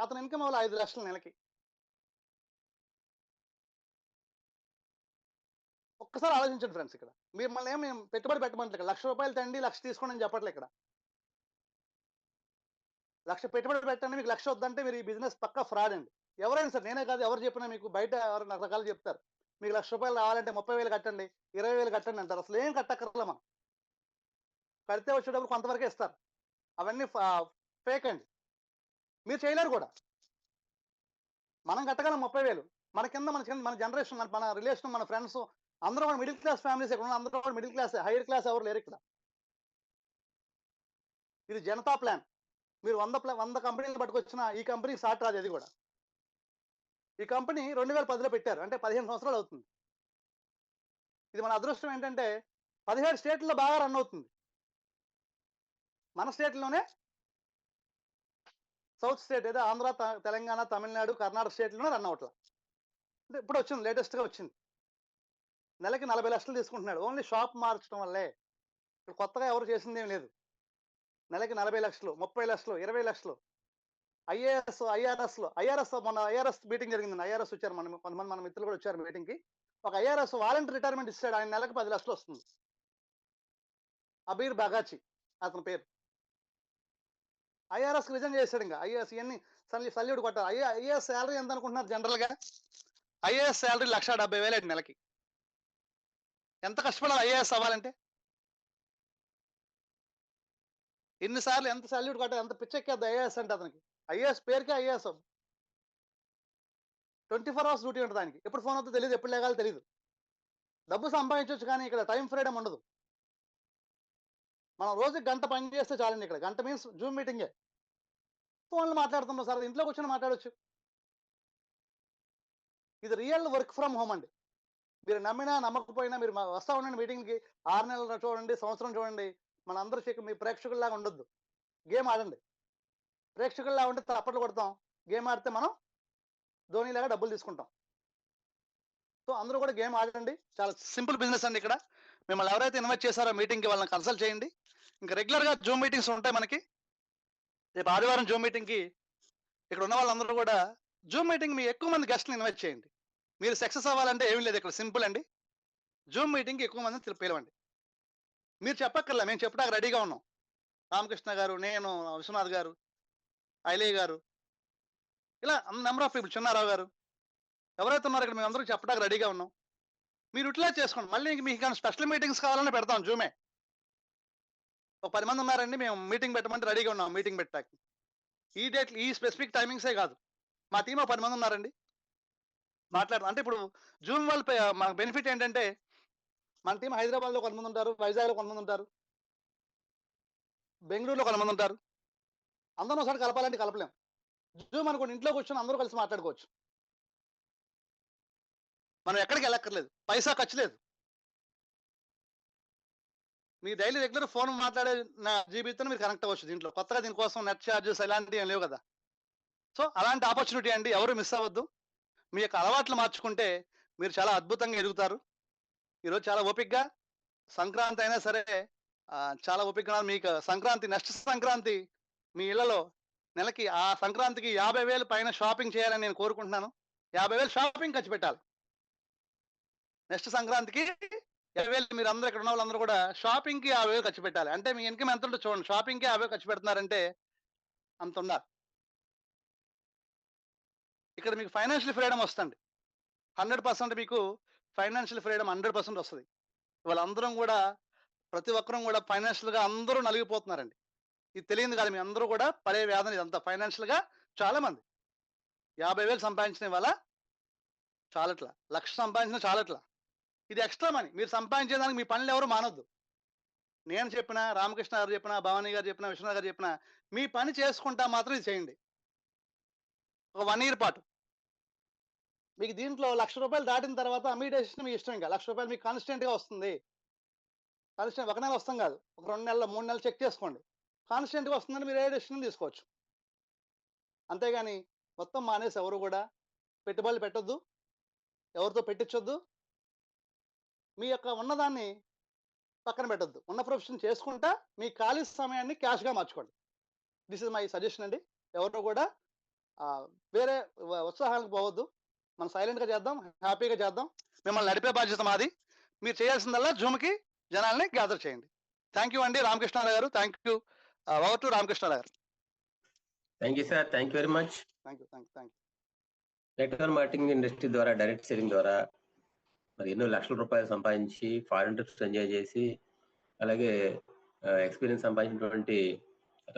అతని ఇన్కమ్ వల్ల 5 లక్షలు నెలకి. ఒక్కసారి ఆలోచించండి ఫ్రెండ్స్. ఇక్కడ మిమ్మల్ని ఏమి పెట్టుబడి పెట్టమంటలేదు. 1,00,000 రూపాయలు తండి, 1,00,000 తీసుకోండి అని చెప్పట్లే. ఇక్కడ 1,00,000 పెట్టుబడి పెట్టండి, మీకు 1,00,000 వద్దంటే మీరు ఈ బిజినెస్ పక్కా ఫ్రాడ్ అండి. ఎవరైనా సరే, నేనే కాదు, ఎవరు చెప్పినా మీకు బయట ఎవరు రకరకాలు చెప్తారు. మీకు 1,00,000 రూపాయలు రావాలంటే 30,000 కట్టండి, 20,000 కట్టండి అంటారు. అసలు ఏం కట్టక్కర్లే. మనం కడితే వచ్చేటప్పుడు కొంతవరకే ఇస్తారు. అవన్నీ ఫేక్ అండి, మీరు చేయలేరు కూడా. మనం కట్టగలం 30,000. మన కింద మన జనరేషన్, మన రిలేషన్, మన ఫ్రెండ్స్ అందరూ కూడా మిడిల్ క్లాస్ ఫ్యామిలీస్. ఇక్కడ అందరూ కూడా మిడిల్ క్లాస్, హైయర్ క్లాస్ ఎవరు లేరు ఇక్కడ. ఇది జనతా ప్లాన్. మీరు 100 కంపెనీలు పట్టుకొచ్చినా ఈ కంపెనీ స్టార్ట్ రాదు. అది కూడా ఈ కంపెనీ 2010లో పెట్టారు, అంటే 15 సంవత్సరాలు అవుతుంది. ఇది మన అదృష్టం ఏంటంటే 17 స్టేట్లలో బాగా రన్ అవుతుంది. మన స్టేట్లోనే సౌత్ స్టేట్ ఏదో ఆంధ్ర, తెలంగాణ, తమిళనాడు, కర్ణాటక స్టేట్లోనే రన్ అవట్లా. అంటే ఇప్పుడు వచ్చింది, లేటెస్ట్గా వచ్చింది. నెలకి 40 లక్షలు తీసుకుంటున్నాడు. ఓన్లీ షాప్ మార్చడం వల్లే. ఇక్కడ కొత్తగా ఎవరు చేసింది ఏం లేదు. నెలకి 40 లక్షలు, 30 లక్షలు, 20 లక్షలు. ఐఏఎస్, ఐఆర్ఎస్ మొన్న ఐఆర్ఎస్ మీటింగ్ జరిగింది. ఐఆర్ఎస్ వచ్చారు, కొంతమంది మన మిత్రులు కూడా వచ్చారు మీటింగ్కి. ఒక ఐఆర్ఎస్ వాలంటీర్ రిటైర్మెంట్ ఇస్తాడు, ఆయన నెలకు 10 లక్షలు వస్తుంది. అబీర్ బాగాచి అతని పేరు. ఐఆర్ఎస్ రిజైన్ చేశాడు. ఇంకా ఐఏఎస్ ఇవన్నీ సల్యూట్ కొట్టారు. ఐఏఎస్ శాలరీ ఎంత అనుకుంటున్నారు జనరల్గా? ఐఏఎస్ శాలరీ 1,70,000 నెలకి. ఎంత కష్టపడాలి ఐఏఎస్ అవ్వాలంటే? ఎన్నిసార్లు ఎంత సల్యూట్ కొట్టారు, ఎంత పిచ్చెక్కేద్దు ఐఏఎస్ అంటే అతనికి. ఐఏఎస్ పేరుకే ఐఏఎస్. 24 hours డ్యూటీ ఉంటుంది ఆయనకి. ఎప్పుడు ఫోన్ అవుతుందో తెలియదు, ఎప్పుడు లేగాలో తెలియదు. డబ్బు సంపాదించవచ్చు, కానీ ఇక్కడ టైం ఫ్రీడమ్ ఉండదు. మనం రోజుకి గంట పని చేస్తే చాలండి. ఇక్కడ గంట మీన్స్ జూమ్ మీటింగే. ఫోన్లు మాట్లాడుతున్నాం సార్, ఇంట్లో కూర్చొని మాట్లాడవచ్చు. ఇది రియల్ వర్క్ ఫ్రమ్ హోమ్ అండి. మీరు నమ్మినా నమ్మకపోయినా మీరు వస్తా ఉండండి మీటింగ్కి. 6 నెలలు చూడండి, సంవత్సరం చూడండి. మన అందరూ మీ ప్రేక్షకుల్లాగా ఉండొద్దు. గేమ్ ఆడండి. ప్రేక్షకుల్లా ఉంటే తప్పట్లు కొడతాం. గేమ్ ఆడితే మనం ధోనిలాగా డబ్బులు తీసుకుంటాం. సో అందరూ కూడా గేమ్ ఆడండి. చాలా సింపుల్ బిజినెస్ అండి. ఇక్కడ మిమ్మల్ని ఎవరైతే ఇన్వైట్ చేశారో మీటింగ్కి వాళ్ళని కన్సల్ట్ చేయండి. ఇంకా రెగ్యులర్గా జూమ్ మీటింగ్స్ ఉంటాయి మనకి. రేపు ఆదివారం జూమ్ మీటింగ్కి ఇక్కడ ఉన్న వాళ్ళందరూ కూడా జూమ్ మీటింగ్ మీ ఎక్కువ మంది గెస్ట్ని ఇన్వైట్ చేయండి. మీరు సక్సెస్ అవ్వాలంటే ఏమీ లేదు, ఇక్కడ సింపుల్ అండి. జూమ్ మీటింగ్కి ఎక్కువ మందిని పిలవండి. మీరు చెప్పక్కర్లే, మేము చెప్పడానికి రెడీగా ఉన్నాం. రామకృష్ణ గారు, నేను, విశ్వనాథ్ గారు, ఐలయ్య గారు, ఇలా నెంబర్ ఆఫ్ పీపుల్, చిన్నారావు గారు, ఎవరైతే ఉన్నారో ఇక్కడ మేము అందరూ చెప్పడానికి రెడీగా ఉన్నాం. మీరు ఇట్లా చేసుకోండి. మళ్ళీ మీకు కానీ స్పెషల్ మీటింగ్స్ కావాలని పెడతాం జూమే. ఒక 10 మంది ఉన్నారండి, మేము మీటింగ్ పెట్టమంటే రెడీగా ఉన్నాం. మీటింగ్ పెట్టడానికి ఈ డేట్, ఈ స్పెసిఫిక్ టైమింగ్సే కాదు. మా టీం 10 మంది ఉన్నారండి మాట్లాడదాం. అంటే ఇప్పుడు జూమ్ వల్ల మాకు బెనిఫిట్ ఏంటంటే, మన టీం హైదరాబాద్లో కొంతమంది ఉంటారు, వైజాగ్లో కొంతమంది ఉంటారు, బెంగళూరులో కొంతమంది ఉంటారు. అందరూ ఒకసారి కలపాలంటే కలపలేం. జూమ్ అనుకోండి, ఇంట్లో కూర్చొని అందరూ కలిసి మాట్లాడుకోవచ్చు. మనం ఎక్కడికి వెళ్ళక్కర్లేదు, పైసా ఖర్చు లేదు. మీ డైలీ రెగ్యులర్ ఫోన్ మాట్లాడే నా జీబీతో మీరు కనెక్ట్ అవ్వచ్చు. దీంట్లో కొత్తగా దీనికోసం నెట్ ఛార్జెస్ ఇలాంటివి ఏం లేవు కదా. సో అలాంటి ఆపర్చునిటీ అండి, ఎవరు మిస్ అవ్వద్దు. మీ యొక్క అలవాట్లు మార్చుకుంటే మీరు చాలా అద్భుతంగా ఎదుగుతారు. ఈరోజు చాలా ఓపికగా, సంక్రాంతి అయినా సరే చాలా ఓపికగా మీకు సంక్రాంతి, నెక్స్ట్ సంక్రాంతి మీ ఇళ్లలో నెలకి ఆ సంక్రాంతికి 50,000 పైన షాపింగ్ చేయాలని నేను కోరుకుంటున్నాను. 50,000 షాపింగ్ ఖర్చు పెట్టాలి. నెక్స్ట్ సంక్రాంతికి 50,000 మీరు అందరూ ఇక్కడ ఉన్న వాళ్ళందరూ కూడా షాపింగ్కి 50,000 ఖర్చు పెట్టాలి. అంటే మీ ఇన్కమ్ ఎంత ఉంటుందో చూడండి. షాపింగ్కి 50,000 ఖర్చు పెడుతున్నారంటే అంత ఉన్నారు. ఇక్కడ మీకు ఫైనాన్షియల్ ఫ్రీడమ్ వస్తుంది. 100% మీకు ఫైనాన్షియల్ ఫ్రీడమ్ 100% వస్తుంది. వాళ్ళందరం కూడా, ప్రతి ఒక్కరం కూడా ఫైనాన్షియల్గా అందరూ నలిగిపోతున్నారండి. ఇది తెలియదు కాదు, మీ అందరూ కూడా పడే వేదన ఇదంతా. ఫైనాన్షియల్గా చాలా మంది 50,000 సంపాదించిన వాళ్ళ చాలట్లా, 1,00,000 సంపాదించిన చాలట్లా. ఇది ఎక్స్ట్రా మనీ. మీరు సంపాదించేదానికి మీ పనులు ఎవరు మానొద్దు. నేను చెప్పినా, రామకృష్ణ గారు చెప్పినా, భవానీ గారు చెప్పినా, విశ్వనాథ్ గారు చెప్పినా, మీ పని చేసుకుంటా మాత్రం ఇది చేయండి. ఒక 1 year పాటు. మీకు దీంట్లో 1,00,000 రూపాయలు దాటిన తర్వాత అమీడేషన్ మీ ఇష్టం. ఇంకా 1,00,000 రూపాయలు మీకు కాన్స్టెంట్గా వస్తుంది. కాన్స్టెంట్ 1 నెల వస్తాం కాదు, ఒక 2 నెలలు 3 నెలలు చెక్ చేసుకోండి. కాన్స్టెంట్గా వస్తుందని మీరు ఏ డెసిషన్ తీసుకోవచ్చు. అంతేగాని మొత్తం మానేసి ఎవరు కూడా పెట్టుబడులు పెట్టొద్దు, ఎవరితో పెట్టించొద్దు. మీ యొక్క ఉన్నదాన్ని పక్కన పెట్టద్దు. ఉన్న ప్రొఫెషన్ చేసుకుంటా మీ ఖాళీ సమయాన్ని క్యాష్గా మార్చుకోండి. దిస్ ఇస్ మై సజెషన్ అండి. ఎవరు కూడా వేరే ఉత్సాహాలకు పోవద్దు. మనం సైలెంట్గా చేద్దాం, హ్యాపీగా చేద్దాం. మిమ్మల్ని నడిపే బాధ్యత మాది. మీరు చేయాల్సిందల్లా జూమ్కి జనాల్ని గ్యాదర్ చేయండి. థ్యాంక్ యూ అండి రామకృష్ణారావు గారు. Thank you. Over to Ramakrishna Rao గారు. Thank you sir, thank you very much. Thank you. Network marketing industry ద్వారా, డైరెక్ట్ సెల్లింగ్ ద్వారా మరి ఎన్నో లక్షల రూపాయలు సంపాదించి, ఫారిన్ ట్రిప్స్ ఎంజాయ్ చేసి, అలాగే ఎక్స్పీరియన్స్ సంపాదించినటువంటి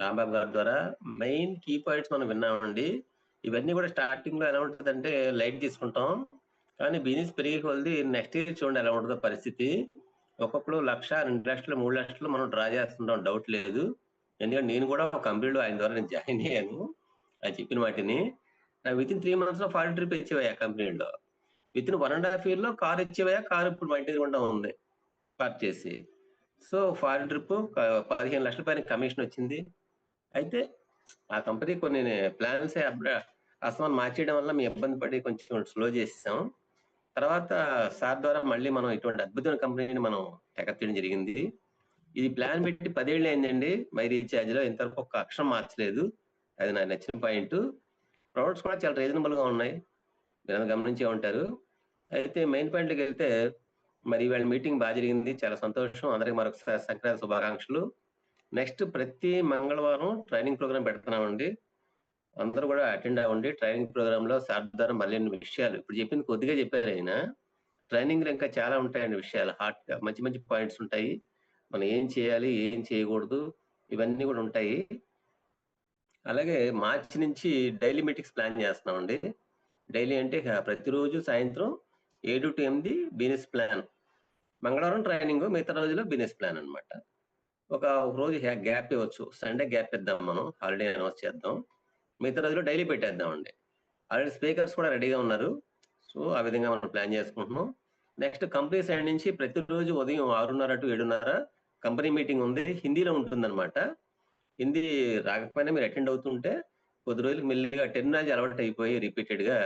రాంబాబు గారి ద్వారా మెయిన్ కీ పాయింట్స్ మనం విన్నామండి. ఇవన్నీ కూడా స్టార్టింగ్ లో ఎలా ఉంటుందంటే లైట్ తీసుకుంటాం, కానీ బిజినెస్ పెరిగే కొద్ది నెక్స్ట్ ఇయర్ చూడండి ఎలా ఉంటుందో పరిస్థితి. ఒక్కొక్కరు 1,00,000, 2 లక్షలు, 3 లక్షలు మనం డ్రా చేస్తుంటాం, డౌట్ లేదు. ఎందుకంటే నేను కూడా ఒక కంపెనీలో ఆయన ద్వారా నేను జాయిన్ అయ్యాను. ఆయన చెప్పిన వాటిని విత్ ఇన్ 3 months లో ఫారిన్ ట్రిప్ ఇచ్చేవయ్యా కంపెనీలో. విత్ ఇన్ 1.5 year లో కార్ ఇచ్చేవయ్యా. కారు ఇప్పుడు మా ఇంటి గుండా ఉంది పార్క్ చేసి. సో ఫారిన్ ట్రిప్ 15 లక్షల పైన కమిషన్ వచ్చింది. అయితే ఆ కంపెనీ కొన్ని ప్లాన్స్ అసలు మార్చేయడం వల్ల మీ ఇబ్బంది పడి కొంచెం స్లో చేసేసాం. తర్వాత సార్ ద్వారా మళ్ళీ మనం ఇటువంటి అద్భుతమైన కంపెనీని మనం టెకప్ చేయడం జరిగింది. ఇది ప్లాన్ పెట్టి 10 ఏళ్ళు అయిందండి. మై రీఛార్జ్ లో ఇంతవరకు ఒక్క అక్షరం మార్చలేదు. అది నాకు నచ్చిన పాయింట్. ప్రొడక్ట్స్ కూడా చాలా రీజనబుల్ గా ఉన్నాయి, మీరు గమనించే ఉంటారు. అయితే మెయిన్ పాయింట్కి వెళ్తే, మరి వాళ్ళ మీటింగ్ బాగా జరిగింది, చాలా సంతోషం. అందరికి మరొకసారి సంక్రాంతి శుభాకాంక్షలు. నెక్స్ట్ ప్రతి మంగళవారం ట్రైనింగ్ ప్రోగ్రామ్ పెడుతున్నామండి. అందరూ కూడా అటెండ్ అవ్వండి. ట్రైనింగ్ ప్రోగ్రామ్ లో సార్ ద్వారా మళ్ళీ విషయాలు ఇప్పుడు చెప్పింది కొద్దిగా చెప్పారు ఆయన. ట్రైనింగ్ లో ఇంకా చాలా ఉంటాయండి విషయాలు, హాట్ గా మంచి మంచి పాయింట్స్ ఉంటాయి. మనం ఏం చేయాలి, ఏం చేయకూడదు, ఇవన్నీ కూడా ఉంటాయి. అలాగే మార్చి నుంచి డైలీ మీటింగ్స్ ప్లాన్ చేస్తున్నామండి. డైలీ అంటే ప్రతిరోజు సాయంత్రం 7 to 8 బిజినెస్ ప్లాన్. మంగళవారం ట్రైనింగ్, మిగతా రోజులో బిజినెస్ ప్లాన్ అనమాట. ఒక రోజు గ్యాప్ ఇవ్వచ్చు, సండే గ్యాప్ ఇద్దాం, మనం హాలిడే అనౌన్స్ చేద్దాం. మిగతా రోజులో డైలీ పెట్టేద్దామండి. ఆల్రెడీ స్పీకర్స్ కూడా రెడీగా ఉన్నారు. సో ఆ విధంగా మనం ప్లాన్ చేసుకుంటున్నాం. నెక్స్ట్ కంపెనీ సైడ్ నుంచి ప్రతిరోజు ఉదయం 6:30 to 7:30 కంపెనీ మీటింగ్ ఉంది, హిందీలో ఉంటుందన్నమాట. హిందీ రాకపోయినా మీరు అటెండ్ అవుతుంటే కొద్ది రోజులకు మెల్లిగా టెర్మినాలజీ అలవాటు అయిపోయి రిపీటెడ్ గా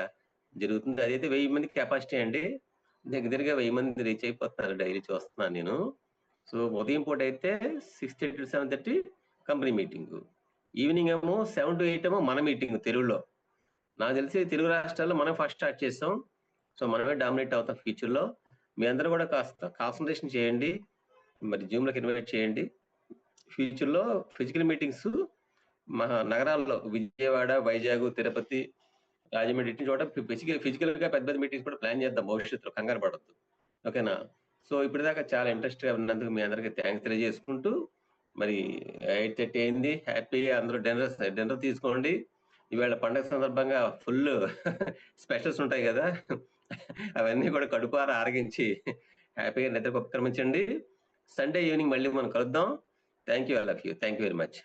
జరుగుతుంది. అదైతే 1000 మంది కెపాసిటీ అండి. దగ్గరగా 1000 మంది రీచ్ అయిపోతున్నారు డైలీ, చూస్తున్నాను నేను. సో ఉదయం పూట అయితే 6:30 to 7:30 కంపెనీ మీటింగ్, ఈవినింగ్ ఏమో 7 to 8 ఏమో మన మీటింగ్ తెలుగులో. నాకు తెలిసి తెలుగు రాష్ట్రాల్లో మనం ఫస్ట్ స్టార్ట్ చేస్తాం. సో మనమే డామినేట్ అవుతాం ఫ్యూచర్ లో. మీ అందరూ కూడా కాస్త కాన్సన్ట్రేషన్ చేయండి, మరి జూమ్ లోకి ఇన్వైట్ చేయండి. ఫ్యూచర్ లో ఫిజికల్ మీటింగ్స్ నగరాల్లో విజయవాడ, వైజాగ్, తిరుపతి, రాజమండ్రి ఇటు చోట ఫిజికల్ గా పెద్ద పెద్ద మీటింగ్స్ కూడా ప్లాన్ చేద్దాం భవిష్యత్తులో, కంగారు పడద్దు. ఓకేనా? సో ఇప్పటిదాకా చాలా ఇంట్రెస్ట్ గా ఉన్నందుకు మీ అందరికీ థ్యాంక్స్ తెలియజేసుకుంటూ, మరి 8:30 అయింది. హ్యాపీగా అందరూ డిన్నర్ తీసుకోండి. ఇవాళ పండుగ సందర్భంగా ఫుల్ స్పెషల్స్ ఉంటాయి కదా, అవన్నీ కూడా కడుపార ఆరగించి హ్యాపీగా నిద్రకు ఉపక్రమించండి. సండే ఈవినింగ్ మళ్ళీ మనం కలుద్దాం. Thank you all of you. Thank you very much.